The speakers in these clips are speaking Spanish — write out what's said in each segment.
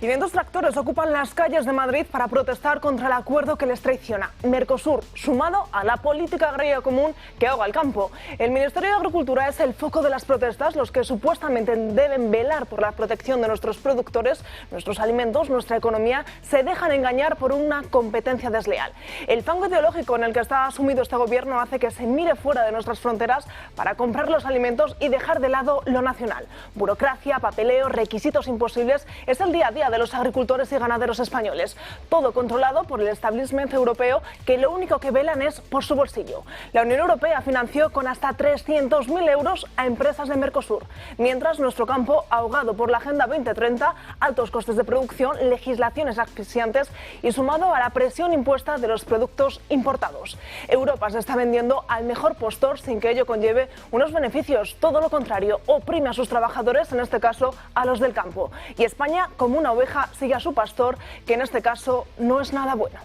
500 tractores ocupan las calles de Madrid para protestar contra el acuerdo que les traiciona. Mercosur, sumado a la política agraria común que ahoga el campo. El Ministerio de Agricultura es el foco de las protestas, los que supuestamente deben velar por la protección de nuestros productores, nuestros alimentos, nuestra economía, se dejan engañar por una competencia desleal. El fango ideológico en el que está sumido este gobierno hace que se mire fuera de nuestras fronteras para comprar los alimentos y dejar de lado lo nacional. Burocracia, papeleo, requisitos imposibles es el día a día de los agricultores y ganaderos españoles. Todo controlado por el establishment europeo, que lo único que velan es por su bolsillo. La Unión Europea financió con hasta 300.000 euros a empresas de Mercosur, mientras nuestro campo, ahogado por la Agenda 2030, altos costes de producción, legislaciones asfixiantes y sumado a la presión impuesta de los productos importados. Europa se está vendiendo al mejor postor sin que ello conlleve unos beneficios. Todo lo contrario, oprime a sus trabajadores, en este caso a los del campo. Y España, como una oveja, sigue a su pastor, que en este caso no es nada bueno.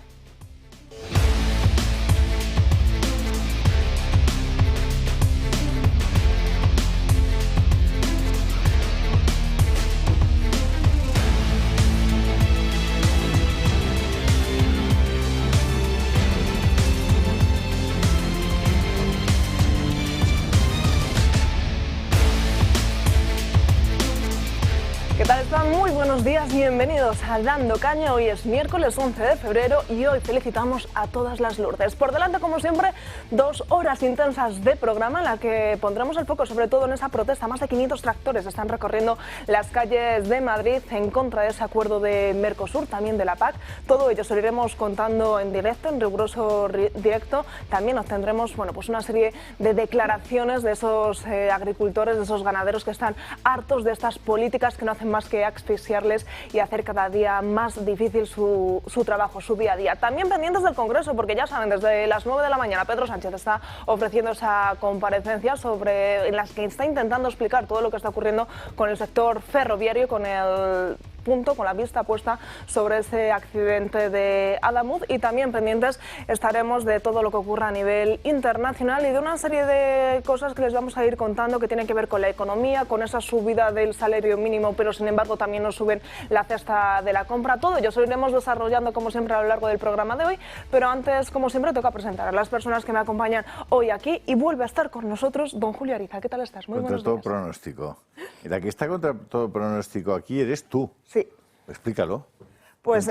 ¿Qué tal están? Muy buenos días, bienvenidos a Dando Caña. Hoy es miércoles 11 de febrero y hoy felicitamos a todas las Lourdes. Por delante, como siempre, 2 horas intensas de programa en la que pondremos el foco sobre todo en esa protesta. Más de 500 tractores están recorriendo las calles de Madrid en contra de ese acuerdo de Mercosur, también de la PAC. Todo ello se lo iremos contando en directo, en riguroso directo. También obtendremos una serie de declaraciones de esos agricultores, de esos ganaderos que están hartos de estas políticas que no hacen más que asfixiarles y hacer cada día más difícil su trabajo, su día a día. También pendientes del Congreso, porque ya saben, desde las 9 de la mañana Pedro Sánchez está ofreciendo esa comparecencia en las que está intentando explicar todo lo que está ocurriendo con el sector ferroviario, con la vista puesta sobre ese accidente de Adamuz, y también pendientes estaremos de todo lo que ocurra a nivel internacional y de una serie de cosas que les vamos a ir contando que tienen que ver con la economía, con esa subida del salario mínimo, pero sin embargo también nos suben la cesta de la compra. Todo ello se lo iremos desarrollando como siempre a lo largo del programa de hoy, pero antes, como siempre, toca presentar a las personas que me acompañan hoy aquí, y vuelve a estar con nosotros don Julio Ariza. ¿Qué tal estás? Muy buenos días. Contra todo pronóstico. Y la que está contra todo pronóstico aquí eres tú. Sí. Explícalo. Pues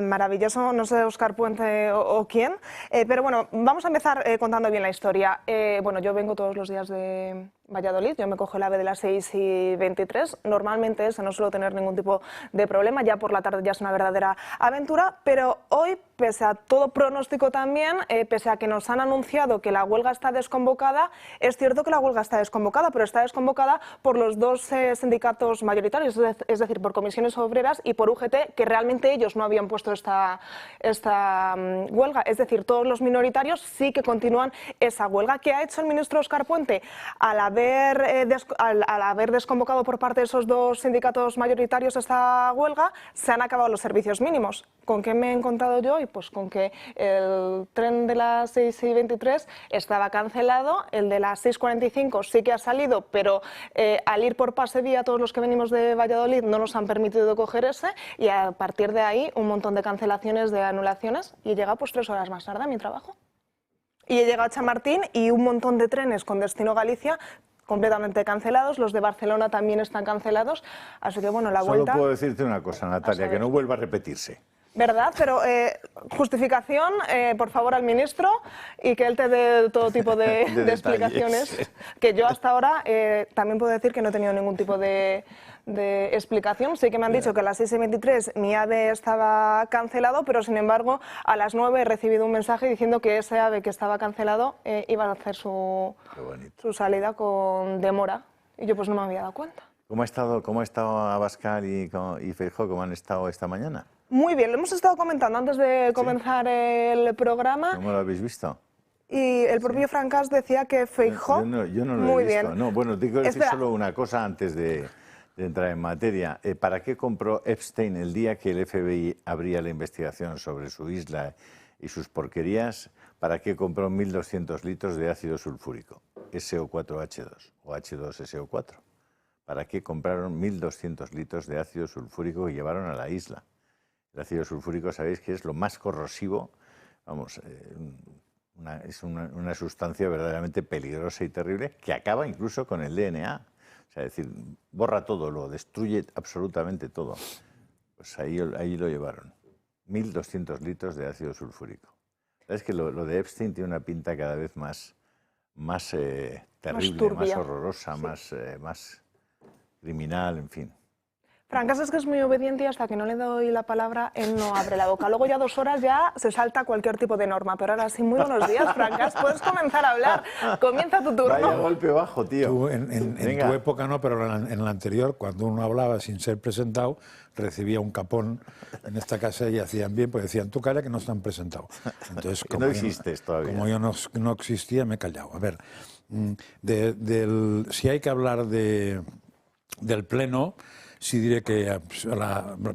maravilloso, no sé Óscar Puente o quién, pero bueno, vamos a empezar contando bien la historia. Yo vengo todos los días de Valladolid, yo me cojo el AVE de las 6:23, normalmente no suelo tener ningún tipo de problema, ya por la tarde ya es una verdadera aventura, pero hoy, pese a todo pronóstico también, pese a que nos han anunciado que la huelga está desconvocada, es cierto que la huelga está desconvocada, pero está desconvocada por los dos sindicatos mayoritarios, es decir, por Comisiones Obreras y por UGT, que realmente ellos no habían puesto esta huelga, es decir, todos los minoritarios sí que continúan esa huelga. ¿Qué ha hecho el ministro Óscar Puente? Al haber desconvocado por parte de esos dos sindicatos mayoritarios esta huelga, se han acabado los servicios mínimos. ¿Con qué me he encontrado yo hoy? Pues con que el tren de las 6:23 estaba cancelado, el de las 6:45 sí que ha salido, pero al ir por pase vía todos los que venimos de Valladolid no nos han permitido coger ese, y a partir de ahí un montón de cancelaciones, de anulaciones, y he llegado 3 horas más tarde a mi trabajo. Y he llegado a Chamartín y un montón de trenes con destino Galicia completamente cancelados, los de Barcelona también están cancelados, así que la vuelta... Solo puedo decirte una cosa, Natalia, que no vuelva a repetirse. ¿Verdad? Pero justificación, por favor, al ministro, y que él te dé todo tipo de explicaciones, que yo hasta ahora también puedo decir que no he tenido ningún tipo de explicación. Sí que me han dicho que a las 6:23 mi AVE estaba cancelado, pero sin embargo a las 9 he recibido un mensaje diciendo que ese AVE que estaba cancelado iba a hacer su salida con demora, y yo pues no me había dado cuenta. ¿Cómo ha estado Abascal y Feijóo? ¿Cómo han estado esta mañana? Muy bien, lo hemos estado comentando antes de comenzar el programa. ¿Cómo lo habéis visto? Y el propio Francas decía que Feijóo... Yo no lo muy he visto. bien. No, bueno, te quiero decir solo una cosa antes de entrar en materia. ¿Para qué compró Epstein el día que el FBI abría la investigación sobre su isla y sus porquerías? ¿Para qué compró 1.200 litros de ácido sulfúrico, SO4H2 o H2SO4? ¿para qué compraron 1.200 litros de ácido sulfúrico que llevaron a la isla? El ácido sulfúrico, sabéis que es lo más corrosivo, vamos, es una sustancia verdaderamente peligrosa y terrible que acaba incluso con el DNA. O sea, es decir, borra todo, lo destruye absolutamente todo. Pues ahí lo llevaron. 1.200 litros de ácido sulfúrico. Sabes que lo de Epstein tiene una pinta cada vez más terrible, más horrorosa, sí. más criminal, en fin. Francas es que es muy obediente y hasta que no le doy la palabra, él no abre la boca. Luego ya 2 horas ya se salta cualquier tipo de norma. Pero ahora sí, muy buenos días, Francas. Puedes comenzar a hablar. Comienza tu turno. Vaya golpe bajo, tío. Tú, en tu época no, pero en la anterior, cuando uno hablaba sin ser presentado, recibía un capón en esta casa y hacían bien, pues decían, tú calla que no están presentados. Entonces, como no existes todavía. Como yo no existía, me he callado. A ver, si hay que hablar del Pleno, sí diré que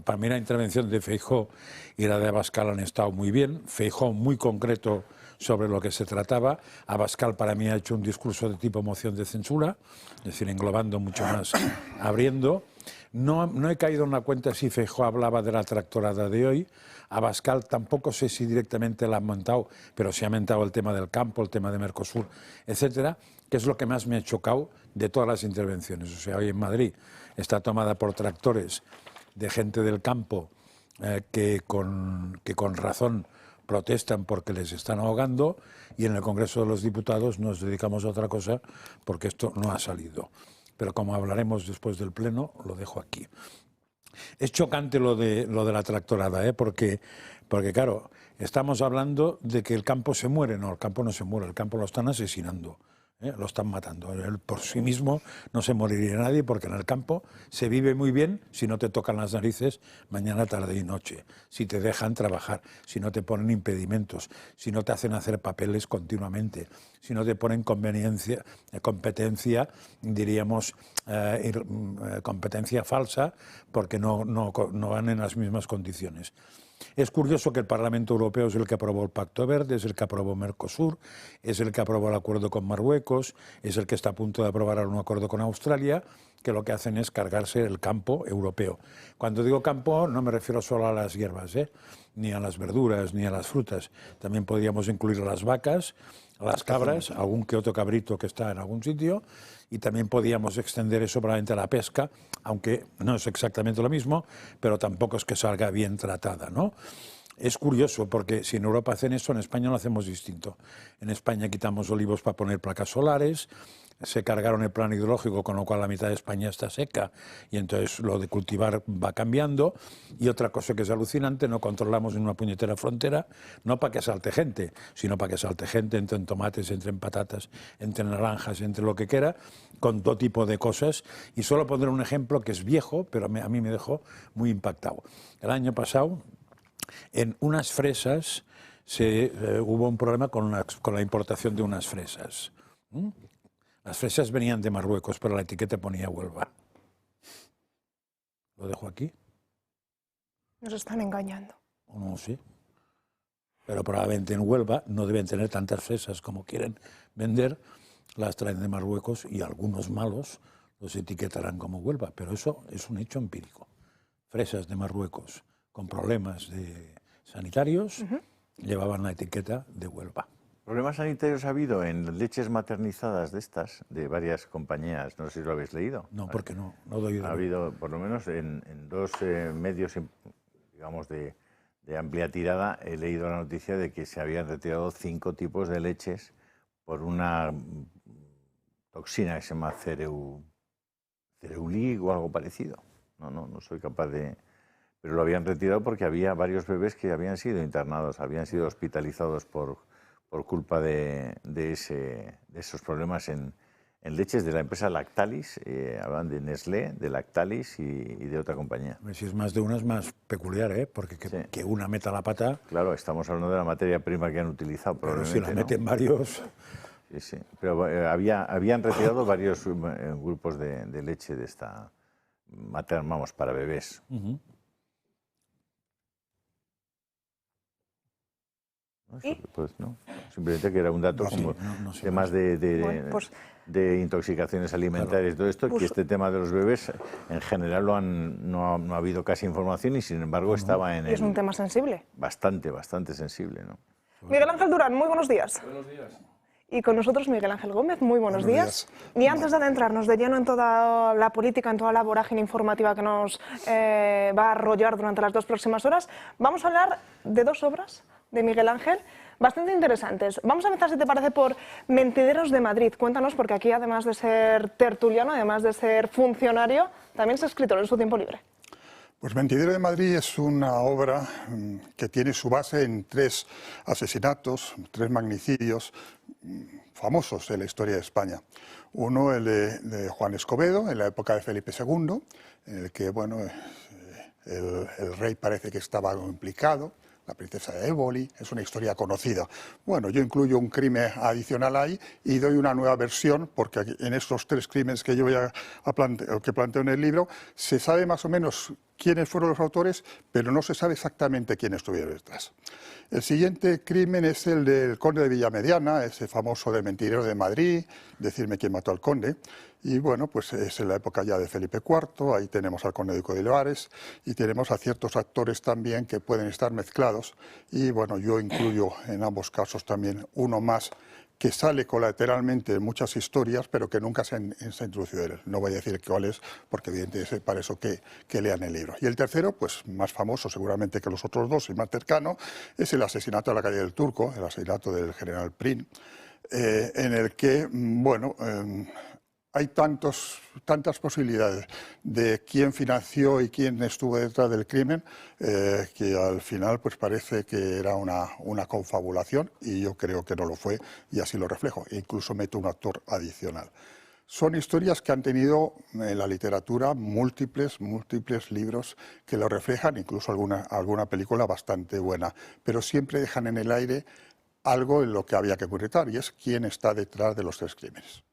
para mí la intervención de Feijóo y la de Abascal han estado muy bien. Feijóo muy concreto sobre lo que se trataba. Abascal para mí ha hecho un discurso de tipo moción de censura, es decir, englobando mucho más, abriendo. No he caído en la cuenta si Feijóo hablaba de la tractorada de hoy. Abascal tampoco sé si directamente la ha montado, pero sí ha montado el tema del campo, el tema de Mercosur, etcétera, que es lo que más me ha chocado de todas las intervenciones. O sea, hoy en Madrid está tomada por tractores de gente del campo que con razón protestan porque les están ahogando, y en el Congreso de los Diputados nos dedicamos a otra cosa porque esto no ha salido. Pero como hablaremos después del Pleno, lo dejo aquí. Es chocante lo de la tractorada, porque claro, estamos hablando de que el campo se muere. No, el campo no se muere, el campo lo están asesinando. Lo están matando. Él por sí mismo no se moriría nadie, porque en el campo se vive muy bien si no te tocan las narices mañana, tarde y noche, si te dejan trabajar, si no te ponen impedimentos, si no te hacen hacer papeles continuamente, si no te ponen competencia, diríamos, competencia falsa, porque no van en las mismas condiciones. Es curioso que el Parlamento Europeo es el que aprobó el Pacto Verde, es el que aprobó Mercosur, es el que aprobó el acuerdo con Marruecos, es el que está a punto de aprobar un acuerdo con Australia, que lo que hacen es cargarse el campo europeo. Cuando digo campo no me refiero solo a las hierbas, ni a las verduras, ni a las frutas. También podríamos incluir a las vacas, a las cabras, algún que otro cabrito que está en algún sitio, y también podíamos extender eso probablemente a la pesca, aunque no es exactamente lo mismo, pero tampoco es que salga bien tratada, ¿no? Es curioso, porque si en Europa hacen eso, en España lo hacemos distinto. En España quitamos olivos para poner placas solares, se cargaron el plan hidrológico, con lo cual la mitad de España está seca, y entonces lo de cultivar va cambiando. Y otra cosa que es alucinante, no controlamos en una puñetera frontera, no para que salte gente, sino para que salte gente, entre en tomates, entre en patatas, entre en naranjas, entre lo que quiera, con todo tipo de cosas. Y solo pondré un ejemplo que es viejo, pero a mí me dejó muy impactado. El año pasado, en unas fresas, hubo un problema con la importación de unas fresas. Las fresas venían de Marruecos, pero la etiqueta ponía Huelva. ¿Lo dejo aquí? Nos están engañando. No sé. Pero probablemente en Huelva no deben tener tantas fresas como quieren vender. Las traen de Marruecos y algunos malos los etiquetarán como Huelva. Pero eso es un hecho empírico. Fresas de Marruecos con problemas sanitarios llevaban la etiqueta de Huelva. ¿Problemas sanitarios ha habido en leches maternizadas de estas, de varias compañías? No sé si lo habéis leído. No, porque no doy idea. Ha habido, por lo menos en 2 medios, digamos, de amplia tirada, he leído la noticia de que se habían retirado 5 tipos de leches por una toxina que se llama cereulig o algo parecido. No soy capaz de... Pero lo habían retirado porque había varios bebés que habían sido internados, habían sido hospitalizados por culpa de esos problemas en leches de la empresa Lactalis. Hablan de Nestlé, de Lactalis y de otra compañía. Si es más de una es más peculiar, porque que una meta la pata... Claro, estamos hablando de la materia prima que han utilizado, probablemente. Pero si la meten varios... Sí. Pero habían retirado varios grupos de leche de esta materna, vamos, para bebés. Pues no, simplemente que era un dato No, como no sé temas Bueno, pues, de intoxicaciones alimentarias y todo esto, que este tema de los bebés en general no ha habido casi información y sin embargo estaba en y es un tema sensible. bastante sensible, ¿no? Miguel Ángel Durán, muy buenos días. Buenos días. Y con nosotros Miguel Ángel Gómez, muy buenos días. Y antes de adentrarnos de lleno en toda la política, en toda la vorágine informativa que nos va a arrollar durante las 2 próximas horas, vamos a hablar de 2 obras de Miguel Ángel bastante interesantes. Vamos a empezar, si te parece, por Mentideros de Madrid. Cuéntanos, porque aquí, además de ser tertuliano, además de ser funcionario, también es escritor en su tiempo libre. Pues Mentidero de Madrid es una obra que tiene su base en 3 asesinatos, 3 magnicidios famosos de la historia de España. Uno, el de Juan Escobedo, en la época de Felipe II, en el que bueno, el rey parece que estaba implicado, la princesa de Éboli, es una historia conocida. Bueno, yo incluyo un crimen adicional ahí y doy una nueva versión, porque en estos 3 crímenes que yo que planteo en el libro, se sabe más o menos quiénes fueron los autores, pero no se sabe exactamente quién estuvieron detrás. El siguiente crimen es el del conde de Villamediana, ese famoso de Mentideros de Madrid, decirme quién mató al conde. Y bueno, pues es en la época ya de Felipe IV, ahí tenemos al conde duque de Olivares y tenemos a ciertos actores también que pueden estar mezclados. Y bueno, yo incluyo en ambos casos también uno más que sale colateralmente en muchas historias, pero que nunca se ha introducido en él. No voy a decir cuál es, porque evidentemente es para eso que lean el libro. Y el tercero, pues más famoso seguramente que los otros 2 y más cercano, es el asesinato de la calle del Turco, el asesinato del general Prim, en el que, bueno, hay tantas posibilidades de quién financió y quién estuvo detrás del crimen, que al final pues parece que era una confabulación, y yo creo que no lo fue, y así lo reflejo. E incluso meto un actor adicional. Son historias que han tenido en la literatura múltiples libros que lo reflejan, incluso alguna película bastante buena, pero siempre dejan en el aire algo en lo que había que concretar, y es quién está detrás de los 3 crímenes.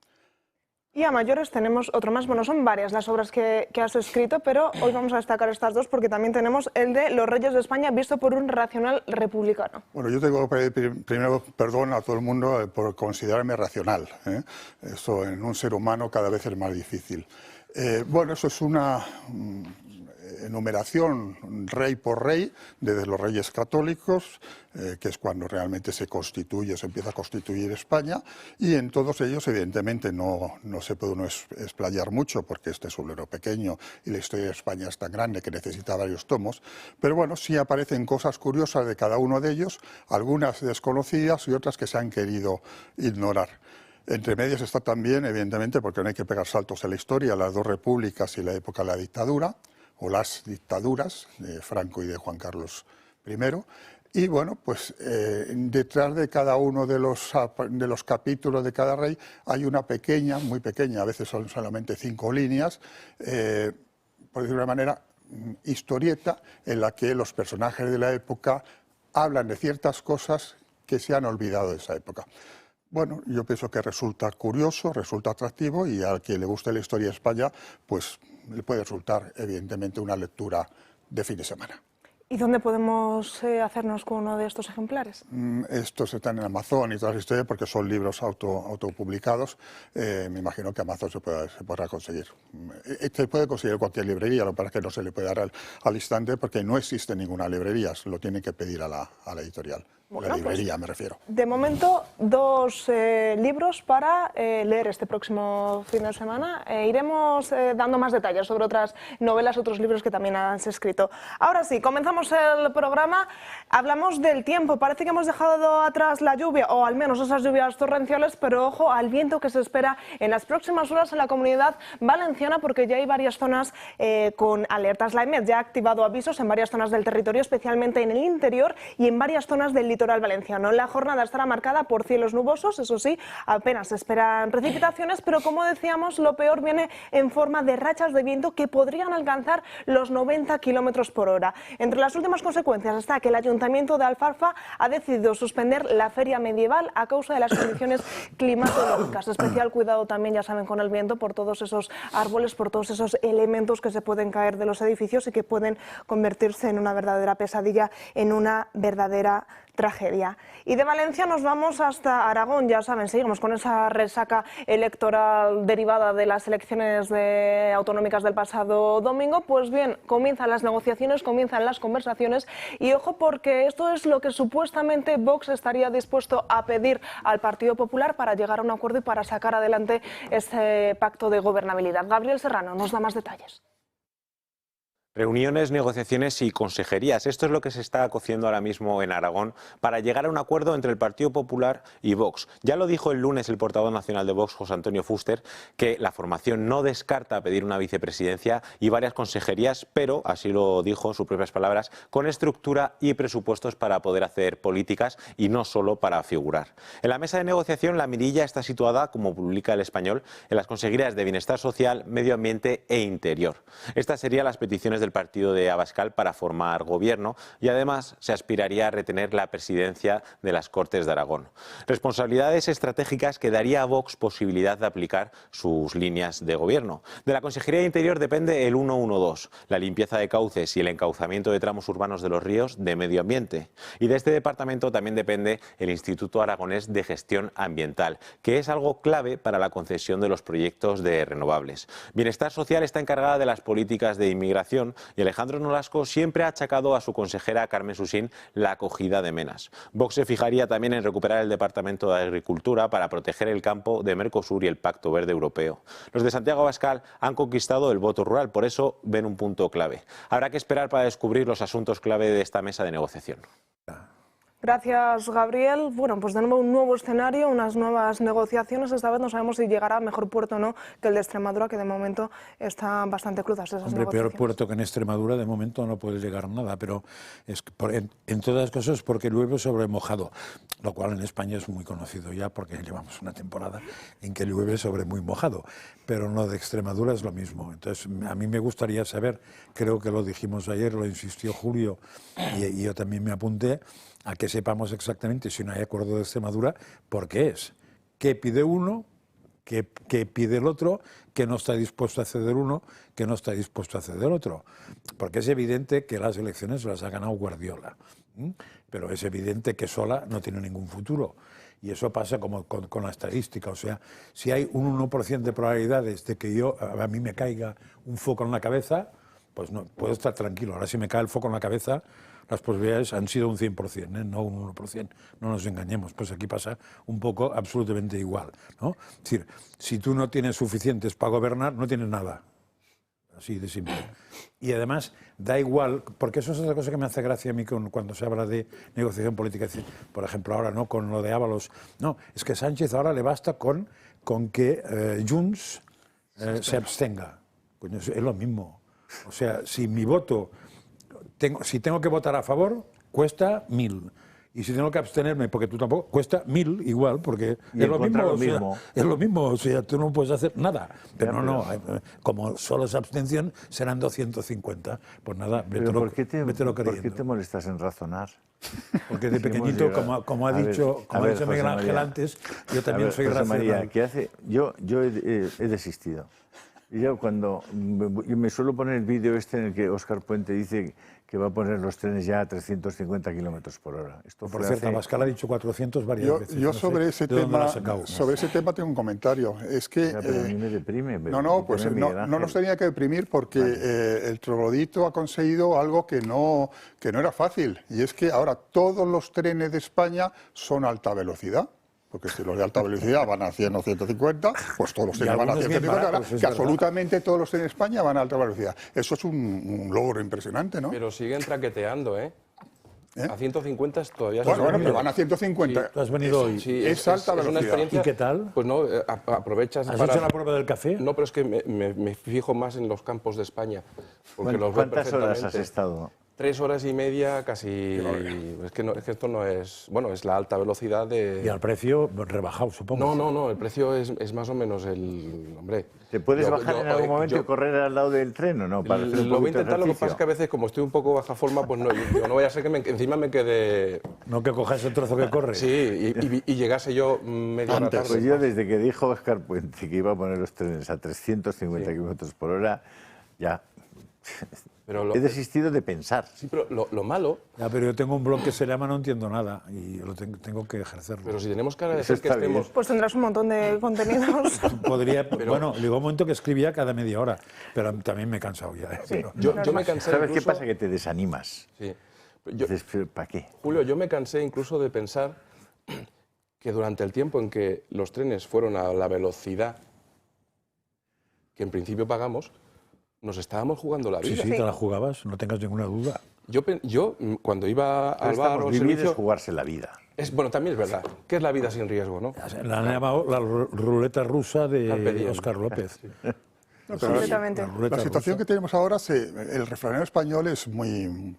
Y a mayores tenemos otro más. Bueno, son varias las obras que has escrito, pero hoy vamos a destacar estas 2 porque también tenemos el de Los Reyes de España visto por un racional republicano. Bueno, yo tengo que pedir primero perdón a todo el mundo por considerarme racional, ¿eh? Eso en un ser humano cada vez es más difícil. Bueno, eso es una enumeración rey por rey, desde los reyes católicos, que es cuando realmente se empieza a constituir España, y en todos ellos evidentemente no se puede uno explayar mucho, porque este es un libro pequeño y la historia de España es tan grande que necesita varios tomos, pero bueno, sí aparecen cosas curiosas de cada uno de ellos, algunas desconocidas y otras que se han querido ignorar. Entre medias está también, evidentemente, porque no hay que pegar saltos en la historia, las 2 repúblicas y la época de la dictadura, o las dictaduras de Franco y de Juan Carlos I. Y bueno, pues detrás de cada uno de los capítulos de cada rey hay una pequeña, muy pequeña, a veces son solamente 5 líneas, por decirlo de una manera, historieta en la que los personajes de la época hablan de ciertas cosas que se han olvidado de esa época. Bueno, yo pienso que resulta curioso, resulta atractivo, y al que le guste la historia de España, pues le puede resultar evidentemente una lectura de fin de semana. ¿Y dónde podemos hacernos con uno de estos ejemplares? Estos están en Amazon y todas las historias, porque son libros autopublicados. Me imagino que Amazon se podrá conseguir. Se puede conseguir en cualquier librería, lo que pasa es que no se le puede dar al instante, porque no existe ninguna librería, se lo tienen que pedir a la editorial. Bueno, la librería, pues, me refiero. De momento, 2 libros para leer este próximo fin de semana. Iremos dando más detalles sobre otras novelas, otros libros que también has escrito. Ahora sí, comenzamos el programa. Hablamos del tiempo. Parece que hemos dejado atrás la lluvia, o al menos esas lluvias torrenciales, pero ojo al viento que se espera en las próximas horas en la Comunidad Valenciana, porque ya hay varias zonas con alertas. La EMET ya ha activado avisos en varias zonas del territorio, especialmente en el interior y en varias zonas del litoral valenciano. La jornada estará marcada por cielos nubosos, eso sí, apenas se esperan precipitaciones, pero como decíamos, lo peor viene en forma de rachas de viento que podrían alcanzar los 90 kilómetros por hora. Entre las últimas consecuencias está que el Ayuntamiento de Alfarfa ha decidido suspender la feria medieval a causa de las condiciones climatológicas. Especial cuidado también, ya saben, con el viento, por todos esos árboles, por todos esos elementos que se pueden caer de los edificios y que pueden convertirse en una verdadera pesadilla, en una verdadera tragedia. Y de Valencia nos vamos hasta Aragón, ya saben, seguimos con esa resaca electoral derivada de las elecciones autonómicas del pasado domingo. Pues bien, comienzan las negociaciones, comienzan las conversaciones y ojo porque esto es lo que supuestamente Vox estaría dispuesto a pedir al Partido Popular para llegar a un acuerdo y para sacar adelante ese pacto de gobernabilidad. Gabriel Serrano nos da más detalles. Reuniones, negociaciones y consejerías. Esto es lo que se está cociendo ahora mismo en Aragón para llegar a un acuerdo entre el Partido Popular y Vox. Ya lo dijo el lunes el portavoz nacional de Vox, José Antonio Fuster, que la formación no descarta pedir una vicepresidencia y varias consejerías, pero, así lo dijo en sus propias palabras, con estructura y presupuestos para poder hacer políticas y no solo para figurar. En la mesa de negociación la mirilla está situada, como publica El Español, en las consejerías de Bienestar Social, Medio Ambiente e Interior. Estas serían las peticiones del partido de Abascal para formar gobierno y además se aspiraría a retener la presidencia de las Cortes de Aragón. Responsabilidades estratégicas que daría a Vox posibilidad de aplicar sus líneas de gobierno. De la Consejería de Interior depende el 112, la limpieza de cauces y el encauzamiento de tramos urbanos de los ríos de Medio Ambiente. Y de este departamento también depende el Instituto Aragonés de Gestión Ambiental, que es algo clave para la concesión de los proyectos de renovables. Bienestar Social está encargada de las políticas de inmigración y Alejandro Nolasco siempre ha achacado a su consejera Carmen Susín la acogida de menas. Vox se fijaría también en recuperar el Departamento de Agricultura para proteger el campo de Mercosur y el Pacto Verde Europeo. Los de Santiago Abascal han conquistado el voto rural, por eso ven un punto clave. Habrá que esperar para descubrir los asuntos clave de esta mesa de negociación. Gracias, Gabriel. Bueno, pues de nuevo un nuevo escenario, unas nuevas negociaciones. Esta vez no sabemos si llegará a mejor puerto o no que el de Extremadura, que de momento están bastante crudas esas Hombre, negociaciones. peor puerto que en Extremadura de momento no puede llegar nada, pero es que en todas las cosas porque llueve sobre mojado, lo cual en España es muy conocido ya porque llevamos una temporada en que llueve sobre muy mojado, pero no de Extremadura es lo mismo. Entonces, a mí me gustaría saber, creo que lo dijimos ayer, lo insistió Julio y yo también me apunté, a que sepamos exactamente si no hay acuerdo de Extremadura, por qué es. ¿Qué pide uno? ¿Qué pide el otro? ¿Qué no está dispuesto a ceder uno? ¿Qué no está dispuesto a ceder otro? Porque es evidente que las elecciones las ha ganado Guardiola, pero es evidente que sola no tiene ningún futuro. Y eso pasa como con la estadística. O sea, si hay un 1% de probabilidades de que a mí me caiga un foco en la cabeza, pues no, puedo estar tranquilo. Ahora si me cae el foco en la cabeza, las posibilidades han sido un 100%, no un 1%, no nos engañemos, pues aquí pasa un poco absolutamente igual, ¿no? Es decir, si tú no tienes suficientes para gobernar, no tienes nada, así de simple. Y además, da igual, porque eso es otra cosa que me hace gracia a mí cuando se habla de negociación política, por ejemplo ahora, ¿no?, con lo de Ábalos, no, es que Sánchez ahora le basta con que Junts se abstenga, coño, es lo mismo, o sea, si mi voto... Si tengo que votar a favor, cuesta 1.000. Y si tengo que abstenerme, porque tú tampoco, cuesta 1.000 igual, porque es lo mismo. Es lo mismo, o sea, tú no puedes hacer nada. Pero no, como solo es abstención, serán 250. Pues nada, ¿Por qué creyendo. te molestas en razonar? Porque de pequeñito, como ha dicho Miguel Ángel antes, yo también soy José racional. María, ¿qué hace? Yo he desistido. Y yo cuando me suelo poner el vídeo este en el que Óscar Puente dice que va a poner los trenes ya a 350 kilómetros por hora. Esto por cierto, Abascal ha dicho 400 varias veces. Yo sobre ese tema tengo un comentario. Es que pero a mí me deprime. No nos tenía que deprimir porque el troglodito ha conseguido algo que no era fácil. Y es que ahora todos los trenes de España son alta velocidad. Porque si los de alta velocidad van a 100 o 150, pues todos los trenes van a 150. Que absolutamente todos los trenes de España van a alta velocidad. Eso es un logro impresionante, ¿no? Pero siguen traqueteando, ¿eh? A 150 todavía... Bueno, pero van a 150. Sí, tú has venido hoy. Sí, es alta velocidad. Una experiencia, ¿Y qué tal? Pues no, aprovechas ¿Has hecho la prueba del café? No, pero es que me fijo más en los campos de España. Porque los veo ¿Cuántas horas has estado? 3 horas y media, casi... Es que esto no es... Bueno, es la alta velocidad de... Y al precio rebajado, supongo. No, el precio es más o menos el... Hombre... ¿Te puedes bajar en algún momento y correr al lado del tren o no? Para hacer un lo voy a intentar, lo que pasa es que a veces, como estoy un poco baja forma, pues no, yo no voy a ser que encima me quede... No que cojas el trozo que corre. Sí, y llegase yo media hora tarde. Pues yo desde que dijo Óscar Puente que iba a poner los trenes a 350 kilómetros por hora, ya... Pero He desistido de pensar. sí, pero lo malo, Ya, pero yo tengo un blog que se llama No entiendo nada y lo tengo que ejercerlo. pero si tenemos que agradecer que está bien. estemos... Pues tendrás un montón de contenidos. Podría, bueno, llegó un momento que escribía cada media hora, pero también me he cansado ya. Pero- Yo me cansé ¿Sabes qué incluso- pasa? Que te desanimas. Sí. Yo- Dices, ¿para qué? Julio, yo me cansé incluso de pensar que durante el tiempo en que los trenes fueron a la velocidad que en principio pagamos, nos estábamos jugando la Sí, vida. sí, te la jugabas, no tengas ninguna duda. Yo, cuando iba al bar o al Vivir es servicio... jugarse la vida. Bueno, también es verdad. ¿Qué es la vida sin riesgo, no? La han llamado la ruleta rusa Carpe de diem. Óscar López. No, pero Completamente. La ruleta la situación rusa. que tenemos ahora, el refranero español es muy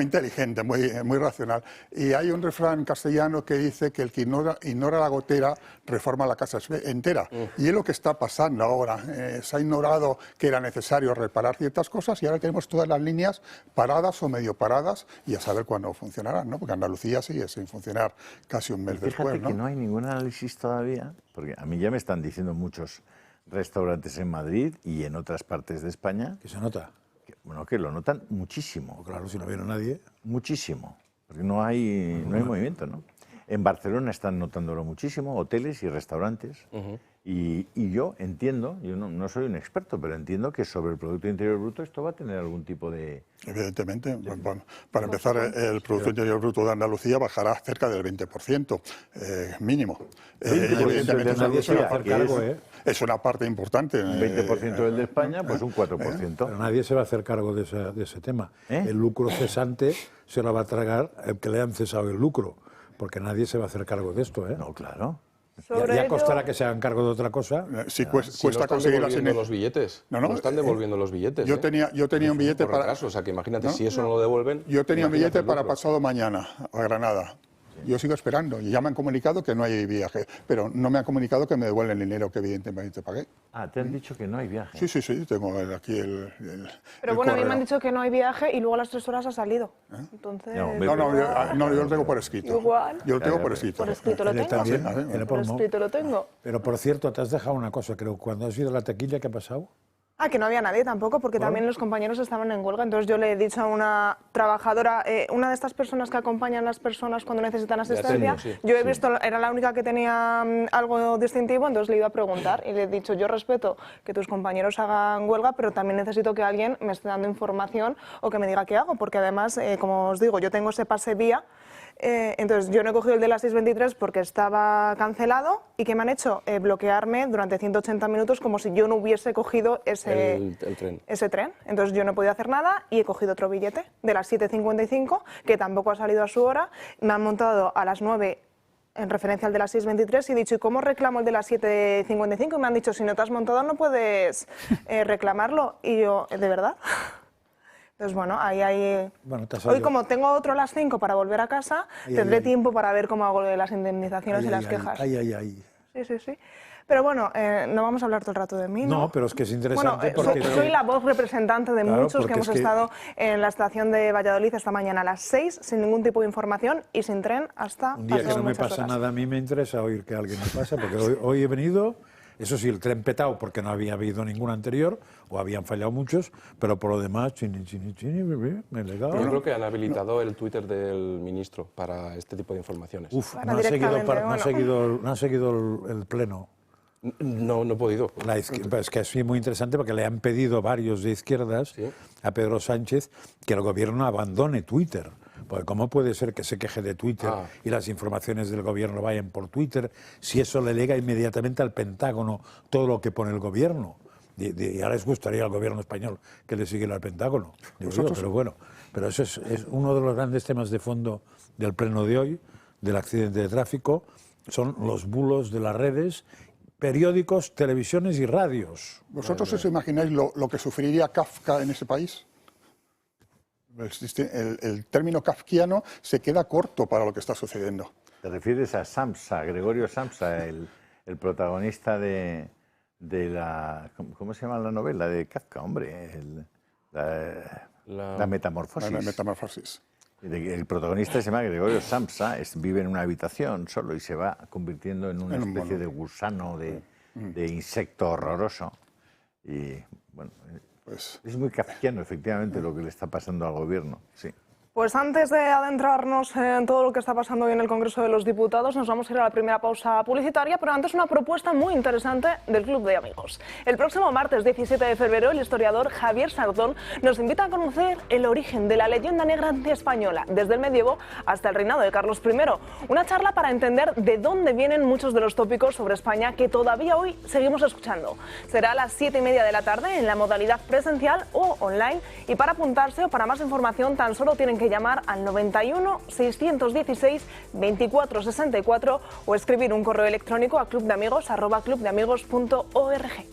inteligente, muy racional. Y hay un refrán castellano que dice que el que ignora la gotera reforma la casa entera. Y es lo que está pasando ahora. Se ha ignorado que era necesario reparar ciertas cosas y ahora tenemos todas las líneas paradas o medio paradas y a saber cuándo funcionarán, ¿no? Porque Andalucía sigue sin funcionar casi un mes Fíjate después, que no hay ningún análisis todavía, porque a mí ya me están diciendo muchos restaurantes en Madrid y en otras partes de España Que se nota. que lo notan muchísimo. Claro, si no viene nadie. Muchísimo, porque no hay movimiento, ¿no? En Barcelona están notándolo muchísimo, hoteles y restaurantes. Y yo entiendo, yo no soy un experto, pero entiendo que sobre el Producto Interior Bruto esto va a tener algún tipo de... Evidentemente, bueno, para empezar, el Producto Interior Bruto de Andalucía bajará cerca del 20%, mínimo. 20% de Nadie se va a hacer Andalucía, cargo, que ¿eh? Es una parte importante. Un 20% del de España, pues un 4%. Pero nadie se va a hacer cargo de ese tema. ¿Eh? El lucro cesante se lo va a tragar el que le han cesado el lucro, porque nadie se va a hacer cargo de esto, ¿eh? No, claro. Sobre Ya ello- costará que se hagan cargo de otra cosa. Si Si no cuesta están conseguir las devolviendo los billetes. No, están devolviendo los billetes. Yo tenía un billete Por para... retraso, o sea, que imagínate, si eso no lo devuelven... Yo tenía un imagínate billete el para lucro. pasado mañana a Granada. Yo sigo esperando y ya me han comunicado que no hay viaje, pero no me han comunicado que me devuelven el dinero que evidentemente pagué. Ah, te han dicho que no hay viaje. Sí, tengo aquí Pero el bueno, a mí me correo. han dicho que no hay viaje y luego a las 3 horas ha salido. Entonces, No, hombre, No, yo lo tengo por escrito. Igual. Yo lo tengo Claro, por escrito. por escrito lo Él tengo. también, Ah, sí, él Por por mo- escrito lo tengo. Pero por cierto, te has dejado una cosa, creo. Cuando has ido a la taquilla, ¿qué ha pasado? Ah, que no había nadie tampoco, porque también los compañeros estaban en huelga. Entonces yo le he dicho a una trabajadora, una de estas personas que acompañan a las personas cuando necesitan asistencia, Atenio, sí. yo he visto, era la única que tenía algo distintivo, entonces le he ido a preguntar y le he dicho, yo respeto que tus compañeros hagan huelga, pero también necesito que alguien me esté dando información o que me diga qué hago, porque además, como os digo, yo tengo ese pase vía. Entonces yo no he cogido el de las 6:23 porque estaba cancelado y ¿qué me han hecho? Bloquearme durante 180 minutos como si yo no hubiese cogido El tren. ese tren. Entonces yo no he podido hacer nada y he cogido otro billete de las 7:55 que tampoco ha salido a su hora. Me han montado a las 9 en referencia al de las 6:23 y he dicho, ¿y cómo reclamo el de las 7:55? Y me han dicho, si no te has montado no puedes reclamarlo. Y yo, ¿de verdad? Entonces, bueno, Bueno, te has hoy salido. como tengo otro a las 5 para volver a casa, Ay, tendré ay. tiempo para ver cómo hago lo de las indemnizaciones y las quejas. Ay. Sí. Pero bueno, no vamos a hablar todo el rato de mí, ¿no? No, pero es que es Bueno, interesante porque... soy la voz representante de Claro, muchos porque que hemos es que- estado en la estación de Valladolid esta mañana a las 6 sin ningún tipo de información y sin tren hasta Un día que pasadas no me muchas pasa horas. nada a mí me interesa oír que alguien me pasa, porque hoy he venido, eso sí, el tren petado porque no había habido ningún anterior, o habían fallado muchos, pero por lo demás, me he legado. Yo creo que han habilitado el Twitter del ministro para este tipo de informaciones. Uf, Bueno, no ha seguido, directamente, no ha seguido el pleno. No he podido. Es que es muy interesante porque le han pedido varios de izquierdas Sí. a Pedro Sánchez que el gobierno abandone Twitter. Porque ¿cómo puede ser que se queje de Twitter y las informaciones del gobierno vayan por Twitter si eso le llega inmediatamente al Pentágono todo lo que pone el gobierno? Y ahora les gustaría al gobierno español que le siguiera al Pentágono. Digo yo, pero bueno, pero eso es uno de los grandes temas de fondo del pleno de hoy, del accidente de tráfico, son los bulos de las redes, periódicos, televisiones y radios. ¿Vosotros os imagináis lo que sufriría Kafka en ese país? El término kafkiano se queda corto para lo que está sucediendo. ¿Te refieres a Samsa, Gregorio Samsa, el protagonista de la... ¿Cómo se llama la novela de Kafka, hombre? La Metamorfosis. La metamorfosis. El protagonista se llama Gregorio Samsa, vive en una habitación solo y se va convirtiendo en una especie de gusano, de insecto horroroso. Y bueno, pues... Es muy kafkiano, efectivamente, lo que le está pasando al gobierno. Sí. Pues antes de adentrarnos en todo lo que está pasando hoy en el Congreso de los Diputados, nos vamos a ir a la primera pausa publicitaria, pero antes una propuesta muy interesante del Club de Amigos. El próximo martes 17 de febrero, el historiador Javier Sardón nos invita a conocer el origen de la leyenda negra antiespañola, desde el medievo hasta el reinado de Carlos I. Una charla para entender de dónde vienen muchos de los tópicos sobre España que todavía hoy seguimos escuchando. Será a las 7:30 de la tarde en la modalidad presencial o online, y para apuntarse o para más información tan solo tienen que llamar al 91 616 2464 o escribir un correo electrónico a clubdeamigos@clubdeamigos.org.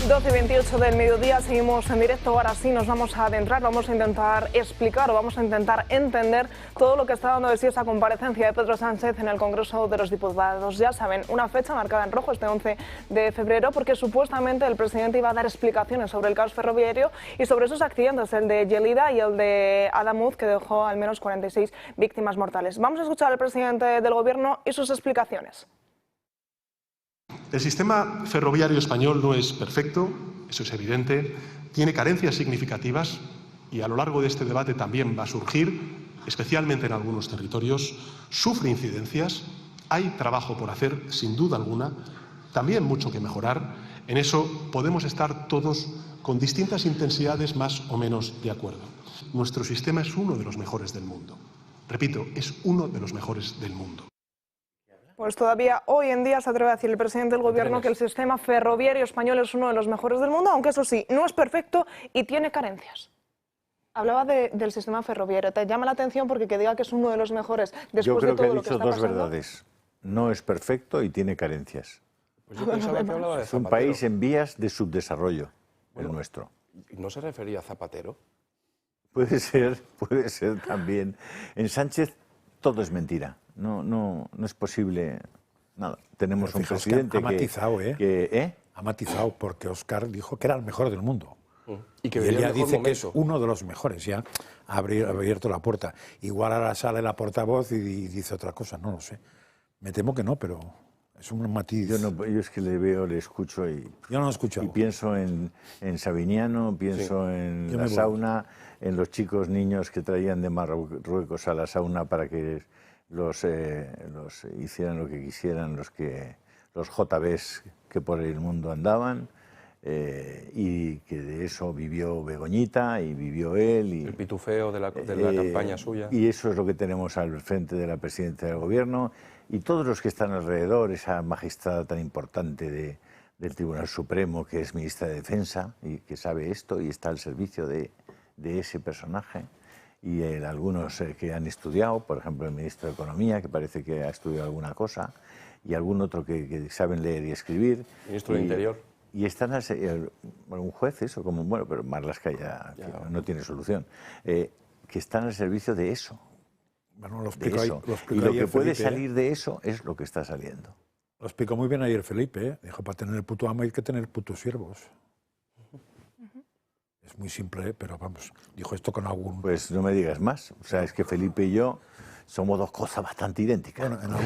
12:28 del mediodía, seguimos en directo. Ahora sí nos vamos a adentrar, vamos a intentar explicar o vamos a intentar entender todo lo que está dando de sí esa comparecencia de Pedro Sánchez en el Congreso de los Diputados. Ya saben, una fecha marcada en rojo, este 11 de febrero, porque supuestamente el presidente iba a dar explicaciones sobre el caos ferroviario y sobre esos accidentes, el de Gelida y el de Adamuz, que dejó al menos 46 víctimas mortales. Vamos a escuchar al presidente del Gobierno y sus explicaciones. El sistema ferroviario español no es perfecto, eso es evidente, tiene carencias significativas y a lo largo de este debate también va a surgir, especialmente en algunos territorios, sufre incidencias, hay trabajo por hacer, sin duda alguna, también mucho que mejorar. En eso podemos estar todos con distintas intensidades más o menos de acuerdo. Nuestro sistema es uno de los mejores del mundo. Repito, es uno de los mejores del mundo. Pues todavía hoy en día se atreve a decir el presidente del Gobierno que el sistema ferroviario español es uno de los mejores del mundo, aunque eso sí, no es perfecto y tiene carencias. Hablaba del sistema ferroviario. ¿Te llama la atención porque que diga que es uno de los mejores después Yo creo de todo que ha lo que dicho está dos pasando? verdades. No es perfecto y tiene carencias. Pues yo pensaba que hablaba de Es un Zapatero. país en vías de subdesarrollo, el nuestro. ¿No se refería a Zapatero? Puede ser también. En Sánchez todo es mentira. No es posible nada. Tenemos Pero un fijaos presidente que ha matizado, ha matizado porque Óscar dijo que era el mejor del mundo. Y que Y él venía ya el mejor dice que es momento. uno de los mejores, ya ha abierto la puerta. Igual ahora sale la portavoz y dice otra cosa, no lo sé. Me temo que no, pero es un matiz. Yo es que le veo, le escucho y Yo no lo he escuchado. Y pienso en Sabiñano, pienso en la sauna, en los chicos niños que traían de Marruecos a la sauna para que los hicieran lo que quisieran, los JBs que por el mundo andaban, y que de eso vivió Begoñita y vivió él. Y, el pitufeo de la campaña suya. Y eso es lo que tenemos al frente de la presidencia del Gobierno y todos los que están alrededor, esa magistrada tan importante del Tribunal Supremo, que es ministra de Defensa y que sabe esto y está al servicio de ese personaje. Y algunos que han estudiado, por ejemplo el ministro de Economía, que parece que ha estudiado alguna cosa, y algún otro que saben leer y escribir. Ministro de Interior. Y están un juez, eso, pero Marlaska ya no tiene solución, que están al servicio de eso. Bueno, lo explico ahí, Y lo que puede Felipe, salir de eso es lo que está saliendo. Lo explicó muy bien ayer Felipe, dijo, para tener el puto amo hay que tener putos siervos. Es muy simple, pero vamos, dijo esto con algún... Pues no me digas más. O sea, es que Felipe y yo somos dos cosas bastante idénticas. Bueno,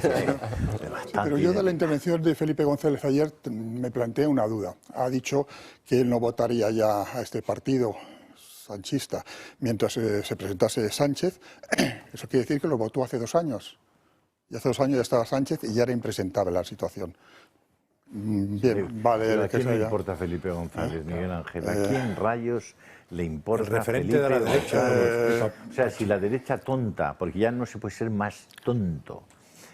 Pero yo de la intervención de Felipe González ayer me planteé una duda. Ha dicho que él no votaría ya a este partido sanchista mientras se presentase Sánchez. Eso quiere decir que lo votó hace 2 años. Y hace 2 años ya estaba Sánchez y ya era impresentable la situación. Bien, vale. ¿A quién le importa Felipe González, Miguel Ángel? ¿A quién rayos le importa El referente Felipe de la derecha. O sea, si la derecha tonta, porque ya no se puede ser más tonto,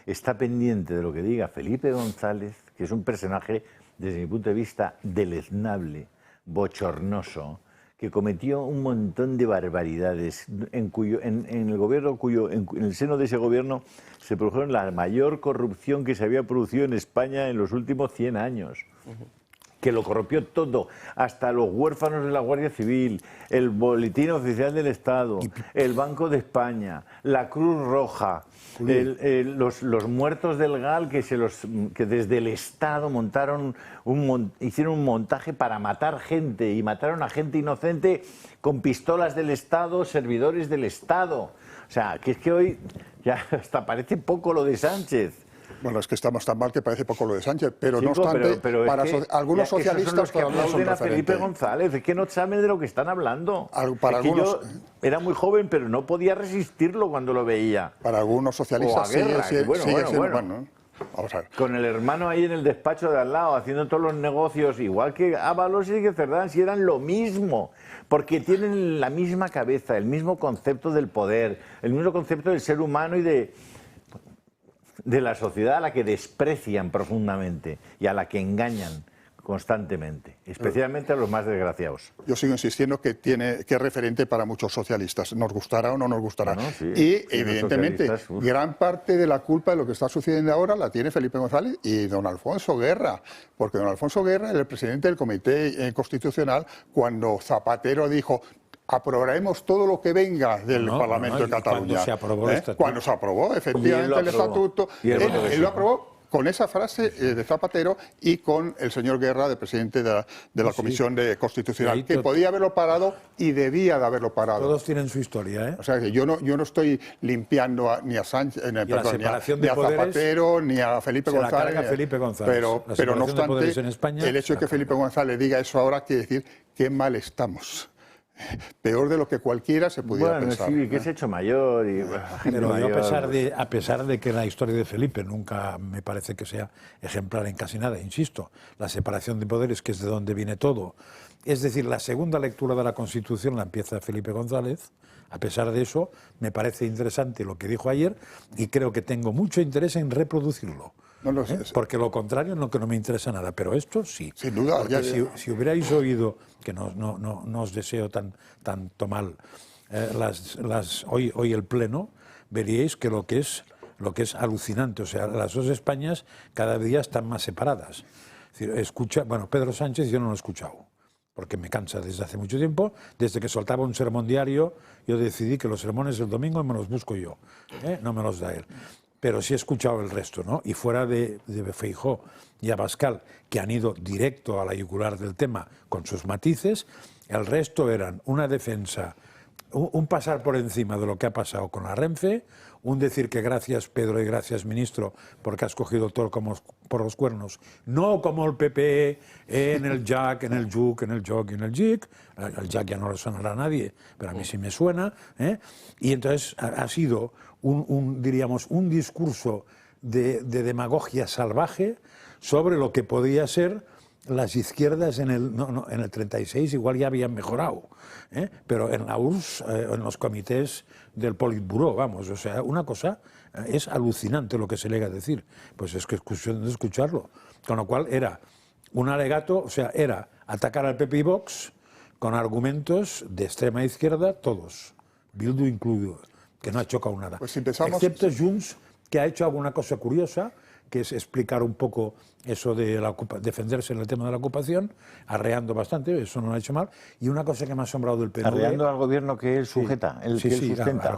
está pendiente de lo que diga Felipe González, que es un personaje, desde mi punto de vista, deleznable, bochornoso, que cometió un montón de barbaridades, en el gobierno en el seno de ese gobierno se produjo la mayor corrupción que se había producido en España en los últimos 100 años. Que lo corrompió todo, hasta los huérfanos de la Guardia Civil, el Boletín Oficial del Estado, el Banco de España, la Cruz Roja, los muertos del GAL que desde el Estado hicieron un montaje para matar gente y mataron a gente inocente con pistolas del Estado, servidores del Estado. O sea, que es que hoy ya hasta parece poco lo de Sánchez. Bueno, es que estamos tan mal que parece poco lo de Sánchez, pero no Chico, obstante, pero para es que algunos esos son socialistas los que todavía son aplauden a Felipe referente. González, es que no saben de lo que están hablando. Para Es que algunos- yo era muy joven, pero no podía resistirlo cuando lo veía. Para algunos socialistas O a Guerra, sigue bueno, siendo bueno. bueno. Vamos a ver. Con el hermano ahí en el despacho de al lado, haciendo todos los negocios, igual que Ábalos y que Cerdán, si eran lo mismo, porque tienen la misma cabeza, el mismo concepto del poder, el mismo concepto del ser humano y de la sociedad a la que desprecian profundamente y a la que engañan constantemente, especialmente a los más desgraciados. Yo sigo insistiendo que es referente para muchos socialistas, nos gustará o no nos gustará. Bueno, sí, y sí, evidentemente, los socialistas, gran parte de la culpa de lo que está sucediendo ahora la tiene Felipe González y don Alfonso Guerra, porque don Alfonso Guerra era el presidente del Comité Constitucional cuando Zapatero dijo: aprobaremos todo lo que venga del Parlamento de y cuando Cataluña. se aprobó el estatuto. Cuando se aprobó, efectivamente, lo el aprobó. estatuto, Y él votó que él sí. lo aprobó con esa frase de Zapatero y con el señor Guerra, de presidente de la Comisión Constitucional, Y ahí que podía haberlo parado y debía de haberlo parado. Todos tienen su historia, ¿eh? O sea, que yo no estoy limpiando ni a Sánchez, separación ni de a poderes Zapatero, ni a Felipe se la González. carga Felipe González. Pero La separación no de obstante, poderes en España el hecho de se que la Felipe carga. González diga eso ahora quiere decir qué mal estamos. Peor de lo que cualquiera se pudiera Bueno, pensar. sí, que se ha hecho mayor y... gente Pero yo, mayor, a pesar de que la historia de Felipe nunca me parece que sea ejemplar en casi nada, insisto, la separación de poderes, que es de donde viene todo, es decir, la segunda lectura de la Constitución la empieza Felipe González. A pesar de eso, me parece interesante lo que dijo ayer y creo que tengo mucho interés en reproducirlo. No lo sé. Porque lo contrario no me interesa nada, pero esto sí. Sin duda. Porque si hubierais oído, que no os deseo tanto mal, hoy el Pleno, veríais que lo que es alucinante. O sea, las dos Españas cada día están más separadas. Es decir, Pedro Sánchez yo no lo he escuchado, porque me cansa desde hace mucho tiempo. Desde que soltaba un sermón diario, yo decidí que los sermones el domingo me los busco yo, no me los da él. Pero sí he escuchado el resto, ¿no? Y fuera de Feijóo y Abascal, que han ido directo a la yugular del tema con sus matices, el resto eran una defensa, un pasar por encima de lo que ha pasado con la Renfe, un decir que gracias Pedro y gracias ministro porque has cogido el toro por los cuernos, no como el PP en el Jack, en el Juk, en el Jog y en el Jig. El Jack ya no le sonará a nadie, pero a mí sí me suena, ¿eh? Y entonces ha sido diríamos, un discurso de demagogia salvaje sobre lo que podía ser las izquierdas en el 36, igual ya habían mejorado, ¿eh? Pero en la URSS, en los comités del Politburó, vamos, o sea, una cosa, es alucinante lo que se le llega a decir, pues es que es cuestión de escucharlo, con lo cual era un alegato, o sea, era atacar al PP y Vox con argumentos de extrema izquierda, todos, Bildu incluido, que no ha chocado nada, Pues si empezamos... excepto Junts, que ha hecho alguna cosa curiosa, que es explicar un poco eso de defenderse en el tema de la ocupación, arreando bastante, eso no lo ha hecho mal, y una cosa que me ha asombrado del PNV... Arreando al gobierno que él sujeta, que él sustenta.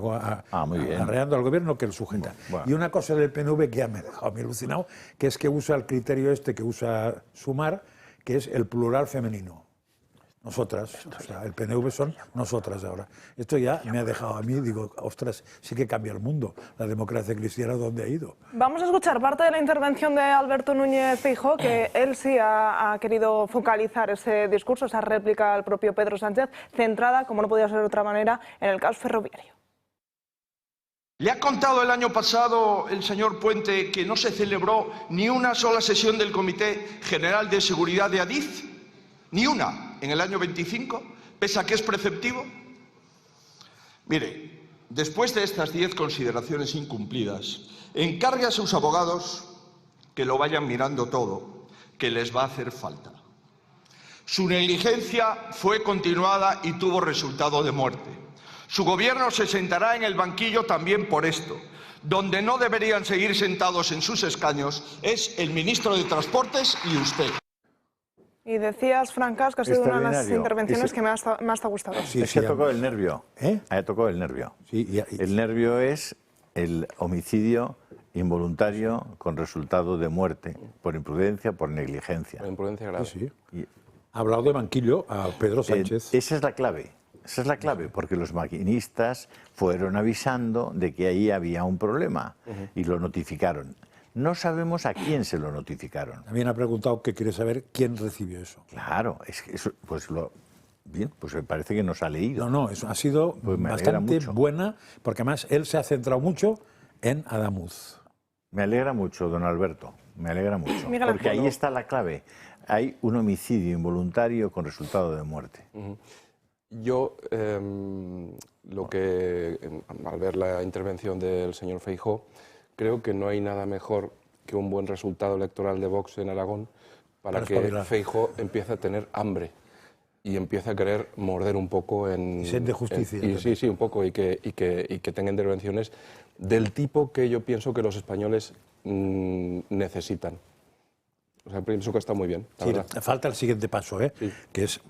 Muy bien. Arreando al gobierno que él sujeta. Bueno. Y una cosa del PNV que ya me ha dejado alucinado, que es que usa el criterio este que usa Sumar, que es el plural femenino. Nosotras, o sea, el PNV son nosotras ahora. Esto ya me ha dejado a mí, digo, ostras, sí que cambia el mundo. La democracia cristiana, ¿dónde ha ido? Vamos a escuchar parte de la intervención de Alberto Núñez Feijóo, que él sí ha querido focalizar ese discurso, esa réplica al propio Pedro Sánchez, centrada, como no podía ser de otra manera, en el caos ferroviario. Le ha contado el año pasado el señor Puente que no se celebró ni una sola sesión del Comité General de Seguridad de Adif, ni una, en el año 25, pese a que es preceptivo. Mire, después de estas 10 consideraciones incumplidas, encargue a sus abogados que lo vayan mirando todo, que les va a hacer falta. Su negligencia fue continuada y tuvo resultado de muerte. Su gobierno se sentará en el banquillo también por esto. Donde no deberían seguir sentados en sus escaños es el ministro de Transportes y usted. Y decías, Francas, que ha sido una de las Extraordinario. intervenciones que más te ha gustado. Sí, Es que sí, ha tocado el nervio. ¿Eh? Ha tocado el nervio. Sí, El nervio es el homicidio involuntario con resultado de muerte, por imprudencia, por negligencia. La imprudencia grave. sí. Y, Ha hablado de banquillo a Pedro Sánchez. esa es la clave. Esa es la clave, porque los maquinistas fueron avisando de que ahí había un problema y lo notificaron. No sabemos a quién se lo notificaron. También ha preguntado que quiere saber quién recibió eso. Claro, es que eso, bien, pues me parece que nos ha leído. No, eso ha sido Pues me alegra bastante mucho. buena, porque además él se ha centrado mucho en Adamuz. Me alegra mucho, don Alberto, me alegra mucho, Miguel porque Ángel. ahí está la clave. Hay un homicidio involuntario con resultado de muerte. Yo, al ver la intervención del señor Feijóo, creo que no hay nada mejor que un buen resultado electoral de Vox en Aragón para que espabilar. Feijóo empiece a tener hambre y empiece a querer morder un poco en... Y sed de justicia. Sí, un poco, y que tenga intervenciones del tipo que yo pienso que los españoles necesitan. O sea, pienso que está muy bien, la Sí, verdad. falta el siguiente paso, Sí. que es,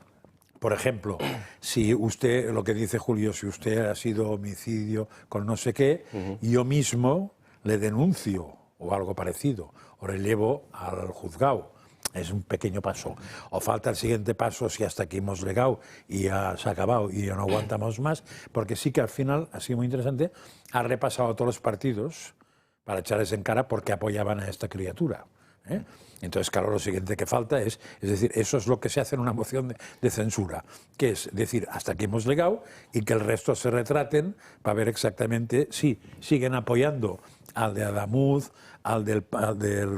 por ejemplo, si usted, lo que dice Julio, si usted ha sido homicidio con no sé qué, yo mismo le denuncio o algo parecido, o le llevo al juzgado. Es un pequeño paso. O falta el siguiente paso si hasta aquí hemos llegado y ya se ha acabado y ya no aguantamos más, porque sí que al final ha sido muy interesante, ha repasado a todos los partidos para echarles en cara porque apoyaban a esta criatura. ¿eh? Entonces, claro, lo siguiente que falta es decir, eso es lo que se hace en una moción de censura, que es decir, hasta aquí hemos llegado y que el resto se retraten para ver exactamente si siguen apoyando al de Adamuz, al del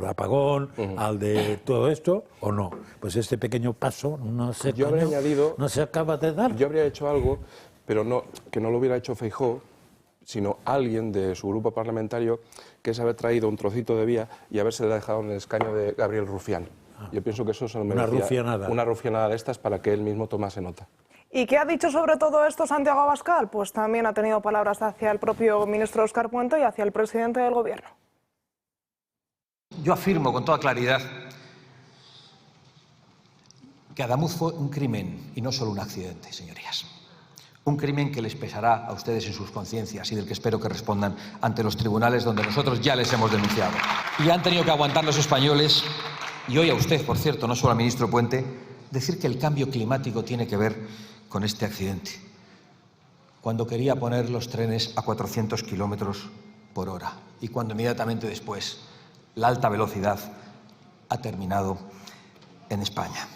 apagón, al de todo esto, o no. Pues este pequeño paso no se, Yo habría añadido- no se acaba de dar. Yo habría hecho algo, pero no, que no lo hubiera hecho Feijóo, sino alguien de su grupo parlamentario, que es haber traído un trocito de vía y haberse dejado en el escaño de Gabriel Rufián. Yo pienso que eso se lo Una merecía. rufianada. Una rufianada de estas para que él mismo tomase nota. ¿Y qué ha dicho sobre todo esto Santiago Abascal? Pues también ha tenido palabras hacia el propio ministro Óscar Puente y hacia el presidente del Gobierno. Yo afirmo con toda claridad que Adamuz fue un crimen y no solo un accidente, señorías. Un crimen que les pesará a ustedes en sus conciencias y del que espero que respondan ante los tribunales donde nosotros ya les hemos denunciado. Y han tenido que aguantar los españoles, y hoy a usted, por cierto, no solo al ministro Puente, decir que el cambio climático tiene que ver con este accidente, cuando quería poner los trenes a 400 kilómetros por hora y cuando inmediatamente después la alta velocidad ha terminado en España.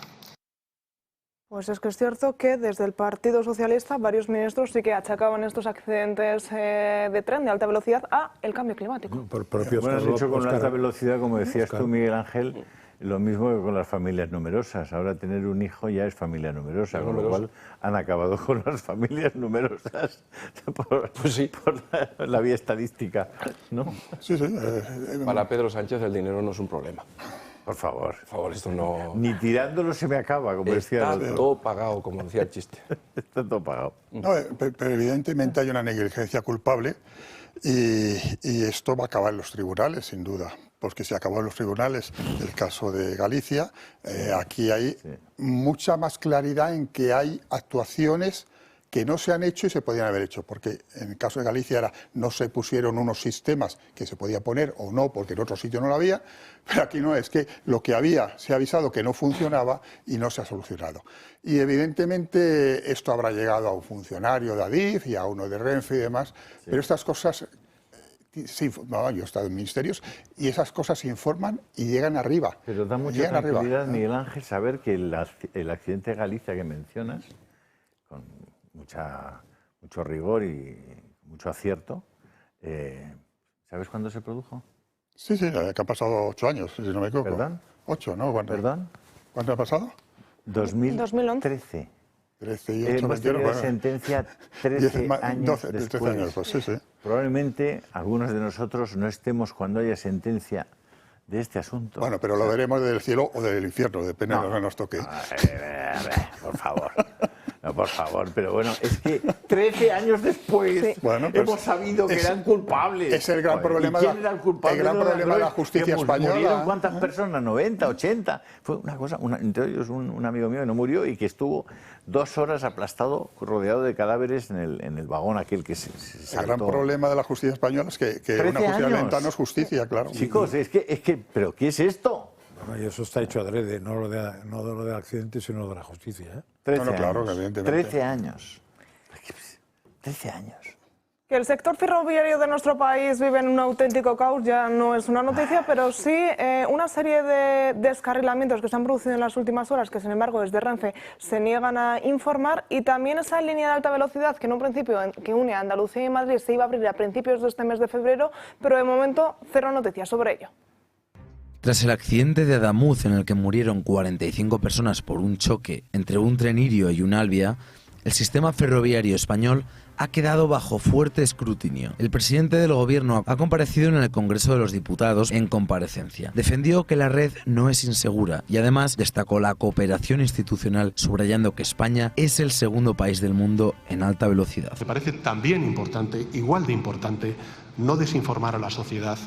Pues es que es cierto que desde el Partido Socialista varios ministros sí que achacaban estos accidentes de tren de alta velocidad a el cambio climático. Por propio Bueno, has dicho con Óscar. alta velocidad, como decías Óscar. tú, Miguel Ángel, lo mismo que con las familias numerosas. Ahora tener un hijo ya es familia numerosa, con lo cual han acabado con las familias numerosas por, por la vía estadística, ¿no? Sí, sí. Para Pedro Sánchez el dinero no es un problema. Por favor. Por favor, esto no... Ni tirándolo se me acaba, como decía Está el otro. todo pagado, como decía el chiste. Está todo pagado. No, pero evidentemente hay una negligencia culpable y esto va a acabar en los tribunales, sin duda. Porque se acabó en los tribunales el caso de Galicia. Aquí hay mucha más claridad en que hay actuaciones que no se han hecho y se podían haber hecho, porque en el caso de Galicia no se pusieron unos sistemas que se podía poner o no, porque en otro sitio no lo había, pero aquí no, es que lo que había se ha avisado que no funcionaba y no se ha solucionado. Y evidentemente esto habrá llegado a un funcionario de Adif y a uno de Renfe y demás, pero estas cosas... Sí, no, yo he estado en ministerios y esas cosas se informan y llegan arriba. Pero da mucha Llegan arriba. tranquilidad, Miguel Ángel, saber que el accidente de Galicia que mencionas, con mucho rigor y mucho acierto, ¿sabes cuándo se produjo? Sí, que han pasado 8 años, si no me equivoco. ¿Perdón? 8, ¿no? ¿Perdón? ¿Cuánto ha pasado? 2013. 13 y 8, Hemos tenido sentencia 13 años 13 después. años, pues sí, sí. Probablemente algunos de nosotros no estemos cuando haya sentencia de este asunto. Bueno, pero lo veremos del cielo o del infierno, depende de lo que nos toque. Por favor. No, por favor, pero bueno, es que 13 años después Bueno, pues hemos sabido que eran culpables. Es el gran problema, ¿Y quién era el culpable? el gran problema de la justicia española. ¿Murieron cuántas personas? 90, 80. Fue una cosa, entre ellos un amigo mío que no murió y que estuvo 2 horas aplastado, rodeado de cadáveres en el vagón aquel que se saltó. El gran problema de la justicia española es que una justicia lenta no es justicia, claro. Chicos, es que, ¿pero qué es esto? Bueno, y eso está hecho adrede, no de lo del accidente, sino lo de la justicia. 13 claro, años. evidentemente. 13 años. 13 años. Que el sector ferroviario de nuestro país vive en un auténtico caos ya no es una noticia, pero sí una serie de descarrilamientos que se han producido en las últimas horas, que sin embargo desde Renfe se niegan a informar, y también esa línea de alta velocidad que en un principio que une a Andalucía y Madrid se iba a abrir a principios de este mes de febrero, pero de momento cero noticias sobre ello. Tras el accidente de Adamuz en el que murieron 45 personas por un choque entre un tren Irio y un Alvia, el sistema ferroviario español ha quedado bajo fuerte escrutinio. El presidente del Gobierno ha comparecido en el Congreso de los Diputados en comparecencia. Defendió que la red no es insegura y además destacó la cooperación institucional, subrayando que España es el segundo país del mundo en alta velocidad. Me parece también importante, igual de importante, no desinformar a la sociedad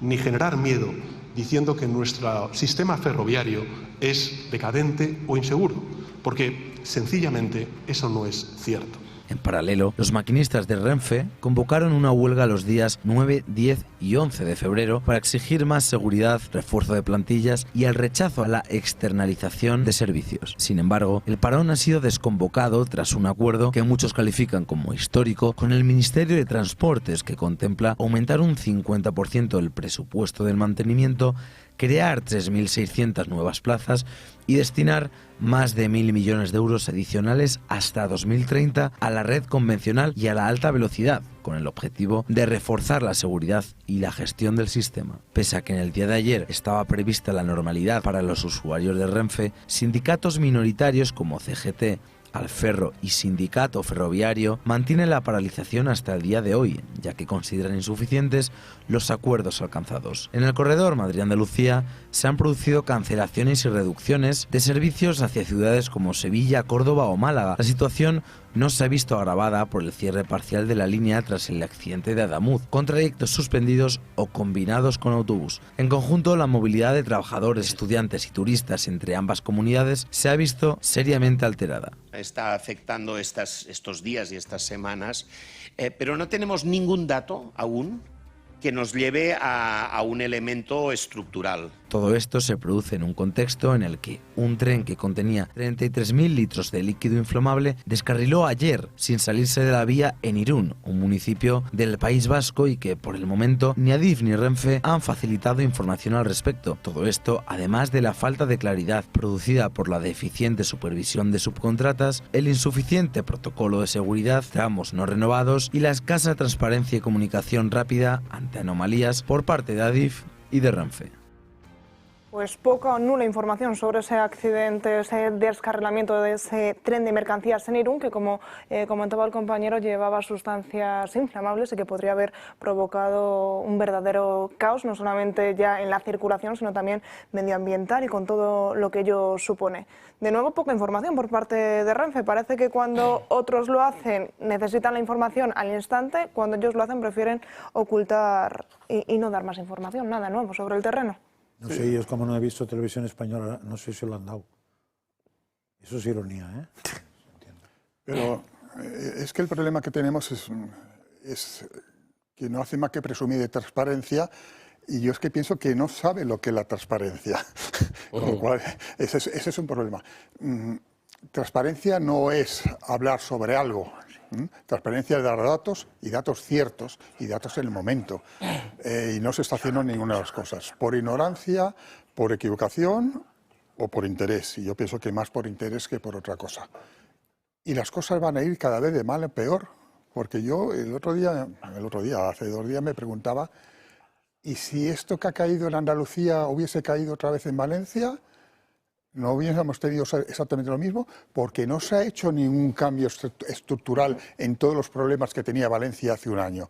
ni generar miedo diciendo que nuestro sistema ferroviario es decadente o inseguro, porque sencillamente eso no es cierto. En paralelo, los maquinistas de Renfe convocaron una huelga los días 9, 10 y 11 de febrero para exigir más seguridad, refuerzo de plantillas y el rechazo a la externalización de servicios. Sin embargo, el parón ha sido desconvocado tras un acuerdo que muchos califican como histórico con el Ministerio de Transportes, que contempla aumentar un 50% el presupuesto del mantenimiento, crear 3.600 nuevas plazas y destinar más de 1.000 millones de euros adicionales hasta 2030 a la red convencional y a la alta velocidad, con el objetivo de reforzar la seguridad y la gestión del sistema. Pese a que en el día de ayer estaba prevista la normalidad para los usuarios de Renfe, sindicatos minoritarios como CGT, Alferro y Sindicato Ferroviario mantienen la paralización hasta el día de hoy, ya que consideran insuficientes los acuerdos alcanzados. En el corredor Madrid-Andalucía se han producido cancelaciones y reducciones de servicios hacia ciudades como Sevilla, Córdoba o Málaga. La situación no se ha visto agravada por el cierre parcial de la línea tras el accidente de Adamuz, con trayectos suspendidos o combinados con autobús. En conjunto, la movilidad de trabajadores, estudiantes y turistas entre ambas comunidades se ha visto seriamente alterada. Está afectando estos días y estas semanas, pero no tenemos ningún dato aún que nos lleve a un elemento estructural. Todo esto se produce en un contexto en el que un tren que contenía 33.000 litros de líquido inflamable descarriló ayer sin salirse de la vía en Irún, un municipio del País Vasco, y que por el momento ni Adif ni Renfe han facilitado información al respecto. Todo esto además de la falta de claridad producida por la deficiente supervisión de subcontratas, el insuficiente protocolo de seguridad, tramos no renovados y la escasa transparencia y comunicación rápida ante anomalías por parte de Adif y de Renfe. Pues poca o nula información sobre ese accidente, ese descarrilamiento de ese tren de mercancías en Irún, que como comentaba el compañero, llevaba sustancias inflamables y que podría haber provocado un verdadero caos, no solamente ya en la circulación, sino también medioambiental y con todo lo que ello supone. De nuevo, poca información por parte de Renfe. Parece que cuando otros lo hacen necesitan la información al instante, cuando ellos lo hacen prefieren ocultar y no dar más información, nada nuevo sobre el terreno. No sé, yo como no he visto televisión española, no sé si lo han dado. Eso es ironía, ¿eh? Pero es que el problema que tenemos es que no hace más que presumir de transparencia, y yo es que pienso que no sabe lo que es la transparencia. Con lo cual, ese es un problema. Transparencia no es hablar sobre algo. Transparencia es dar datos, y datos ciertos, y datos en el momento. Y no se está haciendo ninguna de las cosas. Por ignorancia, por equivocación o por interés. Y yo pienso que más por interés que por otra cosa. Y las cosas van a ir cada vez de mal en peor. Porque yo el otro día, hace 2 días, me preguntaba, ¿y si esto que ha caído en Andalucía hubiese caído otra vez en Valencia? No hubiésemos tenido exactamente lo mismo, porque no se ha hecho ningún cambio estructural en todos los problemas que tenía Valencia hace un año.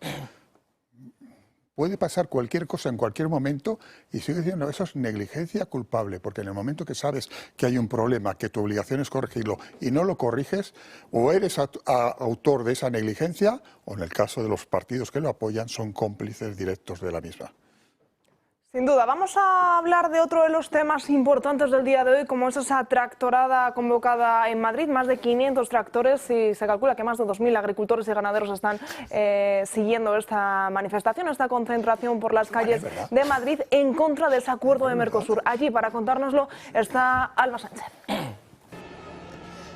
Puede pasar cualquier cosa en cualquier momento, y sigo diciendo, eso es negligencia culpable, porque en el momento que sabes que hay un problema, que tu obligación es corregirlo y no lo corriges, o eres autor de esa negligencia, o en el caso de los partidos que lo apoyan, son cómplices directos de la misma. Sin duda. Vamos a hablar de otro de los temas importantes del día de hoy, como es esa tractorada convocada en Madrid. Más de 500 tractores y se calcula que más de 2.000 agricultores y ganaderos están siguiendo esta manifestación, esta concentración por las calles de Madrid en contra de ese acuerdo de Mercosur. Allí, para contárnoslo, está Alba Sánchez.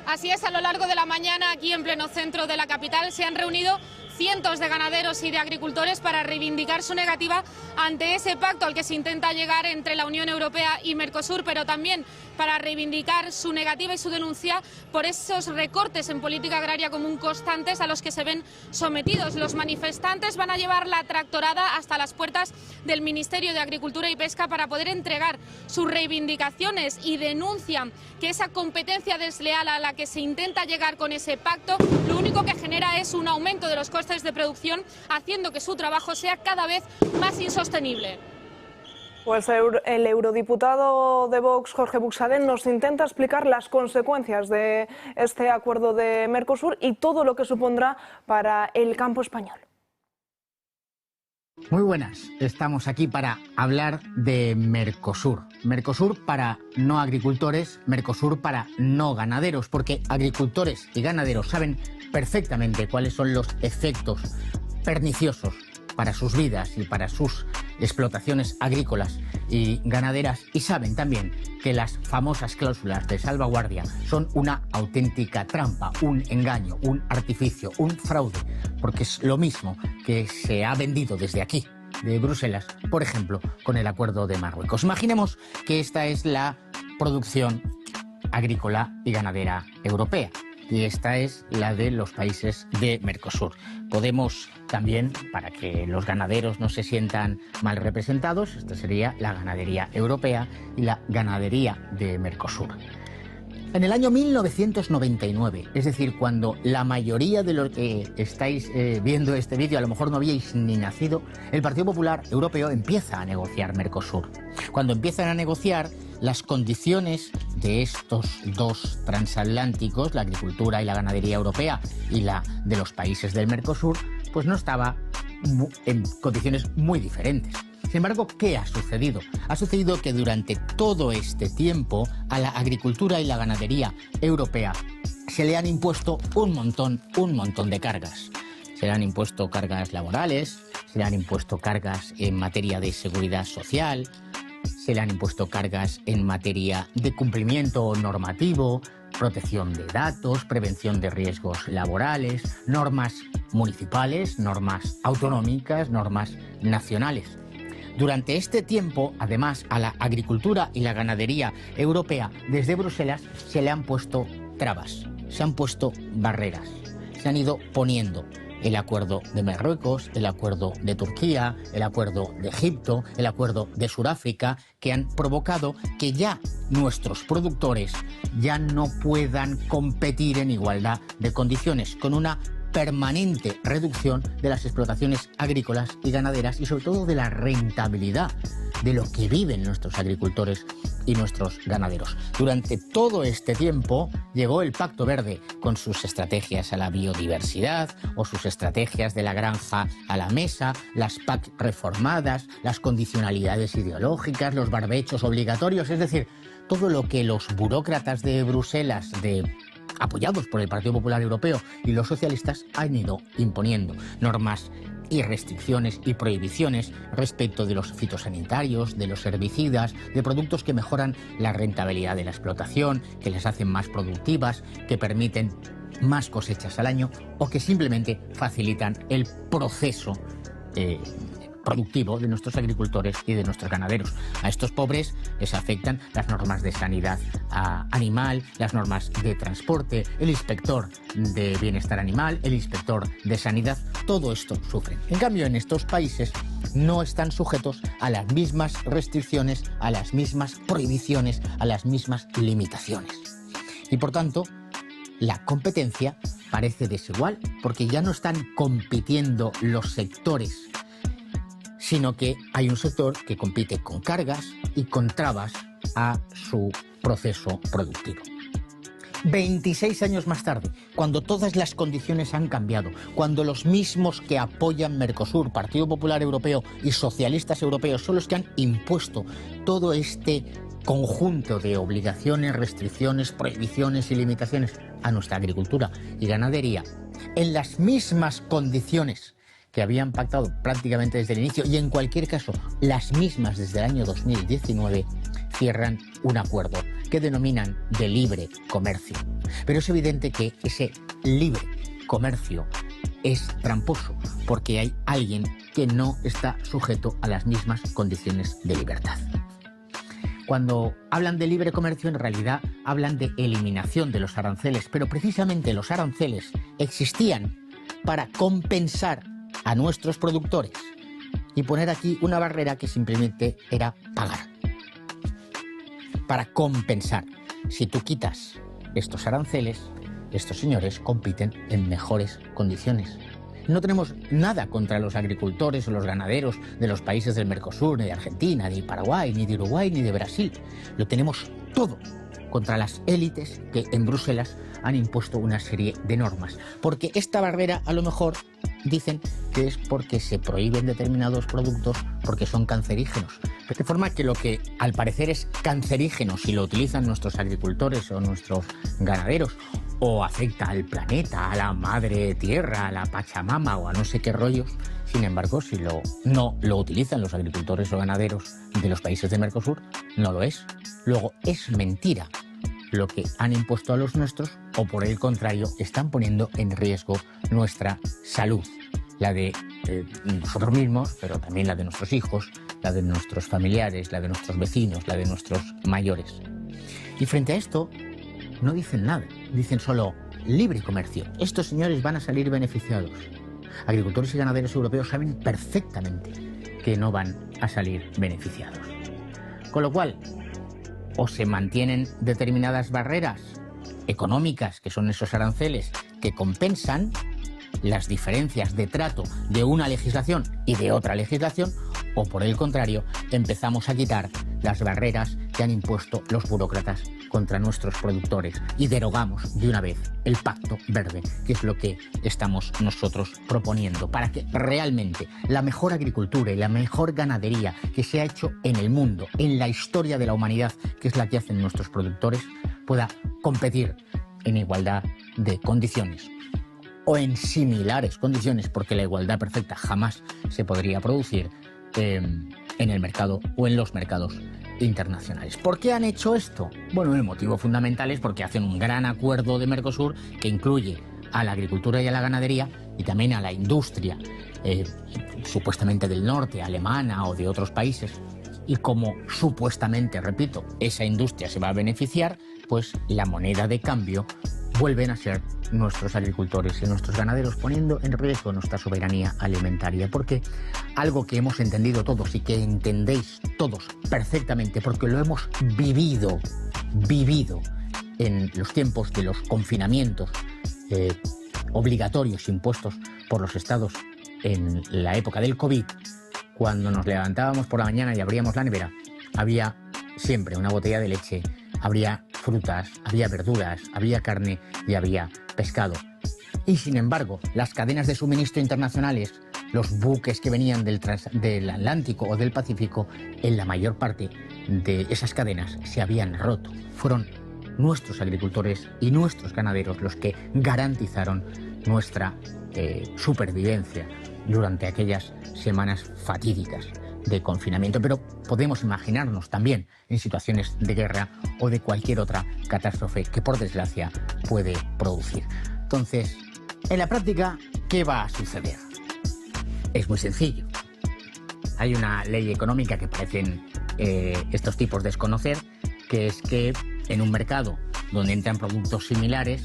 Así es, a lo largo de la mañana, aquí en pleno centro de la capital, se han reunido cientos de ganaderos y de agricultores para reivindicar su negativa ante ese pacto al que se intenta llegar entre la Unión Europea y Mercosur, pero también para reivindicar su negativa y su denuncia por esos recortes en política agraria común constantes a los que se ven sometidos. Los manifestantes van a llevar la tractorada hasta las puertas del Ministerio de Agricultura y Pesca para poder entregar sus reivindicaciones y denuncian que esa competencia desleal a la que se intenta llegar con ese pacto lo único que genera es un aumento de los costes de producción, haciendo que su trabajo sea cada vez más insostenible. Pues el eurodiputado de Vox, Jorge Buxadén, nos intenta explicar las consecuencias de este acuerdo de Mercosur y todo lo que supondrá para el campo español. Muy buenas, estamos aquí para hablar de Mercosur. Mercosur para no agricultores, Mercosur para no ganaderos, porque agricultores y ganaderos saben perfectamente cuáles son los efectos perniciosos para sus vidas y para sus explotaciones agrícolas y ganaderas, y saben también que las famosas cláusulas de salvaguardia son una auténtica trampa, un engaño, un artificio, un fraude, porque es lo mismo que se ha vendido desde aquí, de Bruselas, por ejemplo, con el acuerdo de Marruecos. Imaginemos que esta es la producción agrícola y ganadera europea, y esta es la de los países de Mercosur. Podemos también, para que los ganaderos no se sientan mal representados, esta sería la ganadería europea y la ganadería de Mercosur. En el año 1999, es decir, cuando la mayoría de los que estáis viendo este vídeo a lo mejor no habíais ni nacido, el Partido Popular Europeo empieza a negociar Mercosur. Cuando empiezan a negociar, las condiciones de estos dos transatlánticos, la agricultura y la ganadería europea y la de los países del Mercosur, pues no estaba en condiciones muy diferentes. Sin embargo, ¿qué ha sucedido? Ha sucedido que durante todo este tiempo a la agricultura y la ganadería europea se le han impuesto un montón de cargas. Se le han impuesto cargas laborales, se le han impuesto cargas en materia de seguridad social, se le han impuesto cargas en materia de cumplimiento normativo, protección de datos, prevención de riesgos laborales, normas municipales, normas autonómicas, normas nacionales. Durante este tiempo, además, a la agricultura y la ganadería europea desde Bruselas se le han puesto trabas, se han puesto barreras, se han ido poniendo el acuerdo de Marruecos, el acuerdo de Turquía, el acuerdo de Egipto, el acuerdo de Sudáfrica, que han provocado que ya nuestros productores ya no puedan competir en igualdad de condiciones, con una permanente reducción de las explotaciones agrícolas y ganaderas y sobre todo de la rentabilidad de lo que viven nuestros agricultores y nuestros ganaderos. Durante todo este tiempo llegó el Pacto Verde con sus estrategias a la biodiversidad o sus estrategias de la granja a la mesa, las PAC reformadas, las condicionalidades ideológicas, los barbechos obligatorios, es decir, todo lo que los burócratas de Bruselas, apoyados por el Partido Popular Europeo y los socialistas, han ido imponiendo normas y restricciones y prohibiciones respecto de los fitosanitarios, de los herbicidas, de productos que mejoran la rentabilidad de la explotación, que les hacen más productivas, que permiten más cosechas al año o que simplemente facilitan el proceso productivo de nuestros agricultores y de nuestros ganaderos. A estos pobres les afectan las normas de sanidad animal, las normas de transporte, el inspector de bienestar animal, el inspector de sanidad, todo esto sufren. En cambio, en estos países no están sujetos a las mismas restricciones, a las mismas prohibiciones, a las mismas limitaciones. Y por tanto, la competencia parece desigual, porque ya no están compitiendo los sectores, sino que hay un sector que compite con cargas y con trabas a su proceso productivo. 26 años más tarde, cuando todas las condiciones han cambiado, cuando los mismos que apoyan Mercosur, Partido Popular Europeo y socialistas europeos son los que han impuesto todo este conjunto de obligaciones, restricciones, prohibiciones y limitaciones a nuestra agricultura y ganadería, en las mismas condiciones que habían pactado prácticamente desde el inicio y en cualquier caso las mismas desde el año 2019, cierran un acuerdo que denominan de libre comercio. Pero es evidente que ese libre comercio es tramposo, porque hay alguien que no está sujeto a las mismas condiciones de libertad. Cuando hablan de libre comercio, en realidad hablan de eliminación de los aranceles, pero precisamente los aranceles existían para compensar a nuestros productores y poner aquí una barrera que simplemente era pagar. Para compensar. Si tú quitas estos aranceles, estos señores compiten en mejores condiciones. No tenemos nada contra los agricultores o los ganaderos de los países del Mercosur, ni de Argentina, ni de Paraguay, ni de Uruguay, ni de Brasil. Lo tenemos todo contra las élites que en Bruselas han impuesto una serie de normas. Porque esta barrera, a lo mejor, dicen que es porque se prohíben determinados productos porque son cancerígenos. De forma que lo que al parecer es cancerígeno si lo utilizan nuestros agricultores o nuestros ganaderos, o afecta al planeta, a la madre tierra, a la Pachamama o a no sé qué rollos, sin embargo, si no lo utilizan los agricultores o ganaderos de los países de Mercosur, no lo es. Luego, es mentira lo que han impuesto a los nuestros, o por el contrario, están poniendo en riesgo nuestra salud, la de nosotros mismos, pero también la de nuestros hijos, la de nuestros familiares, la de nuestros vecinos, la de nuestros mayores. Y frente a esto, no dicen nada, dicen solo libre comercio. Estos señores van a salir beneficiados. Agricultores y ganaderos europeos saben perfectamente que no van a salir beneficiados. Con lo cual, o se mantienen determinadas barreras económicas, que son esos aranceles que compensan las diferencias de trato de una legislación y de otra legislación, o por el contrario, empezamos a quitar las barreras que han impuesto los burócratas contra nuestros productores y derogamos de una vez el Pacto Verde, que es lo que estamos nosotros proponiendo, para que realmente la mejor agricultura y la mejor ganadería que se ha hecho en el mundo, en la historia de la humanidad, que es la que hacen nuestros productores, pueda competir en igualdad de condiciones o en similares condiciones, porque la igualdad perfecta jamás se podría producir en el mercado o en los mercados internacionales. ¿Por qué han hecho esto? Bueno, el motivo fundamental es porque hacen un gran acuerdo de Mercosur que incluye a la agricultura y a la ganadería y también a la industria supuestamente del norte, alemana o de otros países. Y como supuestamente, repito, esa industria se va a beneficiar, pues la moneda de cambio vuelven a ser nuestros agricultores y nuestros ganaderos, poniendo en riesgo nuestra soberanía alimentaria. Porque algo que hemos entendido todos y que entendéis todos perfectamente, porque lo hemos vivido en los tiempos de los confinamientos obligatorios impuestos por los estados en la época del COVID, cuando nos levantábamos por la mañana y abríamos la nevera, había siempre una botella de leche, habría frutas, había verduras, había carne y había pescado. Y sin embargo, las cadenas de suministro internacionales, los buques que venían del Atlántico o del Pacífico, en la mayor parte de esas cadenas se habían roto. Fueron nuestros agricultores y nuestros ganaderos los que garantizaron nuestra supervivencia durante aquellas semanas fatídicas de confinamiento, pero podemos imaginarnos también en situaciones de guerra o de cualquier otra catástrofe que por desgracia puede producir. Entonces, en la práctica, ¿qué va a suceder? Es muy sencillo. Hay una ley económica que parecen estos tipos desconocer, que es que en un mercado donde entran productos similares,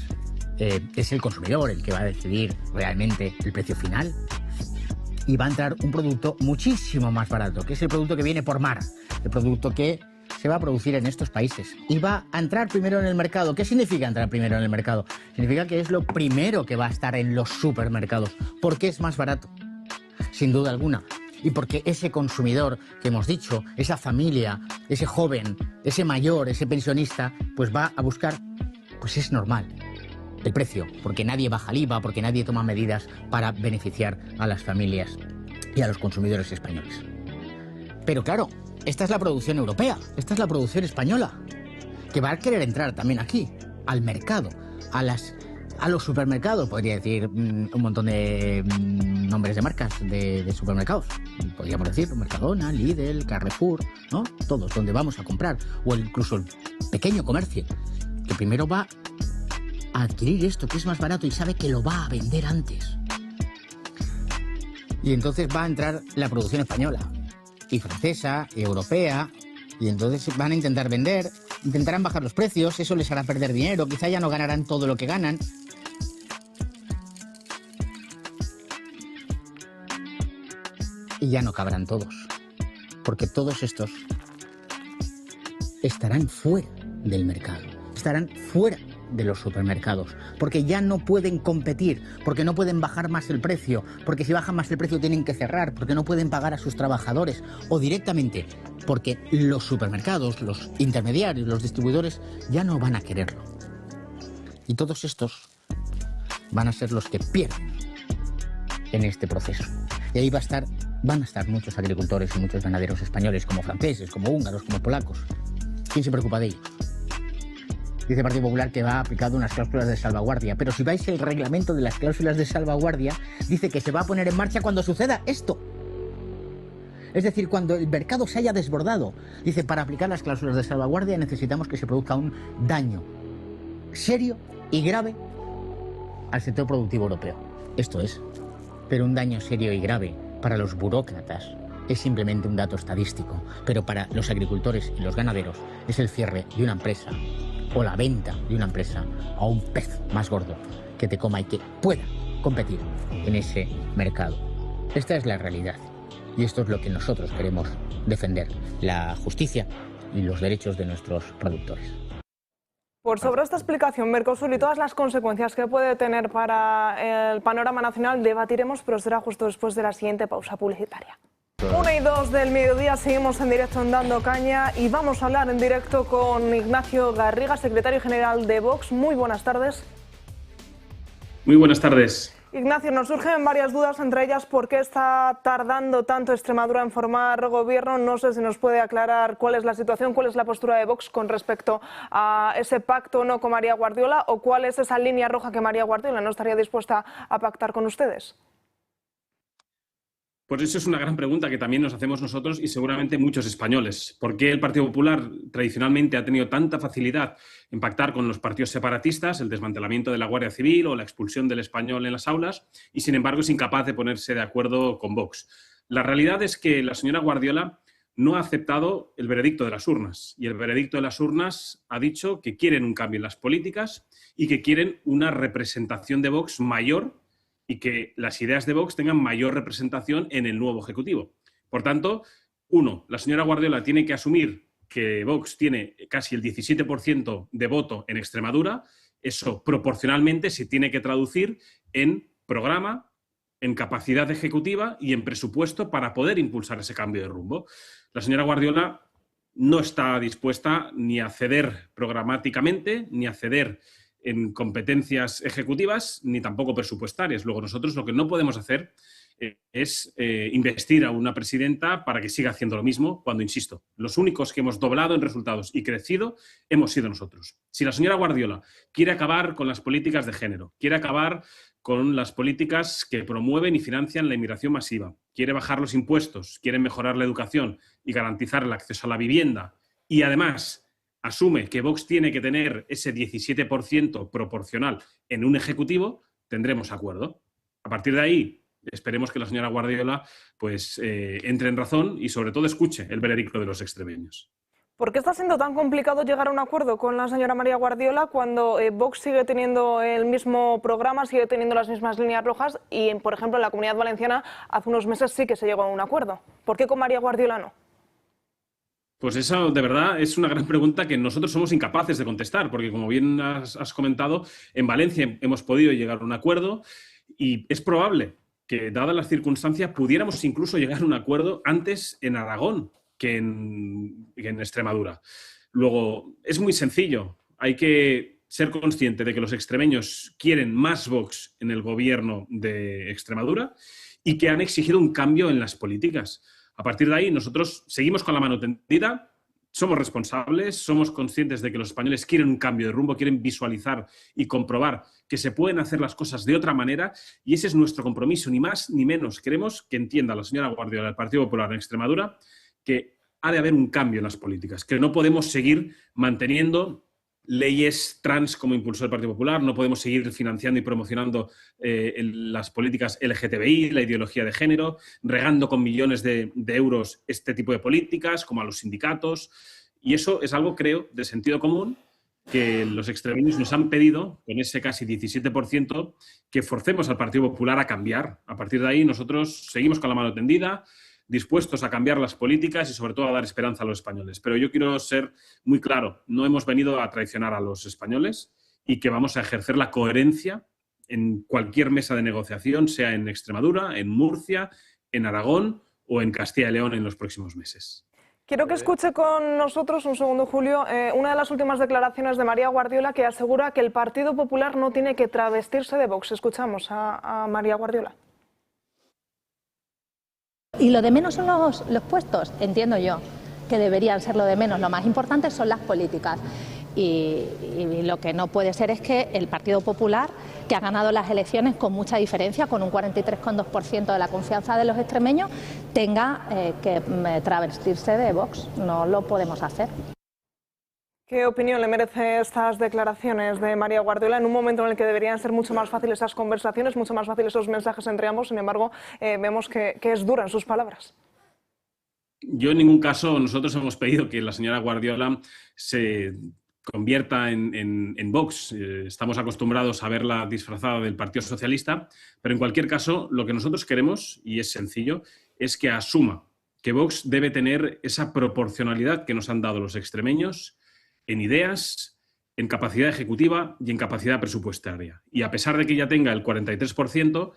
es el consumidor el que va a decidir realmente el precio final. Y va a entrar un producto muchísimo más barato, que es el producto que viene por mar, el producto que se va a producir en estos países. Y va a entrar primero en el mercado. ¿Qué significa entrar primero en el mercado? Significa que es lo primero que va a estar en los supermercados, porque es más barato, sin duda alguna. Y porque ese consumidor que hemos dicho, esa familia, ese joven, ese mayor, ese pensionista, pues va a buscar, pues es normal, el precio, porque nadie baja el IVA, porque nadie toma medidas para beneficiar a las familias y a los consumidores españoles. Pero claro, esta es la producción europea, esta es la producción española, que va a querer entrar también aquí, al mercado, a los supermercados, podría decir un montón de nombres de marcas de supermercados. Podríamos decir Mercadona, Lidl, Carrefour, ¿no? Todos, donde vamos a comprar. O incluso el pequeño comercio, que primero va a adquirir esto que es más barato y sabe que lo va a vender antes. Y entonces va a entrar la producción española, y francesa, y europea, y entonces van a intentar vender, intentarán bajar los precios, eso les hará perder dinero, quizá ya no ganarán todo lo que ganan. Y ya no cabrán todos, porque todos estos estarán fuera del mercado, estarán fuera de los supermercados, porque ya no pueden competir, porque no pueden bajar más el precio, porque si bajan más el precio tienen que cerrar, porque no pueden pagar a sus trabajadores, o directamente porque los supermercados, los intermediarios, los distribuidores ya no van a quererlo. Y todos estos van a ser los que pierden en este proceso. Y ahí van a estar muchos agricultores y muchos ganaderos españoles, como franceses, como húngaros, como polacos. ¿Quién se preocupa de ellos? Dice el Partido Popular que va aplicando unas cláusulas de salvaguardia, pero si vais el reglamento de las cláusulas de salvaguardia, dice que se va a poner en marcha cuando suceda esto. Es decir, cuando el mercado se haya desbordado. Dice, para aplicar las cláusulas de salvaguardia necesitamos que se produzca un daño serio y grave al sector productivo europeo. Esto es, pero un daño serio y grave para los burócratas es simplemente un dato estadístico, pero para los agricultores y los ganaderos es el cierre de una empresa o la venta de una empresa a un pez más gordo que te coma y que pueda competir en ese mercado. Esta es la realidad y esto es lo que nosotros queremos defender, la justicia y los derechos de nuestros productores. Por sobre esta explicación, Mercosur y todas las consecuencias que puede tener para el panorama nacional debatiremos, pero será justo después de la siguiente pausa publicitaria. 1:02 del mediodía, seguimos en directo en Dando Caña y vamos a hablar en directo con Ignacio Garriga, secretario general de Vox. Muy buenas tardes. Muy buenas tardes. Ignacio, nos surgen varias dudas, entre ellas por qué está tardando tanto Extremadura en formar gobierno. No sé si nos puede aclarar cuál es la situación, cuál es la postura de Vox con respecto a ese pacto o no con María Guardiola, o cuál es esa línea roja que María Guardiola no estaría dispuesta a pactar con ustedes. Pues eso es una gran pregunta que también nos hacemos nosotros y seguramente muchos españoles. ¿Por qué el Partido Popular tradicionalmente ha tenido tanta facilidad en pactar con los partidos separatistas, el desmantelamiento de la Guardia Civil o la expulsión del español en las aulas, y sin embargo es incapaz de ponerse de acuerdo con Vox? La realidad es que la señora Guardiola no ha aceptado el veredicto de las urnas, y el veredicto de las urnas ha dicho que quieren un cambio en las políticas y que quieren una representación de Vox mayor y que las ideas de Vox tengan mayor representación en el nuevo Ejecutivo. Por tanto, la señora Guardiola tiene que asumir que Vox tiene casi el 17% de voto en Extremadura. Eso proporcionalmente se tiene que traducir en programa, en capacidad ejecutiva y en presupuesto para poder impulsar ese cambio de rumbo. La señora Guardiola no está dispuesta ni a ceder programáticamente, ni a ceder en competencias ejecutivas, ni tampoco presupuestarias. Luego nosotros lo que no podemos hacer es investir a una presidenta para que siga haciendo lo mismo, cuando, insisto, los únicos que hemos doblado en resultados y crecido hemos sido nosotros. Si la señora Guardiola quiere acabar con las políticas de género, quiere acabar con las políticas que promueven y financian la inmigración masiva, quiere bajar los impuestos, quiere mejorar la educación y garantizar el acceso a la vivienda, y además asume que Vox tiene que tener ese 17% proporcional en un ejecutivo, tendremos acuerdo. A partir de ahí, esperemos que la señora Guardiola pues, entre en razón y sobre todo escuche el veredicto de los extremeños. ¿Por qué está siendo tan complicado llegar a un acuerdo con la señora María Guardiola cuando Vox sigue teniendo el mismo programa, sigue teniendo las mismas líneas rojas y, por ejemplo, en la Comunidad Valenciana hace unos meses sí que se llegó a un acuerdo? ¿Por qué con María Guardiola no? Pues eso, de verdad, es una gran pregunta que nosotros somos incapaces de contestar, porque como bien has comentado, en Valencia hemos podido llegar a un acuerdo y es probable que, dadas las circunstancias, pudiéramos incluso llegar a un acuerdo antes en Aragón que en Extremadura. Luego, es muy sencillo. Hay que ser consciente de que los extremeños quieren más Vox en el gobierno de Extremadura y que han exigido un cambio en las políticas. A partir de ahí, nosotros seguimos con la mano tendida, somos responsables, somos conscientes de que los españoles quieren un cambio de rumbo, quieren visualizar y comprobar que se pueden hacer las cosas de otra manera, y ese es nuestro compromiso, ni más ni menos. Queremos que entienda la señora Guardiola del Partido Popular en Extremadura que ha de haber un cambio en las políticas, que no podemos seguir manteniendo leyes trans como impulsó el Partido Popular, no podemos seguir financiando y promocionando las políticas LGTBI, la ideología de género, regando con millones de euros este tipo de políticas, como a los sindicatos. Y eso es algo, creo, de sentido común, que los extremeños nos han pedido, con ese casi 17%, que forcemos al Partido Popular a cambiar. A partir de ahí nosotros seguimos con la mano tendida, dispuestos a cambiar las políticas y sobre todo a dar esperanza a los españoles. Pero yo quiero ser muy claro, no hemos venido a traicionar a los españoles y que vamos a ejercer la coherencia en cualquier mesa de negociación, sea en Extremadura, en Murcia, en Aragón o en Castilla y León en los próximos meses. Quiero que escuche con nosotros, un segundo, Julio, una de las últimas declaraciones de María Guardiola, que asegura que el Partido Popular no tiene que travestirse de Vox. Escuchamos a María Guardiola. Y lo de menos son los puestos, entiendo yo, que deberían ser lo de menos. Lo más importante son las políticas. Y lo que no puede ser es que el Partido Popular, que ha ganado las elecciones con mucha diferencia, con un 43,2% de la confianza de los extremeños, tenga que travestirse de Vox. No lo podemos hacer. ¿Qué opinión le merece estas declaraciones de María Guardiola en un momento en el que deberían ser mucho más fáciles esas conversaciones, mucho más fáciles esos mensajes entre ambos? Sin embargo, vemos que es dura en sus palabras. Yo en ningún caso, nosotros hemos pedido que la señora Guardiola se convierta en Vox. Estamos acostumbrados a verla disfrazada del Partido Socialista, pero en cualquier caso, lo que nosotros queremos, y es sencillo, es que asuma que Vox debe tener esa proporcionalidad que nos han dado los extremeños en ideas, en capacidad ejecutiva y en capacidad presupuestaria. Y a pesar de que ya tenga el 43%,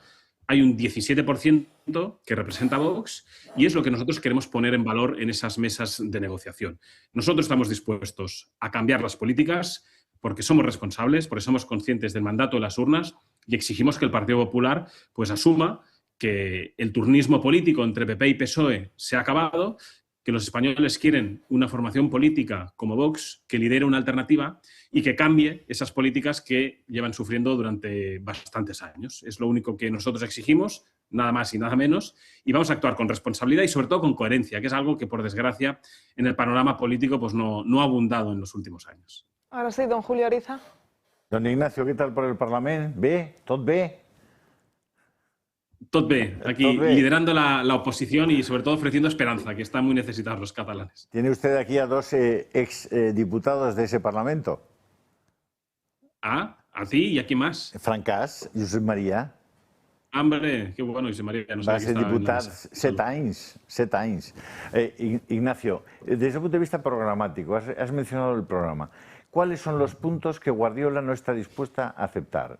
hay un 17% que representa a Vox y es lo que nosotros queremos poner en valor en esas mesas de negociación. Nosotros estamos dispuestos a cambiar las políticas porque somos responsables, porque somos conscientes del mandato de las urnas y exigimos que el Partido Popular pues asuma que el turnismo político entre PP y PSOE se ha acabado, que los españoles quieren una formación política como Vox que lidere una alternativa y que cambie esas políticas que llevan sufriendo durante bastantes años. Es lo único que nosotros exigimos, nada más y nada menos, y vamos a actuar con responsabilidad y sobre todo con coherencia, que es algo que, por desgracia, en el panorama político pues no ha abundado en los últimos años. Ahora sí, don Julio Ariza. Don Ignacio, ¿qué tal por el Parlamento? ¿Bé? ¿Tot bé? Tot bé, aquí liderando la oposición y sobre todo ofreciendo esperanza, que están muy necesitados los catalanes. Tiene usted aquí a dos exdiputados de ese Parlamento. ¿A ti y a quién más? Francàs, Josep María. Hombre, qué bueno, Josep María. No va ser diputat 7 anys. 7 anys. Ignacio, desde el punto de vista programático, has mencionado el programa. ¿Cuáles son los puntos que Guardiola no está dispuesta a aceptar?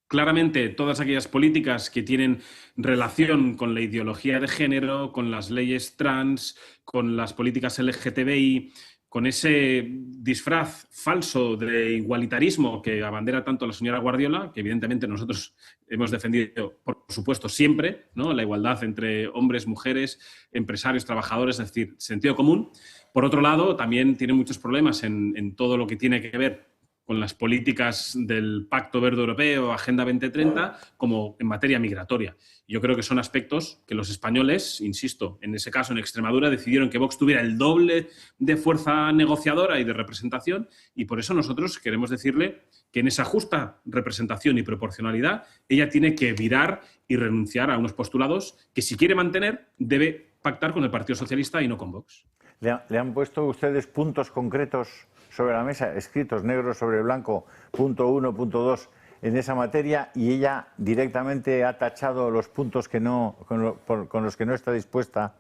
Claramente, todas aquellas políticas que tienen relación con la ideología de género, con las leyes trans, con las políticas LGTBI, con ese disfraz falso de igualitarismo que abandera tanto la señora Guardiola, que evidentemente nosotros hemos defendido, por supuesto, siempre, ¿no?, la igualdad entre hombres, mujeres, empresarios, trabajadores, es decir, sentido común. Por otro lado, también tiene muchos problemas en todo lo que tiene que ver con las políticas del Pacto Verde Europeo, Agenda 2030, como en materia migratoria. Yo creo que son aspectos que los españoles, insisto, en ese caso en Extremadura, decidieron que Vox tuviera el doble de fuerza negociadora y de representación, y por eso nosotros queremos decirle que en esa justa representación y proporcionalidad ella tiene que virar y renunciar a unos postulados que, si quiere mantener, debe pactar con el Partido Socialista y no con Vox. ¿Le han puesto ustedes puntos concretos sobre la mesa, escritos negro sobre blanco, punto 1, punto 2, en esa materia, y ella directamente ha tachado los puntos que no, con los que no está dispuesta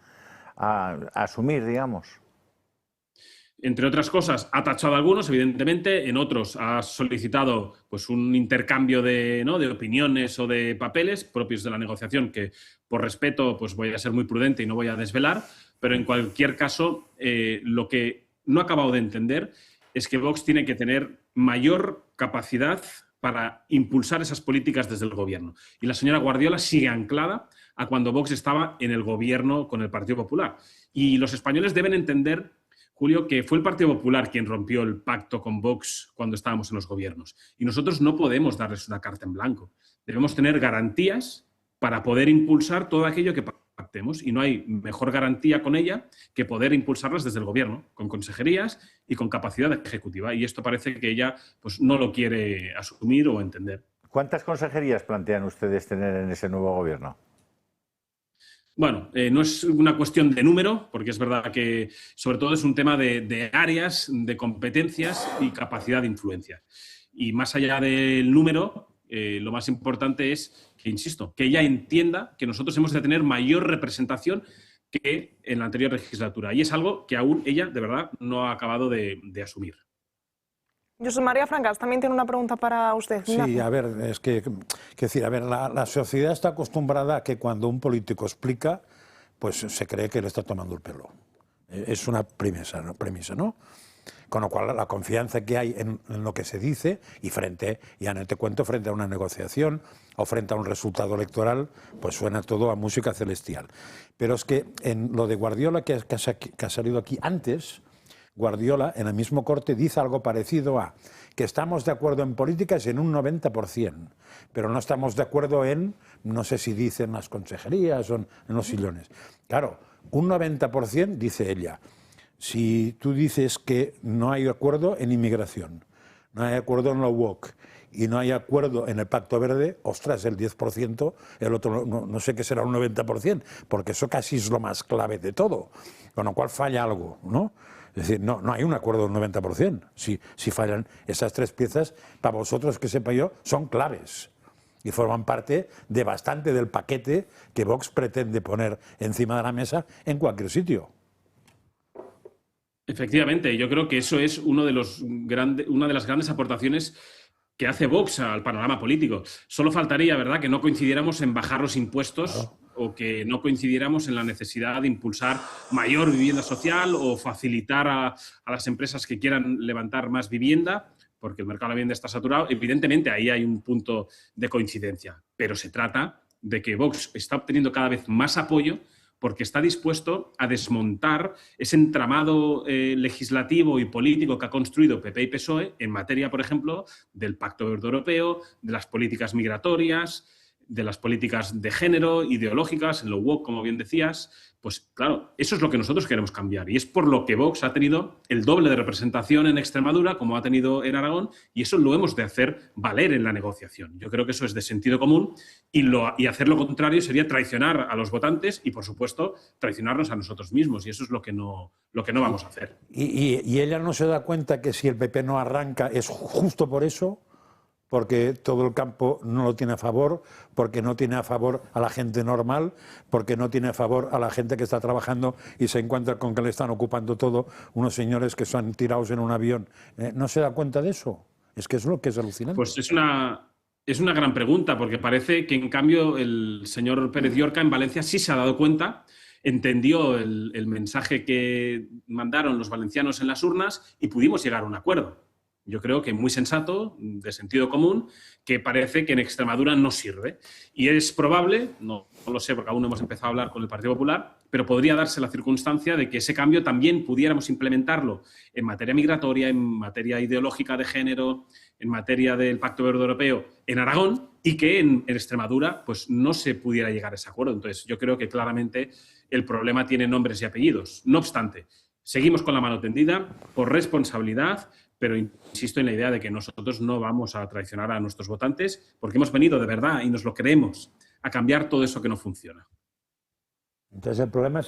a asumir, digamos? Entre otras cosas, ha tachado algunos, evidentemente, en otros ha solicitado pues, un intercambio de opiniones o de papeles propios de la negociación, que por respeto pues, voy a ser muy prudente y no voy a desvelar, pero en cualquier caso, lo que no he acabado de entender es que Vox tiene que tener mayor capacidad para impulsar esas políticas desde el gobierno. Y la señora Guardiola sigue anclada a cuando Vox estaba en el gobierno con el Partido Popular. Y los españoles deben entender, Julio, que fue el Partido Popular quien rompió el pacto con Vox cuando estábamos en los gobiernos. Y nosotros no podemos darles una carta en blanco. Debemos tener garantías para poder impulsar todo aquello que pactemos, y no hay mejor garantía con ella que poder impulsarlas desde el Gobierno, con consejerías y con capacidad ejecutiva. Y esto parece que ella pues, no lo quiere asumir o entender. ¿Cuántas consejerías plantean ustedes tener en ese nuevo Gobierno? Bueno, no es una cuestión de número, porque es verdad que sobre todo es un tema de áreas, de competencias y capacidad de influencia. Y más allá del número, lo más importante es que, insisto, que ella entienda que nosotros hemos de tener mayor representación que en la anterior legislatura. Y es algo que aún ella, de verdad, no ha acabado de asumir. José María Francas también tiene una pregunta para usted. Sí, a ver, es que decir, a ver, la sociedad está acostumbrada a que cuando un político explica, pues se cree que le está tomando el pelo. Es una premisa, ¿no? Con lo cual, la confianza que hay en lo que se dice y ya no te cuento, frente a una negociación o frente a un resultado electoral, pues suena todo a música celestial. Pero es que en lo de Guardiola, que ha salido aquí antes, Guardiola, en el mismo corte, dice algo parecido a que estamos de acuerdo en políticas en un 90%, pero no estamos de acuerdo en, no sé si dicen las consejerías o en los sillones. Claro, un 90%, dice ella. Si tú dices que no hay acuerdo en inmigración, no hay acuerdo en la UOC y no hay acuerdo en el Pacto Verde, ostras, el 10%, el otro no sé qué será un 90%, porque eso casi es lo más clave de todo, con lo cual falla algo, ¿no? Es decir, no hay un acuerdo del 90%. Si fallan esas tres piezas, para vosotros, que sepa yo, son claves y forman parte de bastante del paquete que Vox pretende poner encima de la mesa en cualquier sitio. Efectivamente, yo creo que eso es una de las grandes aportaciones que hace Vox al panorama político. Solo faltaría, ¿verdad?, que no coincidiéramos en bajar los impuestos, claro, o que no coincidiéramos en la necesidad de impulsar mayor vivienda social o facilitar a las empresas que quieran levantar más vivienda, porque el mercado de la vivienda está saturado. Evidentemente, ahí hay un punto de coincidencia, pero se trata de que Vox está obteniendo cada vez más apoyo porque está dispuesto a desmontar ese entramado legislativo y político que ha construido PP y PSOE en materia, por ejemplo, del Pacto Verde Europeo, de las políticas migratorias, de las políticas de género, ideológicas, en lo woke, como bien decías. Pues claro, eso es lo que nosotros queremos cambiar y es por lo que Vox ha tenido el doble de representación en Extremadura como ha tenido en Aragón, y eso lo hemos de hacer valer en la negociación. Yo creo que eso es de sentido común y hacer lo contrario sería traicionar a los votantes y, por supuesto, traicionarnos a nosotros mismos, y eso es lo que no vamos a hacer. ¿Y ella no se da cuenta que si el PP no arranca es justo por eso? Porque todo el campo no lo tiene a favor, porque no tiene a favor a la gente normal, porque no tiene a favor a la gente que está trabajando y se encuentra con que le están ocupando todo unos señores que son tirados en un avión. ¿No se da cuenta de eso? Es que es lo que es alucinante. Pues es una gran pregunta, porque parece que en cambio el señor Pérez Llorca en Valencia sí se ha dado cuenta, entendió el mensaje que mandaron los valencianos en las urnas y pudimos llegar a un acuerdo. Yo creo que muy sensato, de sentido común, que parece que en Extremadura no sirve. Y es probable, no lo sé porque aún no hemos empezado a hablar con el Partido Popular, pero podría darse la circunstancia de que ese cambio también pudiéramos implementarlo en materia migratoria, en materia ideológica de género, en materia del Pacto Verde Europeo en Aragón, y que en Extremadura pues, no se pudiera llegar a ese acuerdo. Entonces, yo creo que claramente el problema tiene nombres y apellidos. No obstante, seguimos con la mano tendida por responsabilidad, pero insisto en la idea de que nosotros no vamos a traicionar a nuestros votantes porque hemos venido de verdad, y nos lo creemos, a cambiar todo eso que no funciona. Entonces, ¿el problema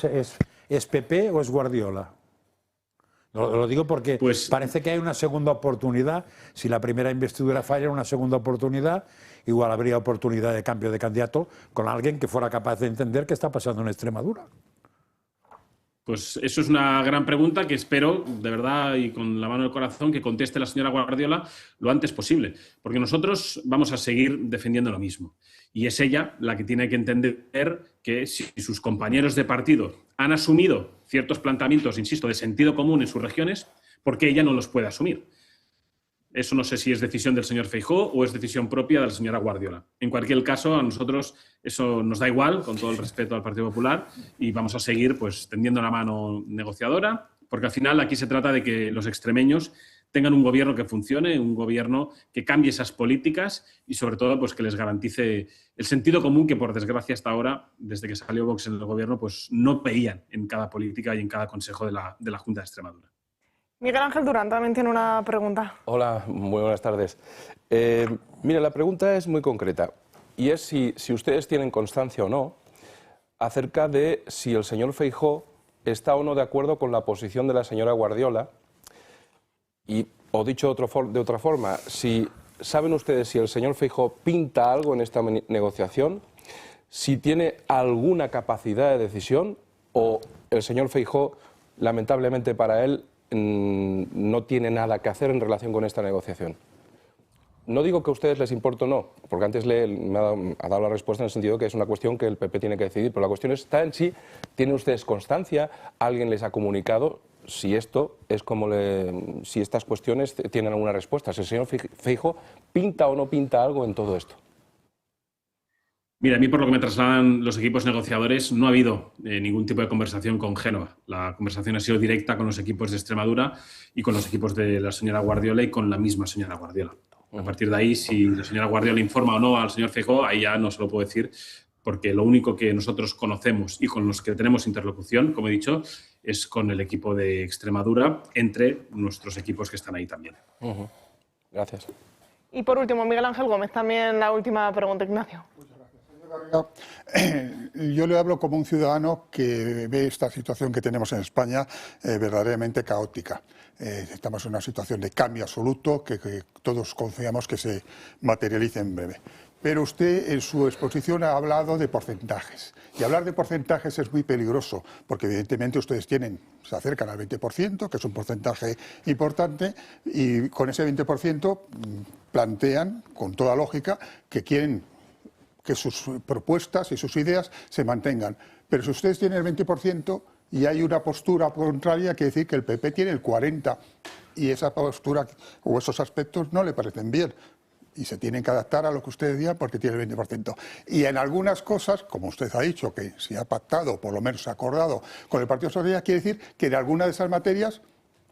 es PP o es Guardiola? Lo digo porque parece que hay una segunda oportunidad. Si la primera investidura falla, una segunda oportunidad, igual habría oportunidad de cambio de candidato con alguien que fuera capaz de entender qué está pasando en Extremadura. Pues eso es una gran pregunta que espero, de verdad y con la mano del corazón, que conteste la señora Guardiola lo antes posible, porque nosotros vamos a seguir defendiendo lo mismo. Y es ella la que tiene que entender que si sus compañeros de partido han asumido ciertos planteamientos, insisto, de sentido común en sus regiones, ¿por qué ella no los puede asumir? Eso no sé si es decisión del señor Feijóo o es decisión propia de la señora Guardiola. En cualquier caso, a nosotros eso nos da igual, con todo el respeto al Partido Popular, y vamos a seguir pues tendiendo la mano negociadora, porque al final aquí se trata de que los extremeños tengan un gobierno que funcione, un gobierno que cambie esas políticas y sobre todo pues que les garantice el sentido común que por desgracia hasta ahora, desde que salió Vox en el gobierno, pues no veían en cada política y en cada consejo de la Junta de Extremadura. Miguel Ángel Durán también tiene una pregunta. Hola, muy buenas tardes. Mira, la pregunta es muy concreta y es si ustedes tienen constancia o no acerca de si el señor Feijóo está o no de acuerdo con la posición de la señora Guardiola o dicho de otra forma, si saben ustedes si el señor Feijóo pinta algo en esta negociación, si tiene alguna capacidad de decisión o el señor Feijóo, lamentablemente para él, no tiene nada que hacer en relación con esta negociación. No digo que a ustedes les importe o no, porque antes ha dado la respuesta en el sentido que es una cuestión que el PP tiene que decidir, pero la cuestión está en si tienen ustedes constancia, alguien les ha comunicado si esto es si estas cuestiones tienen alguna respuesta, si el señor Feijóo pinta o no pinta algo en todo esto. Mira, a mí por lo que me trasladan los equipos negociadores no ha habido ningún tipo de conversación con Génova. La conversación ha sido directa con los equipos de Extremadura y con los equipos de la señora Guardiola y con la misma señora Guardiola. A partir de ahí, si la señora Guardiola informa o no al señor Feijóo, ahí ya no se lo puedo decir, porque lo único que nosotros conocemos y con los que tenemos interlocución, como he dicho, es con el equipo de Extremadura, entre nuestros equipos que están ahí también. Gracias. Y por último, Miguel Ángel Gómez, también la última pregunta, Ignacio. Yo le hablo como un ciudadano que ve esta situación que tenemos en España verdaderamente caótica. Estamos en una situación de cambio absoluto que todos confiamos que se materialice en breve. Pero usted en su exposición ha hablado de porcentajes. Y hablar de porcentajes es muy peligroso, porque evidentemente ustedes se acercan al 20%, que es un porcentaje importante, y con ese 20% plantean, con toda lógica, que quieren que sus propuestas y sus ideas se mantengan. Pero si ustedes tienen el 20% y hay una postura contraria, quiere decir que el PP tiene el 40%, y esa postura o esos aspectos no le parecen bien. Y se tienen que adaptar a lo que ustedes digan porque tiene el 20%. Y en algunas cosas, como usted ha dicho, que se ha pactado, por lo menos se ha acordado con el Partido Socialista, quiere decir que en algunas de esas materias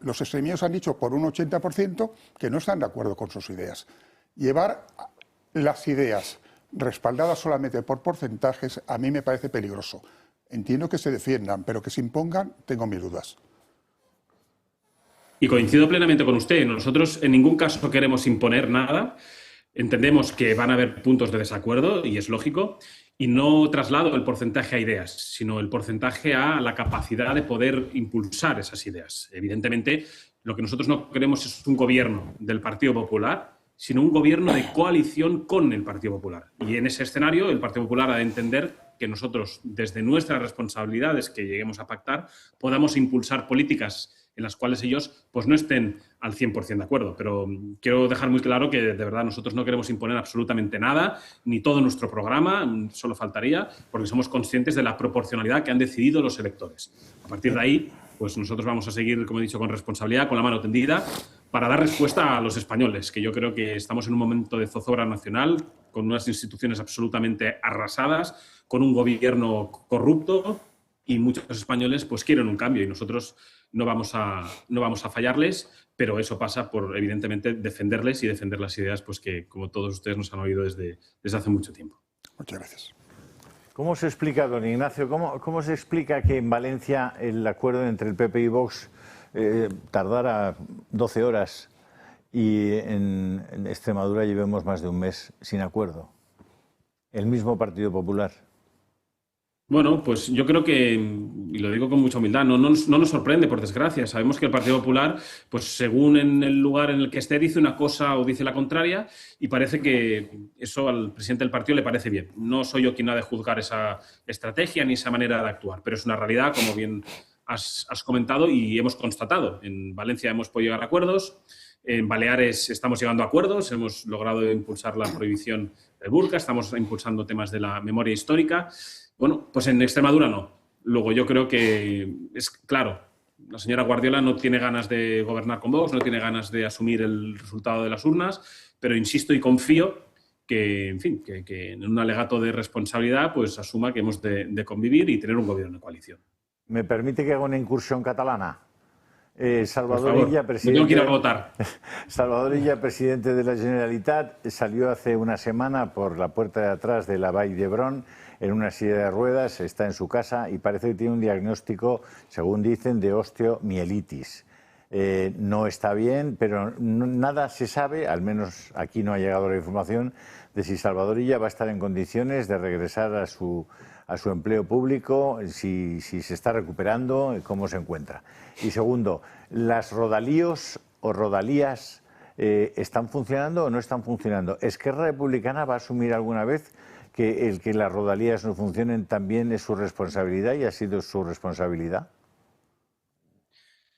los extremios han dicho por un 80% que no están de acuerdo con sus ideas. Llevar las ideas respaldadas solamente por porcentajes a mí me parece peligroso. Entiendo que se defiendan, pero que se impongan, tengo mis dudas. Y coincido plenamente con usted. Nosotros en ningún caso queremos imponer nada. Entendemos que van a haber puntos de desacuerdo, y es lógico, y no traslado el porcentaje a ideas, sino el porcentaje a la capacidad de poder impulsar esas ideas. Evidentemente, lo que nosotros no queremos es un gobierno del Partido Popular, sino un gobierno de coalición con el Partido Popular. Y en ese escenario, el Partido Popular ha de entender que nosotros, desde nuestras responsabilidades que lleguemos a pactar, podamos impulsar políticas en las cuales ellos pues no estén al 100% de acuerdo. Pero quiero dejar muy claro que, de verdad, nosotros no queremos imponer absolutamente nada, ni todo nuestro programa, solo faltaría, porque somos conscientes de la proporcionalidad que han decidido los electores. A partir de ahí, pues nosotros vamos a seguir, como he dicho, con responsabilidad, con la mano tendida, para dar respuesta a los españoles, que yo creo que estamos en un momento de zozobra nacional, con unas instituciones absolutamente arrasadas, con un gobierno corrupto, y muchos españoles pues quieren un cambio, y nosotros no vamos a fallarles, pero eso pasa por, evidentemente, defenderles y defender las ideas pues que, como todos ustedes nos han oído desde hace mucho tiempo. Muchas gracias. ¿Cómo se explica, don Ignacio, cómo se explica que en Valencia el acuerdo entre el PP y Vox tardara 12 horas y en Extremadura llevemos más de un mes sin acuerdo? El mismo Partido Popular. Bueno, pues yo creo que, y lo digo con mucha humildad, no nos sorprende, por desgracia. Sabemos que el Partido Popular, pues según en el lugar en el que esté, dice una cosa o dice la contraria, y parece que eso al presidente del partido le parece bien. No soy yo quien ha de juzgar esa estrategia ni esa manera de actuar, pero es una realidad, como bien has comentado y hemos constatado. En Valencia hemos podido llegar a acuerdos, en Baleares estamos llegando a acuerdos, hemos logrado impulsar la prohibición del burka, estamos impulsando temas de la memoria histórica. Bueno, pues en Extremadura no. Luego yo creo que es claro, la señora Guardiola no tiene ganas de gobernar con Vox, no tiene ganas de asumir el resultado de las urnas, pero insisto y confío que, en fin, que en un alegato de responsabilidad pues asuma que hemos de convivir y tener un gobierno de coalición. ¿Me permite que haga una incursión catalana? Salvador Illa, presidente, tengo que ir a votar. Salvador Illa, presidente de la Generalitat, salió hace una semana por la puerta de atrás de la Vall d'Hebron en una silla de ruedas, está en su casa y parece que tiene un diagnóstico, según dicen, de osteomielitis. No está bien, pero nada se sabe, al menos aquí no ha llegado la información, de si Salvador Illa va a estar en condiciones de regresar a su empleo público, si se está recuperando, cómo se encuentra. Y segundo, ¿las rodalíos o rodalías están funcionando o no están funcionando? ¿Esquerra Republicana va a asumir alguna vez que el que las rodalías no funcionen también es su responsabilidad y ha sido su responsabilidad?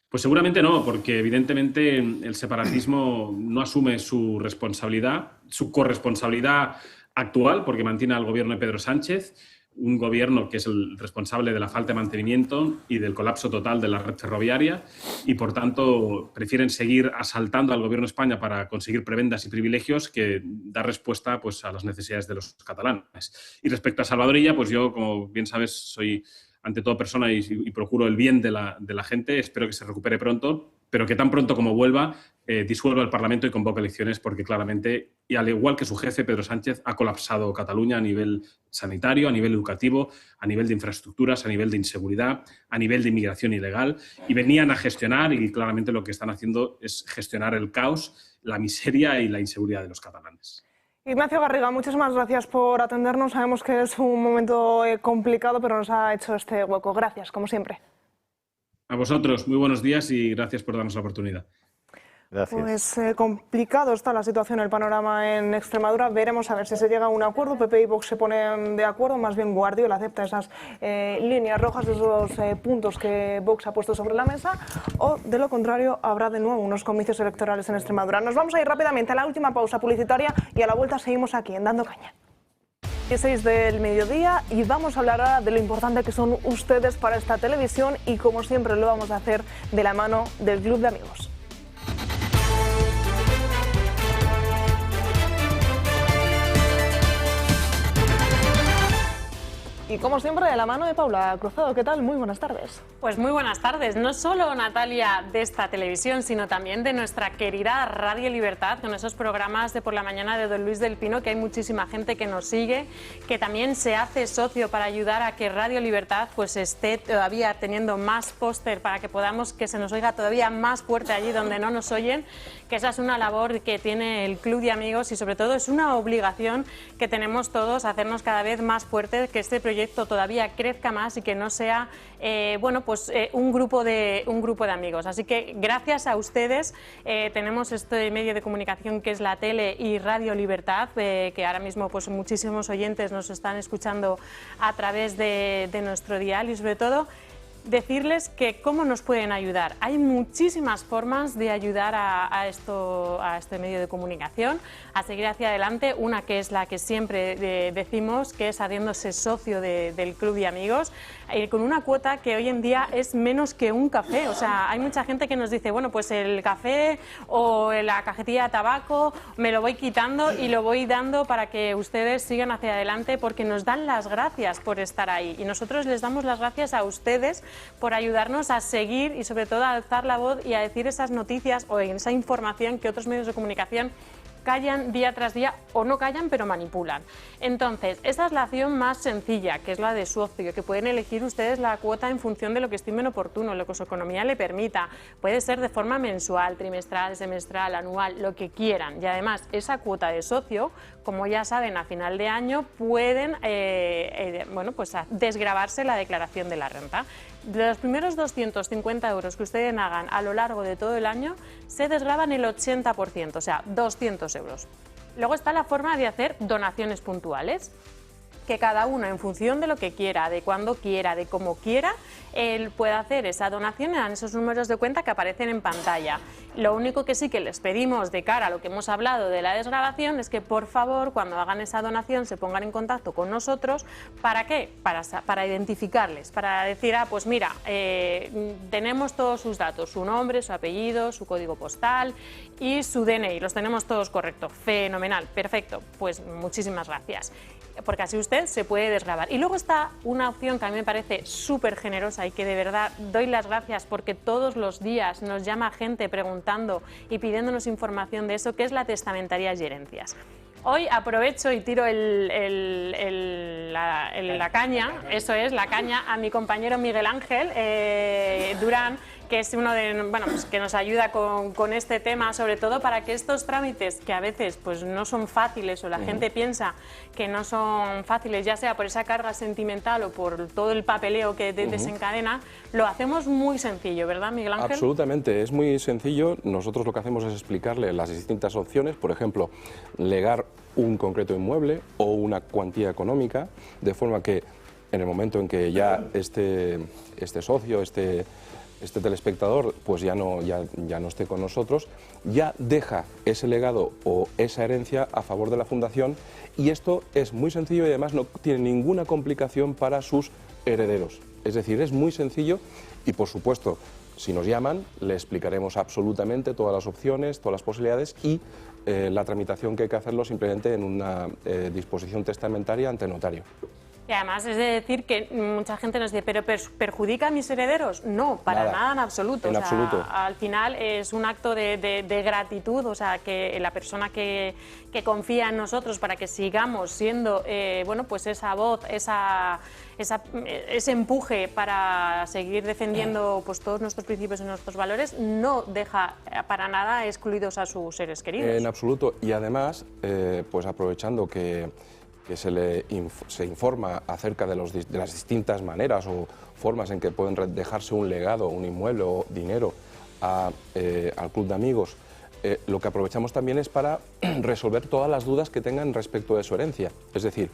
Pues seguramente no, porque evidentemente el separatismo no asume su responsabilidad, su corresponsabilidad actual, porque mantiene al gobierno de Pedro Sánchez, un gobierno que es el responsable de la falta de mantenimiento y del colapso total de la red ferroviaria y, por tanto, prefieren seguir asaltando al gobierno de España para conseguir prebendas y privilegios que dar respuesta pues, a las necesidades de los catalanes. Y respecto a Salvador Illa, pues yo, como bien sabes, soy ante todo persona y procuro el bien de la gente. Espero que se recupere pronto, pero que tan pronto como vuelva disuelva el Parlamento y convoque elecciones, porque claramente, y al igual que su jefe, Pedro Sánchez, ha colapsado Cataluña a nivel sanitario, a nivel educativo, a nivel de infraestructuras, a nivel de inseguridad, a nivel de inmigración ilegal, y venían a gestionar, y claramente lo que están haciendo es gestionar el caos, la miseria y la inseguridad de los catalanes. Ignacio Garriga, muchísimas gracias por atendernos. Sabemos que es un momento complicado, pero nos ha hecho este hueco. Gracias, como siempre. A vosotros, muy buenos días y gracias por darnos la oportunidad. Gracias. Pues complicado está la situación, el panorama en Extremadura. Veremos a ver si se llega a un acuerdo. PP y Vox se ponen de acuerdo, más bien Guardiola acepta esas líneas rojas, esos puntos que Vox ha puesto sobre la mesa, o de lo contrario habrá de nuevo unos comicios electorales en Extremadura. Nos vamos a ir rápidamente a la última pausa publicitaria y a la vuelta seguimos aquí en Dando Caña. 6 del mediodía y vamos a hablar ahora de lo importante que son ustedes para esta televisión y como siempre lo vamos a hacer de la mano del Club de Amigos. Y como siempre, de la mano de Paula Cruzado. ¿Qué tal? Muy buenas tardes. Pues muy buenas tardes. No solo, Natalia, de esta televisión, sino también de nuestra querida Radio Libertad, con esos programas de por la mañana de Don Luis del Pino, que hay muchísima gente que nos sigue, que también se hace socio para ayudar a que Radio Libertad pues esté todavía teniendo más póster para que podamos que se nos oiga todavía más fuerte allí donde no nos oyen, que esa es una labor que tiene el Club de Amigos y sobre todo es una obligación que tenemos todos, hacernos cada vez más fuertes, que este proyecto todavía crezca más y que no sea un grupo de amigos. Así que gracias a ustedes tenemos este medio de comunicación que es la tele y Radio Libertad, que ahora mismo pues muchísimos oyentes nos están escuchando a través de nuestro dial y sobre todo decirles que cómo nos pueden ayudar. Hay muchísimas formas de ayudar a este medio de comunicación a seguir hacia adelante. Una que es la que siempre decimos, que es haciéndose socio del Club de Amigos, con una cuota que hoy en día es menos que un café. O sea, hay mucha gente que nos dice, bueno, pues el café o la cajetilla de tabaco me lo voy quitando y lo voy dando para que ustedes sigan hacia adelante, porque nos dan las gracias por estar ahí. Y nosotros les damos las gracias a ustedes por ayudarnos a seguir y sobre todo a alzar la voz y a decir esas noticias o esa información que otros medios de comunicación callan día tras día o no callan pero manipulan. Entonces, esa es la acción más sencilla, que es la de socio, que pueden elegir ustedes la cuota en función de lo que estimen oportuno, lo que su economía le permita. Puede ser de forma mensual, trimestral, semestral, anual, lo que quieran. Y además, esa cuota de socio, como ya saben, a final de año pueden desgravarse la declaración de la renta. De los primeros 250 euros que ustedes hagan a lo largo de todo el año, se desgravan el 80%, o sea, 200 euros. Luego está la forma de hacer donaciones puntuales, que cada uno, en función de lo que quiera, de cuándo quiera, de cómo quiera, él puede hacer esa donación en esos números de cuenta que aparecen en pantalla. Lo único que sí que les pedimos de cara a lo que hemos hablado de la desgravación es que, por favor, cuando hagan esa donación se pongan en contacto con nosotros. ¿Para qué? Para identificarles, para decir, pues mira, tenemos todos sus datos, su nombre, su apellido, su código postal y su DNI, los tenemos todos correctos. Fenomenal, perfecto, pues muchísimas gracias. porque así usted se puede desgravar. Y luego está una opción que a mí me parece súper generosa y que de verdad doy las gracias porque todos los días nos llama gente preguntando y pidiéndonos información de eso, que es la testamentaría y herencias. Hoy aprovecho y tiro la caña, eso es, la caña, a mi compañero Miguel Ángel Durán, que es uno de, bueno, pues que nos ayuda con este tema, sobre todo para que estos trámites que a veces pues no son fáciles o la gente piensa que no son fáciles, ya sea por esa carga sentimental o por todo el papeleo que desencadena, lo hacemos muy sencillo, ¿verdad, Miguel Ángel? Absolutamente, es muy sencillo. Nosotros lo que hacemos es explicarle las distintas opciones, por ejemplo, legar un concreto inmueble o una cuantía económica, de forma que en el momento en que ya este socio, este telespectador pues ya no esté con nosotros, ya deja ese legado o esa herencia a favor de la fundación, y esto es muy sencillo y además no tiene ninguna complicación para sus herederos. Es decir, es muy sencillo y, por supuesto, si nos llaman, le explicaremos absolutamente todas las opciones, todas las posibilidades y la tramitación que hay que hacerlo simplemente en una disposición testamentaria ante notario. Y además es de decir que mucha gente nos dice, ¿pero perjudica a mis herederos? No, para nada en absoluto. En absoluto. Al final es un acto de gratitud, o sea, que la persona que confía en nosotros para que sigamos siendo, bueno, pues esa voz, ese empuje para seguir defendiendo pues todos nuestros principios y nuestros valores, no deja para nada excluidos a sus seres queridos. En absoluto. Y además, pues aprovechando que se informa acerca de las distintas maneras o formas en que pueden dejarse un legado, un inmueble o dinero al Club de Amigos, lo que aprovechamos también es para resolver todas las dudas que tengan respecto de su herencia. Es decir,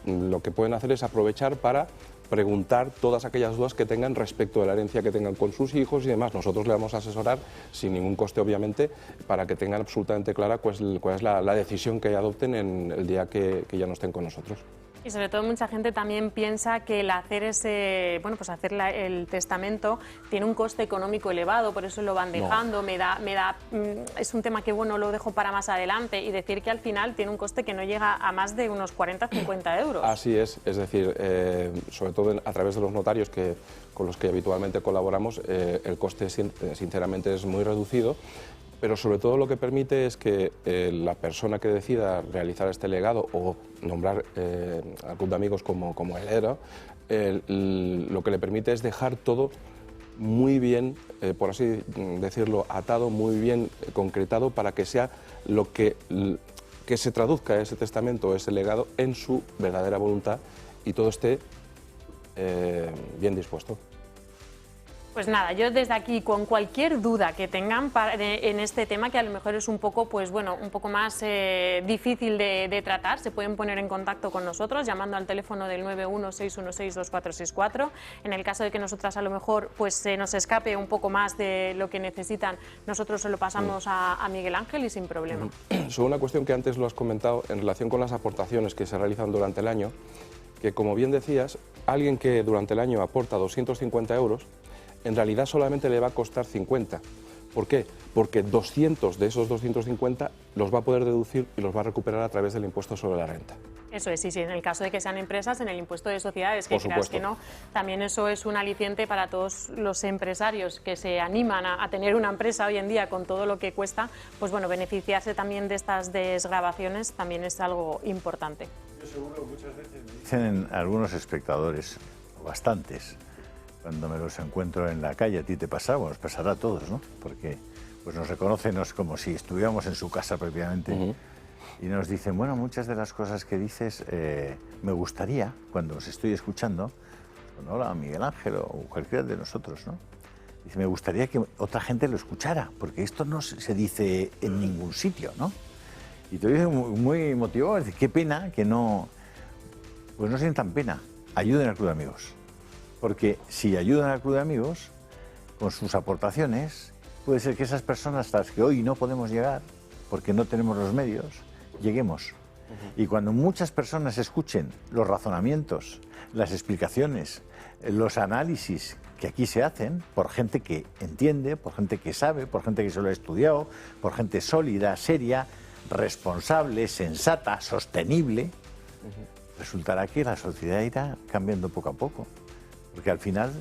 lo que pueden hacer es aprovechar para preguntar todas aquellas dudas que tengan respecto de la herencia que tengan con sus hijos y demás. Nosotros le vamos a asesorar sin ningún coste, obviamente, para que tengan absolutamente clara cuál es la decisión que adopten en el día que ya no estén con nosotros. Y sobre todo mucha gente también piensa que el hacer el testamento tiene un coste económico elevado, por eso lo van dejando. No. Es un tema que bueno, lo dejo para más adelante, y decir que al final tiene un coste que no llega a más de unos 40-50 euros. Así es decir, sobre todo a través de los notarios con los que habitualmente colaboramos, el coste sinceramente es muy reducido. Pero sobre todo lo que permite es que la persona que decida realizar este legado o nombrar al Club de Amigos como heredero, lo que le permite es dejar todo muy bien, por así decirlo, atado, muy bien concretado, para que sea lo que se traduzca ese testamento, ese legado, en su verdadera voluntad y todo esté bien dispuesto. Pues nada, yo desde aquí, con cualquier duda que tengan en este tema, que a lo mejor es un poco, pues bueno, un poco más difícil de tratar, se pueden poner en contacto con nosotros llamando al teléfono del 916162464. En el caso de que nosotras a lo mejor pues se nos escape un poco más de lo que necesitan, nosotros se lo pasamos a Miguel Ángel y sin problema. Sobre una cuestión que antes lo has comentado en relación con las aportaciones que se realizan durante el año, que como bien decías, alguien que durante el año aporta 250 euros, en realidad solamente le va a costar 50. ¿Por qué? Porque 200 de esos 250 los va a poder deducir y los va a recuperar a través del impuesto sobre la renta. Eso es, sí, en el caso de que sean empresas, en el impuesto de sociedades, que creas que no, también eso es un aliciente para todos los empresarios que se animan a tener una empresa hoy en día con todo lo que cuesta, pues bueno, beneficiarse también de estas desgravaciones también es algo importante. Yo seguro muchas veces me dicen algunos espectadores, bastantes, cuando me los encuentro en la calle, a ti te pasa, bueno, nos pasará a todos, ¿no? Porque pues nos reconocen como si estuviéramos en su casa propiamente y nos dicen, bueno, muchas de las cosas que dices me gustaría, cuando os estoy escuchando, bueno, hola, Miguel Ángel o cualquiera de nosotros, ¿no? Dice, me gustaría que otra gente lo escuchara, porque esto no se dice en ningún sitio, ¿no? Y te dicen muy motivado, dice, qué pena que no, pues no sientan pena, ayuden al Club de Amigos. Porque si ayudan al Club de Amigos, con sus aportaciones, puede ser que esas personas a las que hoy no podemos llegar, porque no tenemos los medios, lleguemos. Y cuando muchas personas escuchen los razonamientos, las explicaciones, los análisis que aquí se hacen, por gente que entiende, por gente que sabe, por gente que se lo ha estudiado, por gente sólida, seria, responsable, sensata, sostenible, resultará que la sociedad irá cambiando poco a poco, porque al final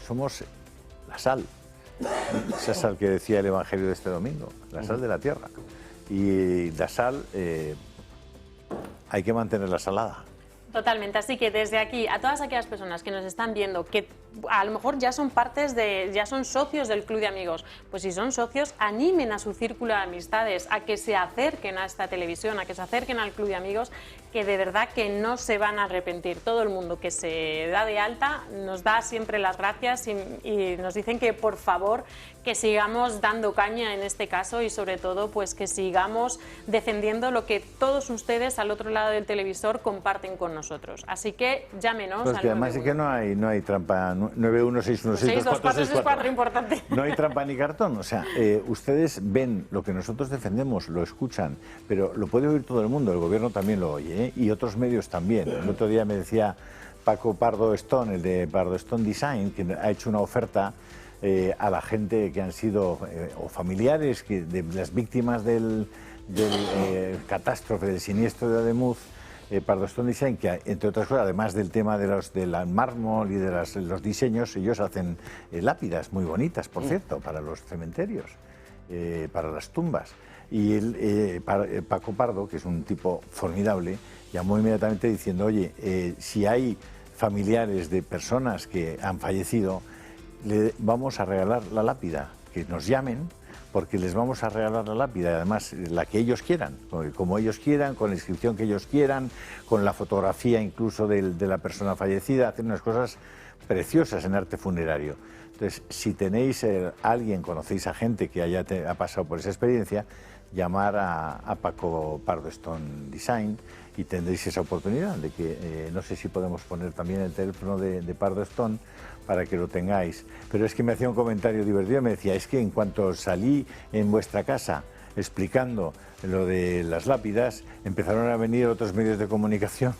somos la sal, esa sal que decía el Evangelio de este domingo, la sal de la tierra. Y la sal hay que mantenerla salada. Totalmente, así que desde aquí a todas aquellas personas que nos están viendo, que a lo mejor ya son ya son socios del Club de Amigos, pues si son socios, animen a su círculo de amistades a que se acerquen a esta televisión, a que se acerquen al Club de Amigos, que de verdad que no se van a arrepentir. Todo el mundo que se da de alta nos da siempre las gracias y nos dicen que por favor que sigamos dando caña en este caso y sobre todo pues que sigamos defendiendo lo que todos ustedes al otro lado del televisor comparten con nosotros. Así que llámenos Pues al que además es que no hay trampa, 916162464, importante. No hay trampa ni cartón, o sea, ustedes ven lo que nosotros defendemos, lo escuchan, pero lo puede oír todo el mundo, el gobierno también lo oye, ¿eh? Y otros medios también. El otro día me decía Paco Pardo Stone, el de Pardo Stone Design, que ha hecho una oferta a la gente que han sido o familiares de las víctimas del catástrofe, del siniestro de Ademuz. Pardo Stone Design, que entre otras cosas, además del tema del mármol y de los diseños, ellos hacen lápidas muy bonitas, por cierto, para los cementerios, para las tumbas. Y Paco Pardo, que es un tipo formidable, llamó inmediatamente diciendo, oye, si hay familiares de personas que han fallecido, le vamos a regalar la lápida, que nos llamen, porque les vamos a regalar la lápida, además la que ellos quieran, como ellos quieran, con la inscripción que ellos quieran, con la fotografía incluso de la persona fallecida, hacen unas cosas preciosas en arte funerario. Entonces, si tenéis alguien, conocéis a gente que ha pasado por esa experiencia, llamar a Paco Pardo Stone Design y tendréis esa oportunidad de que, no sé si podemos poner también el teléfono de Pardo Stone para que lo tengáis. Pero es que me hacía un comentario divertido, me decía, es que en cuanto salí en vuestra casa explicando lo de las lápidas, empezaron a venir otros medios de comunicación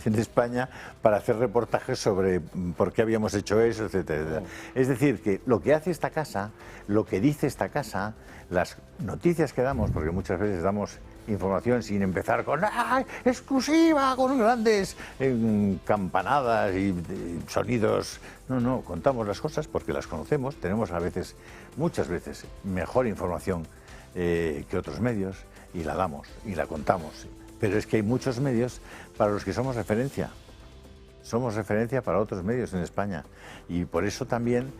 en España para hacer reportajes sobre por qué habíamos hecho eso, etcétera. Es decir, que lo que hace esta casa, lo que dice esta casa, las noticias que damos, porque muchas veces damos información sin empezar con exclusiva, con grandes campanadas y sonidos. No, contamos las cosas porque las conocemos, tenemos muchas veces, mejor información que otros medios y la damos y la contamos. Pero es que hay muchos medios para los que somos referencia. Somos referencia para otros medios en España. Y por eso también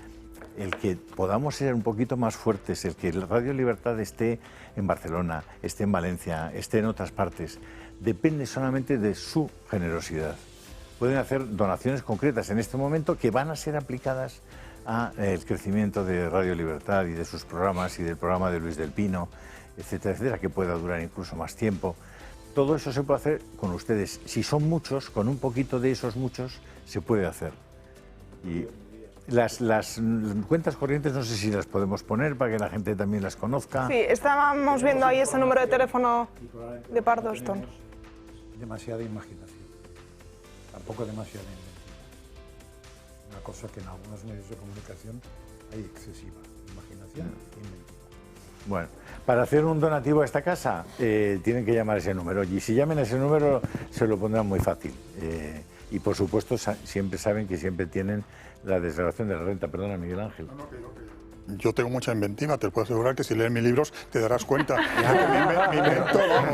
el que podamos ser un poquito más fuertes, el que Radio Libertad esté en Barcelona, esté en Valencia, esté en otras partes, depende solamente de su generosidad. Pueden hacer donaciones concretas en este momento que van a ser aplicadas al crecimiento de Radio Libertad y de sus programas y del programa de Luis del Pino, etcétera, etcétera, que pueda durar incluso más tiempo. Todo eso se puede hacer con ustedes. Si son muchos, con un poquito de esos muchos, se puede hacer. Y las cuentas corrientes no sé si las podemos poner para que la gente también las conozca. Sí, estábamos viendo ahí ese número de teléfono de Pardo Stone. Demasiada imaginación, tampoco demasiada inventiva. Una cosa que en algunos medios de comunicación hay excesiva imaginación e inventiva. Bueno, para hacer un donativo a esta casa tienen que llamar a ese número y si llaman a ese número se lo pondrán muy fácil. Y por supuesto siempre saben que siempre tienen la desgravación de la renta. Perdona, Miguel Ángel. Yo tengo mucha inventiva, te puedo asegurar que si lees mis libros te darás cuenta.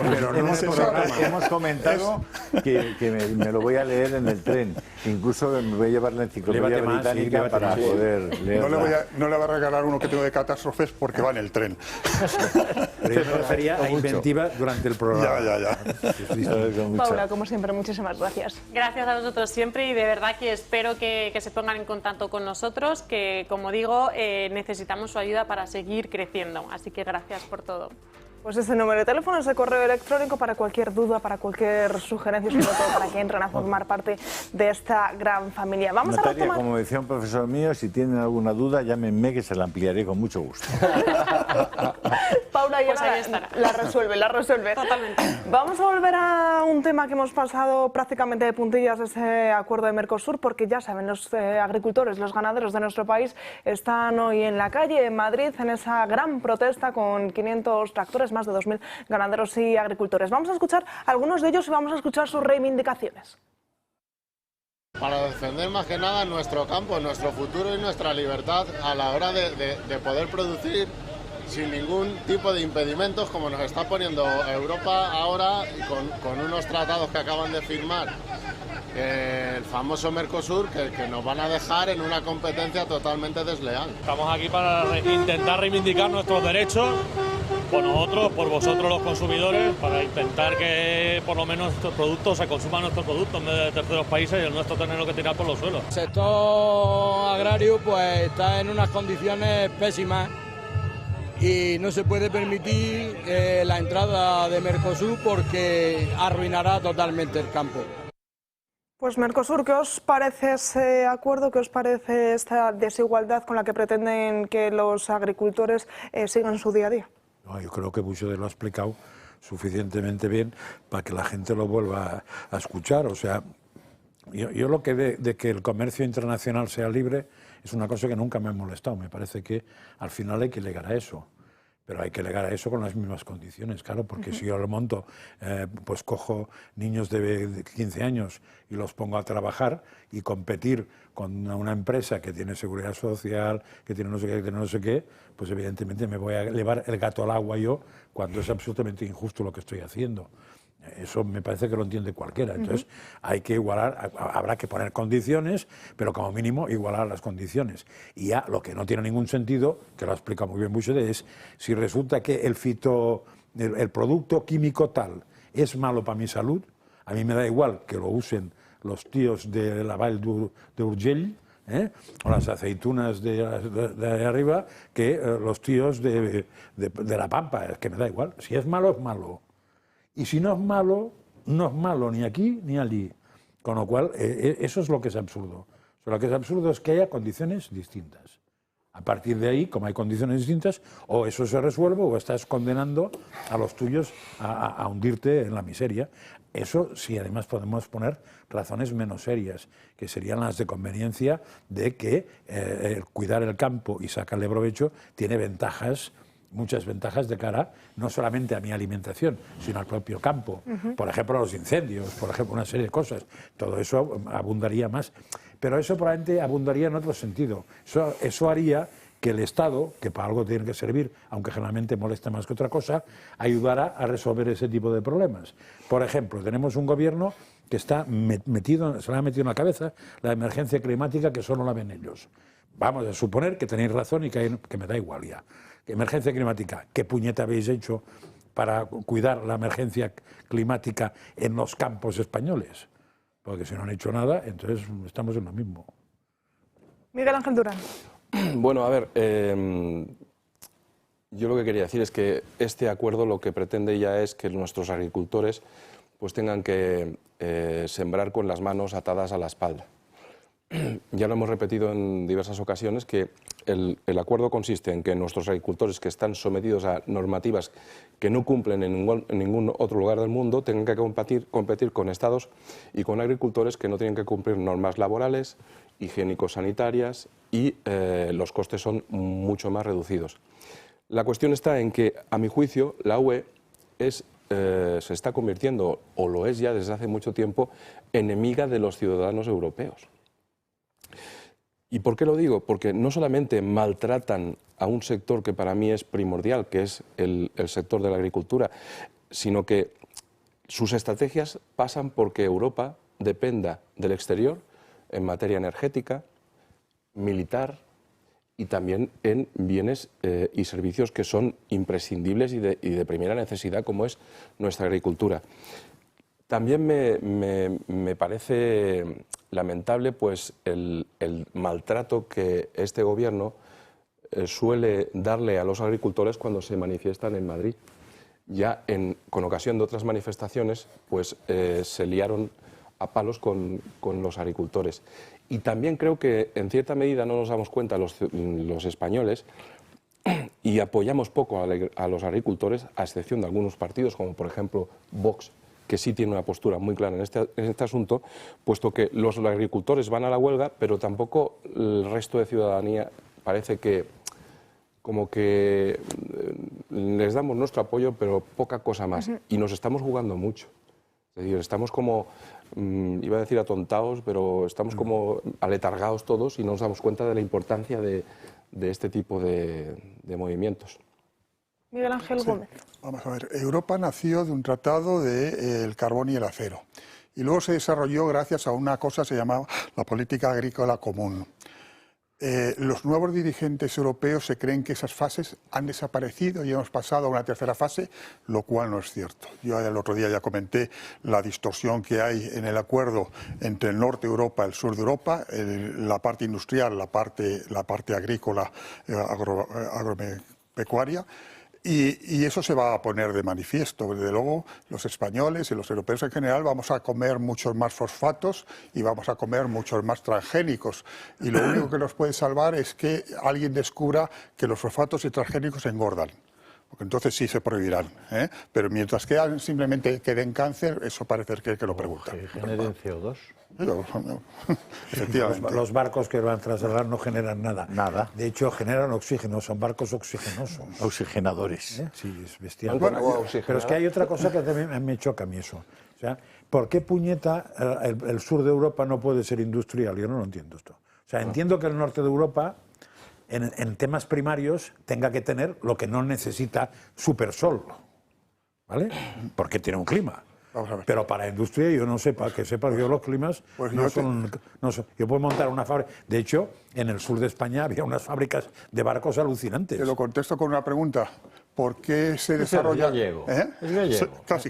Pero no hemos comentado que me lo voy a leer en el tren. Incluso me voy a llevar la enciclopedia británica para poder leerla. No le voy a regalar uno que tengo de catástrofes porque va en el tren. Pero yo me refería a inventiva durante el programa. Ya. Paula, como siempre, muchísimas gracias. Gracias a vosotros siempre y de verdad que espero que se pongan en contacto con nosotros, que como digo, necesitamos su ayuda para seguir creciendo. Así que gracias por todo. Pues ese número de teléfono, ese correo electrónico para cualquier duda, para cualquier sugerencia, sobre todo para que entren a formar parte de esta gran familia. Vamos Natalia, a retomar... como decía un profesor mío, si tienen alguna duda, llámenme que se la ampliaré con mucho gusto. Paula ya pues la resuelve. Totalmente. Vamos a volver a un tema que hemos pasado prácticamente de puntillas, ese acuerdo de Mercosur, porque ya saben, los agricultores, los ganaderos de nuestro país están hoy en la calle, en Madrid, en esa gran protesta con 500 tractores, más de 2.000 ganaderos y agricultores. Vamos a escuchar a algunos de ellos y vamos a escuchar sus reivindicaciones. Para defender más que nada nuestro campo, nuestro futuro y nuestra libertad a la hora de poder producir sin ningún tipo de impedimentos, como nos está poniendo Europa ahora con unos tratados que acaban de firmar, el famoso Mercosur, que nos van a dejar en una competencia totalmente desleal. Estamos aquí para intentar reivindicar nuestros derechos, por nosotros, por vosotros los consumidores, para intentar que por lo menos estos productos se consuman nuestros productos en vez de terceros países y el nuestro tenerlo que tirar por los suelos. El sector agrario pues está en unas condiciones pésimas y no se puede permitir la entrada de Mercosur porque arruinará totalmente el campo. Pues Mercosur, ¿qué os parece ese acuerdo? ¿Qué os parece esta desigualdad con la que pretenden que los agricultores sigan su día a día? No, yo creo que Buxade lo ha explicado suficientemente bien para que la gente lo vuelva a escuchar. O sea, yo lo que de que el comercio internacional sea libre es una cosa que nunca me ha molestado. Me parece que al final hay que llegar a eso. Pero hay que llegar a eso con las mismas condiciones, claro, porque si yo lo monto, pues cojo niños de 15 años y los pongo a trabajar y competir con una empresa que tiene seguridad social, que tiene no sé qué, que tiene no sé qué, pues evidentemente me voy a llevar el gato al agua yo, cuando es absolutamente injusto lo que estoy haciendo. Eso me parece que lo entiende cualquiera. Entonces hay que igualar, habrá que poner condiciones, pero como mínimo igualar las condiciones. Y ya lo que no tiene ningún sentido, que lo ha explicado muy bien Buxade, es si resulta que el producto químico tal es malo para mi salud, a mí me da igual que lo usen los tíos de la Vall d'Urgell, o las aceitunas de arriba, que los tíos de la Pampa, es que me da igual. Si es malo, es malo. Y si no es malo, no es malo ni aquí ni allí. Con lo cual, eso es lo que es absurdo. O sea, lo que es absurdo es que haya condiciones distintas. A partir de ahí, como hay condiciones distintas, o eso se resuelve o estás condenando a los tuyos a hundirte en la miseria. Eso sí, además podemos poner razones menos serias, que serían las de conveniencia de que cuidar el campo y sacarle provecho tiene ventajas, muchas ventajas de cara no solamente a mi alimentación, sino al propio campo. Por ejemplo, los incendios, por ejemplo, una serie de cosas. Todo eso abundaría más. Pero eso probablemente abundaría en otro sentido. Eso haría que el Estado, que para algo tiene que servir, aunque generalmente molesta más que otra cosa, ayudara a resolver ese tipo de problemas. Por ejemplo, tenemos un gobierno que está se le ha metido en la cabeza la emergencia climática que solo la ven ellos. Vamos a suponer que tenéis razón y que me da igual ya. Emergencia climática, ¿qué puñeta habéis hecho para cuidar la emergencia climática en los campos españoles? Porque si no han hecho nada, entonces estamos en lo mismo. Miguel Ángel Durán. Bueno, a ver, yo lo que quería decir es que este acuerdo lo que pretende ya es que nuestros agricultores pues tengan que sembrar con las manos atadas a la espalda. Ya lo hemos repetido en diversas ocasiones que el acuerdo consiste en que nuestros agricultores que están sometidos a normativas que no cumplen en ningún otro lugar del mundo tengan que competir con estados y con agricultores que no tienen que cumplir normas laborales, higiénico-sanitarias y los costes son mucho más reducidos. La cuestión está en que, a mi juicio, la UE se está convirtiendo, o lo es ya desde hace mucho tiempo, enemiga de los ciudadanos europeos. ¿Y por qué lo digo? Porque no solamente maltratan a un sector que para mí es primordial, que es el sector de la agricultura, sino que sus estrategias pasan porque Europa dependa del exterior en materia energética, militar y también en bienes y servicios que son imprescindibles y de primera necesidad, como es nuestra agricultura. También me parece lamentable pues, el maltrato que este gobierno suele darle a los agricultores cuando se manifiestan en Madrid. Ya con ocasión de otras manifestaciones pues, se liaron a palos con los agricultores. Y también creo que en cierta medida no nos damos cuenta los españoles y apoyamos poco a los agricultores, a excepción de algunos partidos, como por ejemplo Vox, que sí tiene una postura muy clara en este asunto, puesto que los agricultores van a la huelga, pero tampoco el resto de ciudadanía parece que como que les damos nuestro apoyo, pero poca cosa más. Y nos estamos jugando mucho. Es decir, estamos como, iba a decir atontados, pero estamos como aletargados todos y no nos damos cuenta de la importancia de este tipo de movimientos. Miguel Ángel Gómez. Vamos a ver, Europa nació de un tratado del carbón y el acero. Y luego se desarrolló gracias a una cosa que se llamaba la política agrícola común. Los nuevos dirigentes europeos se creen que esas fases han desaparecido y hemos pasado a una tercera fase, lo cual no es cierto. Yo el otro día ya comenté la distorsión que hay en el acuerdo entre el norte de Europa y el sur de Europa, la parte industrial, la parte agrícola, agropecuaria. Y eso se va a poner de manifiesto. Desde luego, los españoles y los europeos en general vamos a comer muchos más fosfatos y vamos a comer muchos más transgénicos. Y lo único que nos puede salvar es que alguien descubra que los fosfatos y transgénicos engordan. Porque entonces sí se prohibirán. Pero mientras que simplemente queden cáncer, eso parece que lo preguntan. ¿Que generen CO2? Efectivamente. Los barcos que van a trasladar no generan nada. Nada. De hecho, generan oxígeno, son barcos oxigenosos. Oxigenadores. Sí, es bestial. Bueno, pero es que hay otra cosa que también me choca a mí eso. O sea, ¿por qué puñeta el sur de Europa no puede ser industrial? Yo no lo entiendo esto. O sea, entiendo que el norte de Europa, en temas primarios, tenga que tener lo que no necesita Supersol, ¿vale? Porque tiene un clima. Pero para industria, yo no sé, para que sepas, yo los climas pues no son... Yo puedo montar una fábrica... De hecho, en el sur de España había unas fábricas de barcos alucinantes. Te lo contesto con una pregunta. ¿Por qué se desarrolla... Es gallego. Es gallego. Casi.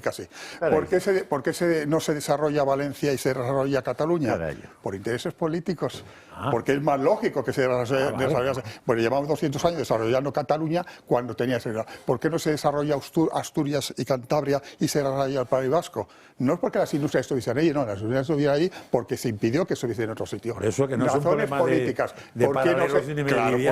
¿Por qué no se desarrolla Valencia y se desarrolla Cataluña? Carayo. Por intereses políticos. Porque es más lógico que se desarrollase. Bueno, llevamos 200 años desarrollando Cataluña cuando tenía ese... ¿Por qué no se desarrolla Asturias y Cantabria y se desarrolla el País Vasco? No es porque las industrias estuviesen ahí, no, las industrias estuvieran ahí porque se impidió que estuviesen en otro sitio. Por eso que no es un problema políticas. de ¿Por qué no paralelos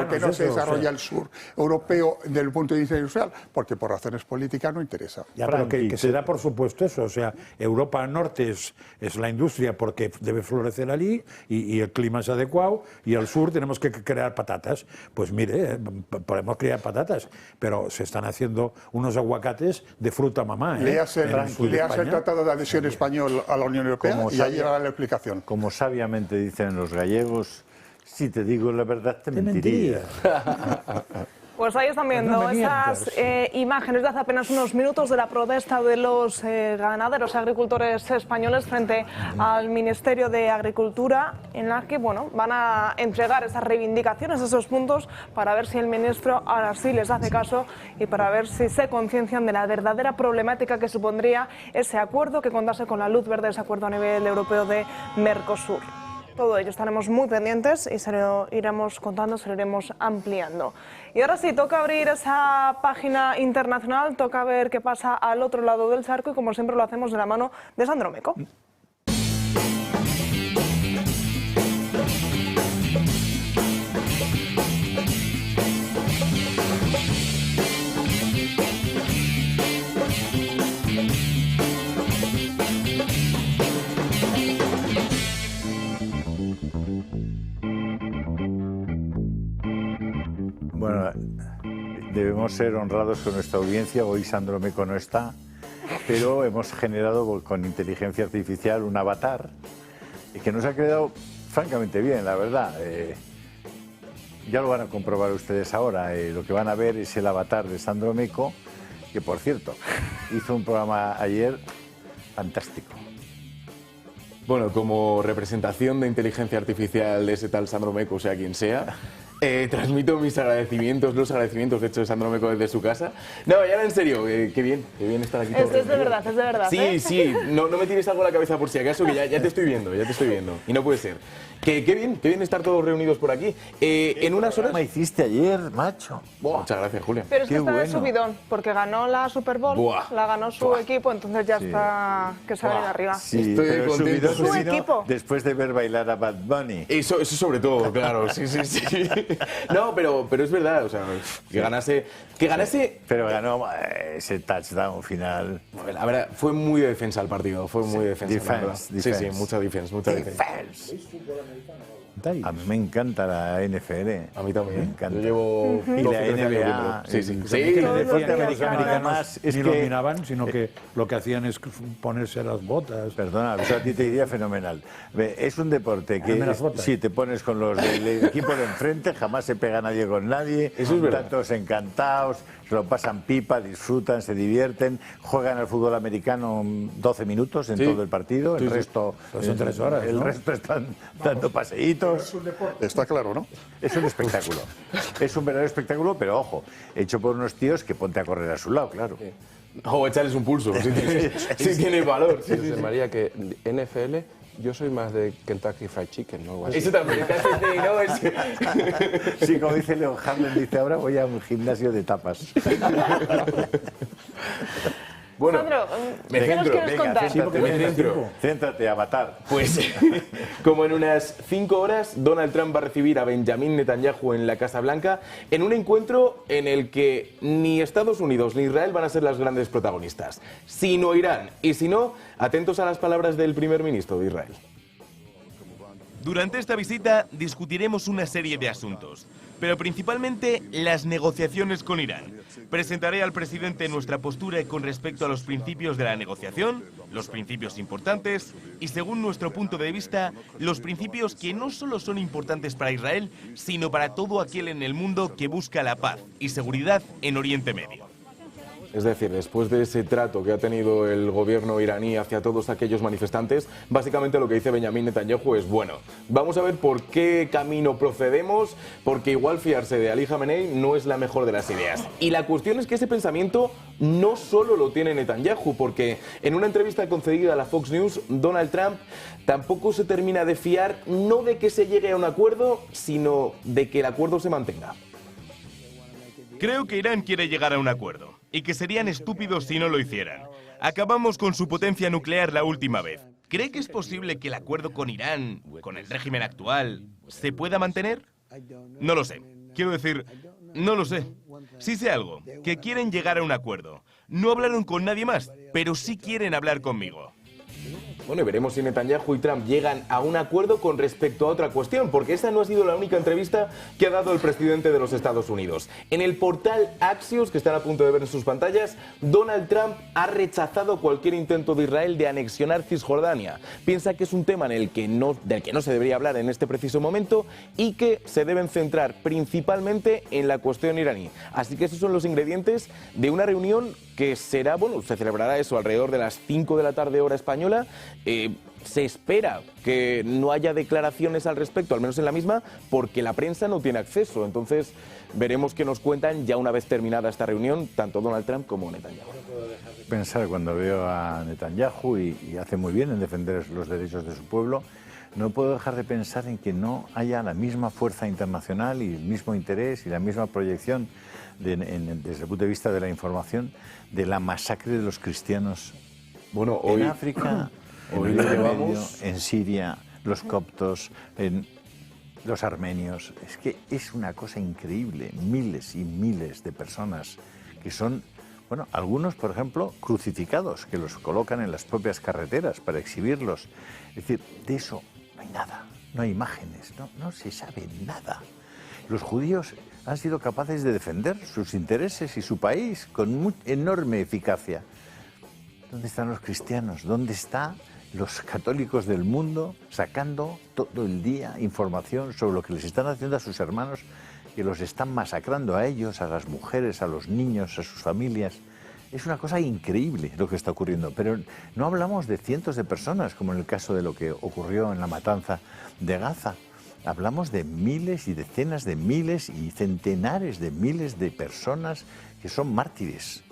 ¿por qué no se desarrolla el sur europeo desde el punto de vista industrial? Porque por razones políticas no interesa. Ya, pero que se da por supuesto eso. O sea, Europa Norte es la industria porque debe florecer allí y el clima es adecuado, y el sur tenemos que crear patatas. Pues mire, podemos crear patatas, pero se están haciendo unos aguacates de fruta mamá. Leas el Tratado de Adhesión Español a la Unión Europea y ahí llegará la explicación. Como sabiamente dicen los gallegos, si te digo la verdad te mentiría. Pues ahí están viendo esas imágenes de hace apenas unos minutos de la protesta de los ganaderos y agricultores españoles frente al Ministerio de Agricultura, en la que van a entregar esas reivindicaciones, esos puntos, para ver si el ministro ahora sí les hace caso y para ver si se conciencian de la verdadera problemática que supondría ese acuerdo, que contase con la luz verde, ese acuerdo a nivel europeo de Mercosur. Todo ello estaremos muy pendientes y se lo iremos contando, se lo iremos ampliando. Y ahora sí, toca abrir esa página internacional, toca ver qué pasa al otro lado del charco y como siempre lo hacemos de la mano de Sandro Meco. Bueno, debemos ser honrados con nuestra audiencia. Hoy Sandro Meco no está, pero hemos generado con inteligencia artificial un avatar y que nos ha quedado francamente bien, la verdad. Ya lo van a comprobar ustedes ahora. Lo que van a ver es el avatar de Sandro Meco, que por cierto hizo un programa ayer fantástico. Bueno, como representación de inteligencia artificial de ese tal Sandro Meco, sea quien sea, transmito mis agradecimientos, los agradecimientos de hecho de Sandro Meco desde su casa. No, ya en serio, qué bien estar aquí. Es de verdad, es de verdad. Sí, no me tires algo a la cabeza por si acaso, que ya te estoy viendo, y no puede ser. Qué bien estar todos reunidos por aquí. En unas horas... ¿Qué me hiciste ayer, macho? Muchas gracias, Julia. Pero es que está de subidón, porque ganó la Super Bowl, la ganó su equipo, entonces ya está que sale de arriba. Sí, estoy contento. Su equipo. Después de ver bailar a Bad Bunny. Eso sobre todo, claro, sí. No, pero es verdad, o sea, que ganase... Pero ganó ese touchdown final. La verdad, fue muy de defensa el partido, fue muy de defensa. Defense. Sí, mucha defensa, mucha defensa. A mí me encanta la NFL. A mí también. Me encanta. Yo llevo y la NBA. Sí. Los norteamericanos ni lo dominaban, sino que lo que hacían es ponerse las botas. Perdona, eso a ti te iría fenomenal. Es un deporte que si te pones con los del equipo de enfrente, jamás se pega nadie con nadie. Eso es verdad. Están todos encantados, se lo pasan pipa, disfrutan, se divierten, juegan al fútbol americano 12 minutos en todo el partido, el resto son 3 horas. El resto están dando paseitos. Es un deporte, está claro, ¿no? Es un espectáculo. Es un verdadero espectáculo, pero ojo, hecho por unos tíos que ponte a correr a su lado, claro. O echarles un pulso, si tiene valor. José María, que NFL, yo soy más de Kentucky Fried Chicken, ¿no? Eso también, ¿no? Sí, como dice Leo Harlem, dice ahora voy a un gimnasio de tapas. Bueno, Sandro, ¿qué nos quieres contar? Céntrate, Avatar. Pues, como en unas 5 horas, Donald Trump va a recibir a Benjamin Netanyahu en la Casa Blanca en un encuentro en el que ni Estados Unidos ni Israel van a ser las grandes protagonistas, sino Irán. Y si no, atentos a las palabras del primer ministro de Israel. Durante esta visita discutiremos una serie de asuntos, pero principalmente las negociaciones con Irán. Presentaré al presidente nuestra postura con respecto a los principios de la negociación, los principios importantes y, según nuestro punto de vista, los principios que no solo son importantes para Israel, sino para todo aquel en el mundo que busca la paz y seguridad en Oriente Medio. Es decir, después de ese trato que ha tenido el gobierno iraní hacia todos aquellos manifestantes, básicamente lo que dice Benjamin Netanyahu es, bueno, vamos a ver por qué camino procedemos, porque igual fiarse de Ali Khamenei no es la mejor de las ideas. Y la cuestión es que ese pensamiento no solo lo tiene Netanyahu, porque en una entrevista concedida a la Fox News, Donald Trump tampoco se termina de fiar no de que se llegue a un acuerdo, sino de que el acuerdo se mantenga. Creo que Irán quiere llegar a un acuerdo, y que serían estúpidos si no lo hicieran. Acabamos con su potencia nuclear la última vez. ¿Cree que es posible que el acuerdo con Irán, con el régimen actual, se pueda mantener? No lo sé. Quiero decir, no lo sé. Sí sé algo, que quieren llegar a un acuerdo. No hablaron con nadie más, pero sí quieren hablar conmigo. Bueno, y veremos si Netanyahu y Trump llegan a un acuerdo con respecto a otra cuestión, porque esa no ha sido la única entrevista que ha dado el presidente de los Estados Unidos. En el portal Axios, que están a punto de ver en sus pantallas, Donald Trump ha rechazado cualquier intento de Israel de anexionar Cisjordania. Piensa que es un tema del que no se debería hablar en este preciso momento y que se deben centrar principalmente en la cuestión iraní. Así que esos son los ingredientes de una reunión que será, bueno, se celebrará eso alrededor de las 5 de la tarde hora española. Se espera que no haya declaraciones al respecto, al menos en la misma, porque la prensa no tiene acceso. Entonces, veremos qué nos cuentan ya una vez terminada esta reunión, tanto Donald Trump como Netanyahu. Pensar cuando veo a Netanyahu y hace muy bien en defender los derechos de su pueblo, no puedo dejar de pensar en que no haya la misma fuerza internacional y el mismo interés y la misma proyección desde el punto de vista de la información de la masacre de los cristianos en África, en Oriente Medio, en Siria, los coptos, en los armenios. Es que es una cosa increíble, miles y miles de personas que son, bueno, algunos, por ejemplo, crucificados, que los colocan en las propias carreteras para exhibirlos. Es decir, de eso no hay nada, no hay imágenes, no se sabe nada. Los judíos han sido capaces de defender sus intereses y su país con enorme eficacia. ¿Dónde están los cristianos? ¿Dónde están los católicos del mundo sacando todo el día información sobre lo que les están haciendo a sus hermanos, que los están masacrando a ellos, a las mujeres, a los niños, a sus familias? Es una cosa increíble lo que está ocurriendo, pero no hablamos de cientos de personas, como en el caso de lo que ocurrió en la matanza de Gaza. Hablamos de miles y decenas de miles y centenares de miles de personas que son mártires.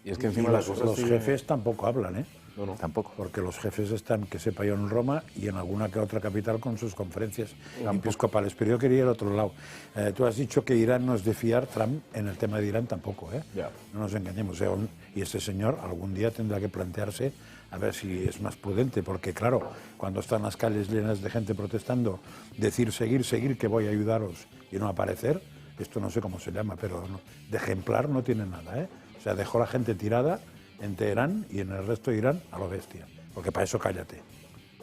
Y es que encima los jefes tampoco hablan, ¿eh? No, tampoco. Porque los jefes están, que sepa yo, en Roma y en alguna que otra capital con sus conferencias episcopales. Pero yo quería ir al otro lado. Tú has dicho que Irán no es de fiar, Trump en el tema de Irán tampoco, ¿eh? Ya. No nos engañemos. O sea, Y este señor algún día tendrá que plantearse a ver si es más prudente, porque claro, cuando están las calles llenas de gente protestando, decir seguir, que voy a ayudaros y no aparecer, esto no sé cómo se llama, pero de ejemplar no tiene nada, ¿eh? O sea, dejó la gente tirada en Teherán y en el resto de Irán a lo bestia, porque para eso cállate.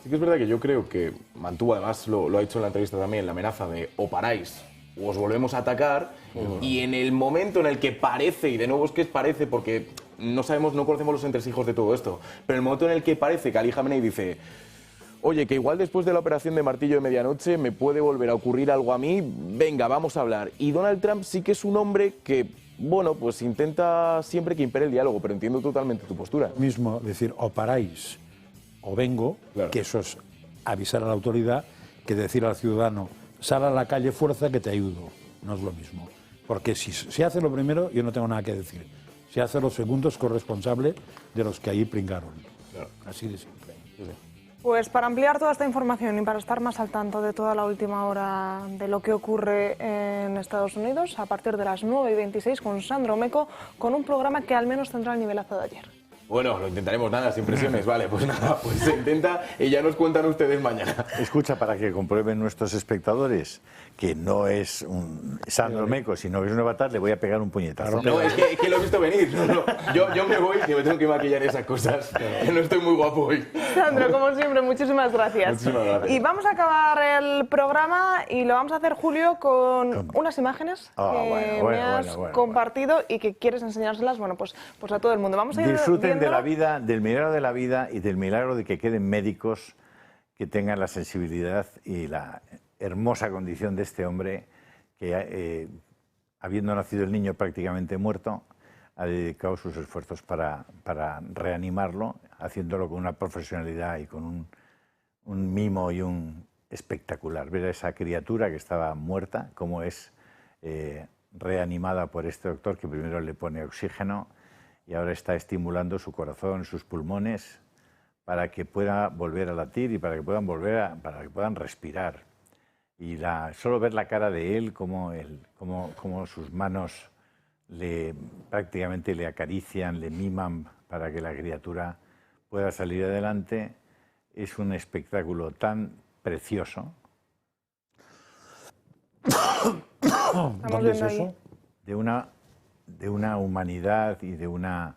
Sí que es verdad que yo creo que mantuvo, además lo ha dicho en la entrevista también, la amenaza de o paráis o os volvemos a atacar, y en el momento en el que parece, y de nuevo es que parece porque no sabemos, no conocemos los entresijos de todo esto, pero en el momento en el que parece que Ali Khamenei dice, oye, que igual después de la operación de martillo de medianoche me puede volver a ocurrir algo a mí, venga, vamos a hablar. Y Donald Trump sí que es un hombre que, bueno, pues intenta siempre que impere el diálogo, pero entiendo totalmente tu postura. Mismo decir, o paráis o vengo, claro, que eso es avisar a la autoridad, que decir al ciudadano, sal a la calle, fuerza, que te ayudo. No es lo mismo. Porque si se hace lo primero, yo no tengo nada que decir. Si hace lo segundo, es corresponsable de los que allí pringaron. Claro. Así de simple. Sí, sí. Pues para ampliar toda esta información y para estar más al tanto de toda la última hora de lo que ocurre en Estados Unidos, a partir de las 9:26 con Sandro Meco, con un programa que al menos tendrá el nivelazo de ayer. Bueno, lo intentaremos, nada, sin presiones, vale, pues nada, pues se intenta y ya nos cuentan ustedes mañana. Escucha, para que comprueben nuestros espectadores que no es un Sandro Meco, sino que es un avatar, le voy a pegar un puñetazo. No, es que lo he visto venir, yo me voy, que me tengo que maquillar esas cosas, que no estoy muy guapo hoy. Sandro, como siempre, muchísimas gracias. Muchísimas gracias. Y vamos a acabar el programa y lo vamos a hacer, Julio, con unas imágenes que me has compartido y que quieres enseñárselas, bueno, pues a todo el mundo. Vamos a ir Disfruten de la vida, del milagro de la vida y del milagro de que queden médicos que tengan la sensibilidad y la hermosa condición de este hombre que, habiendo nacido el niño prácticamente muerto, ha dedicado sus esfuerzos para reanimarlo, haciéndolo con una profesionalidad y con un mimo y un espectacular. Ver a esa criatura que estaba muerta, cómo es reanimada por este doctor que primero le pone oxígeno y ahora está estimulando su corazón, sus pulmones, para que pueda volver a latir y para que puedan respirar. Y solo ver la cara de él, cómo sus manos prácticamente le acarician, le miman para que la criatura pueda salir adelante, es un espectáculo tan precioso. ¿Dónde es eso? De una humanidad y de una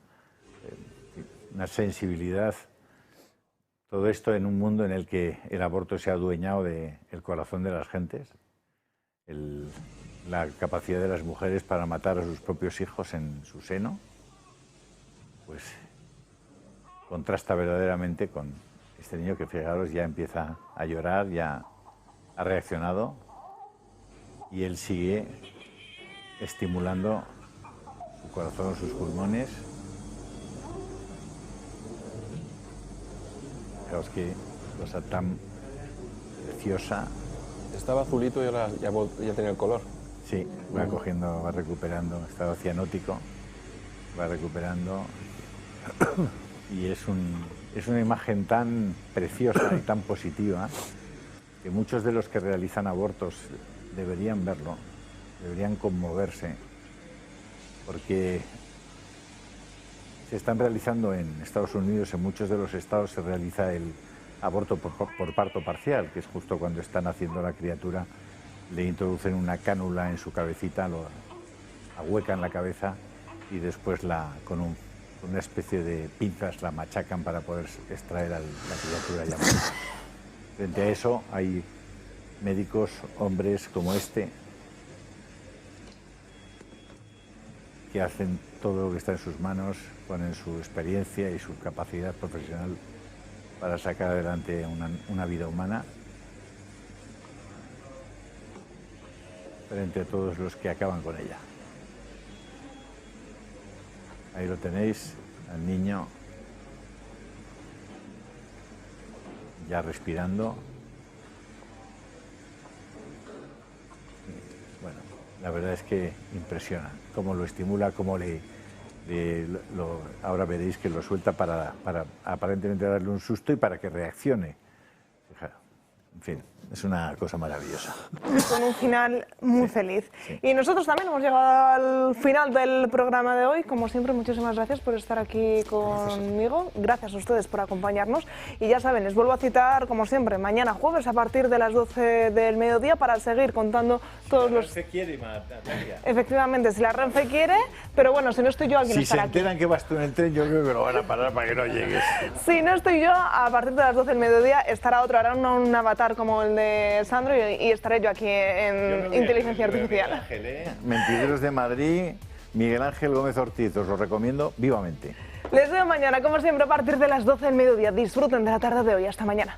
sensibilidad. Todo esto en un mundo en el que el aborto se ha adueñado del corazón de las gentes, la capacidad de las mujeres para matar a sus propios hijos en su seno, pues contrasta verdaderamente con este niño que, fijaros, ya empieza a llorar, ya ha reaccionado y él sigue estimulando su corazón, sus pulmones. Fijaos qué cosa tan preciosa. Estaba azulito y ahora ya tenía el color. Sí, va cogiendo, va recuperando, estaba cianótico, va recuperando. Y es una imagen tan preciosa y tan positiva que muchos de los que realizan abortos deberían verlo, deberían conmoverse, porque se están realizando en Estados Unidos, en muchos de los estados se realiza el aborto por parto parcial, que es justo cuando están haciendo la criatura, le introducen una cánula en su cabecita, lo ahuecan la cabeza y después con una especie de pinzas la machacan para poder extraer a la criatura ya muerta. Frente a eso hay médicos, hombres como este, que hacen todo lo que está en sus manos, ponen su experiencia y su capacidad profesional para sacar adelante una vida humana frente a todos los que acaban con ella. Ahí lo tenéis, al niño ya respirando. Bueno, la verdad es que impresiona cómo lo estimula, cómo ahora veréis que lo suelta para aparentemente darle un susto y para que reaccione. Fijaros, En fin, es una cosa maravillosa. Con un final muy feliz. Y nosotros también hemos llegado al final del programa de hoy. Como siempre, muchísimas gracias por estar aquí conmigo. Gracias a ustedes por acompañarnos. Y ya saben, les vuelvo a citar, como siempre, mañana jueves a partir de las 12 del mediodía para seguir contando todos los... Si la Renfe quiere, Natalia. Efectivamente, si la Renfe quiere, pero bueno, si no estoy yo, alguien Si se estará aquí. enteran que vas tú en el tren, yo creo que lo van a parar para que no llegues. Si no estoy yo, a partir de las 12 del mediodía estará otro, hará un avatar como el de Sandro y estaré yo aquí en Inteligencia Artificial. Mentideros de Madrid, Miguel Ángel Gómez Ortiz, os lo recomiendo vivamente. Les veo mañana, como siempre, a partir de las 12 del mediodía. Disfruten de la tarde de hoy. Hasta mañana.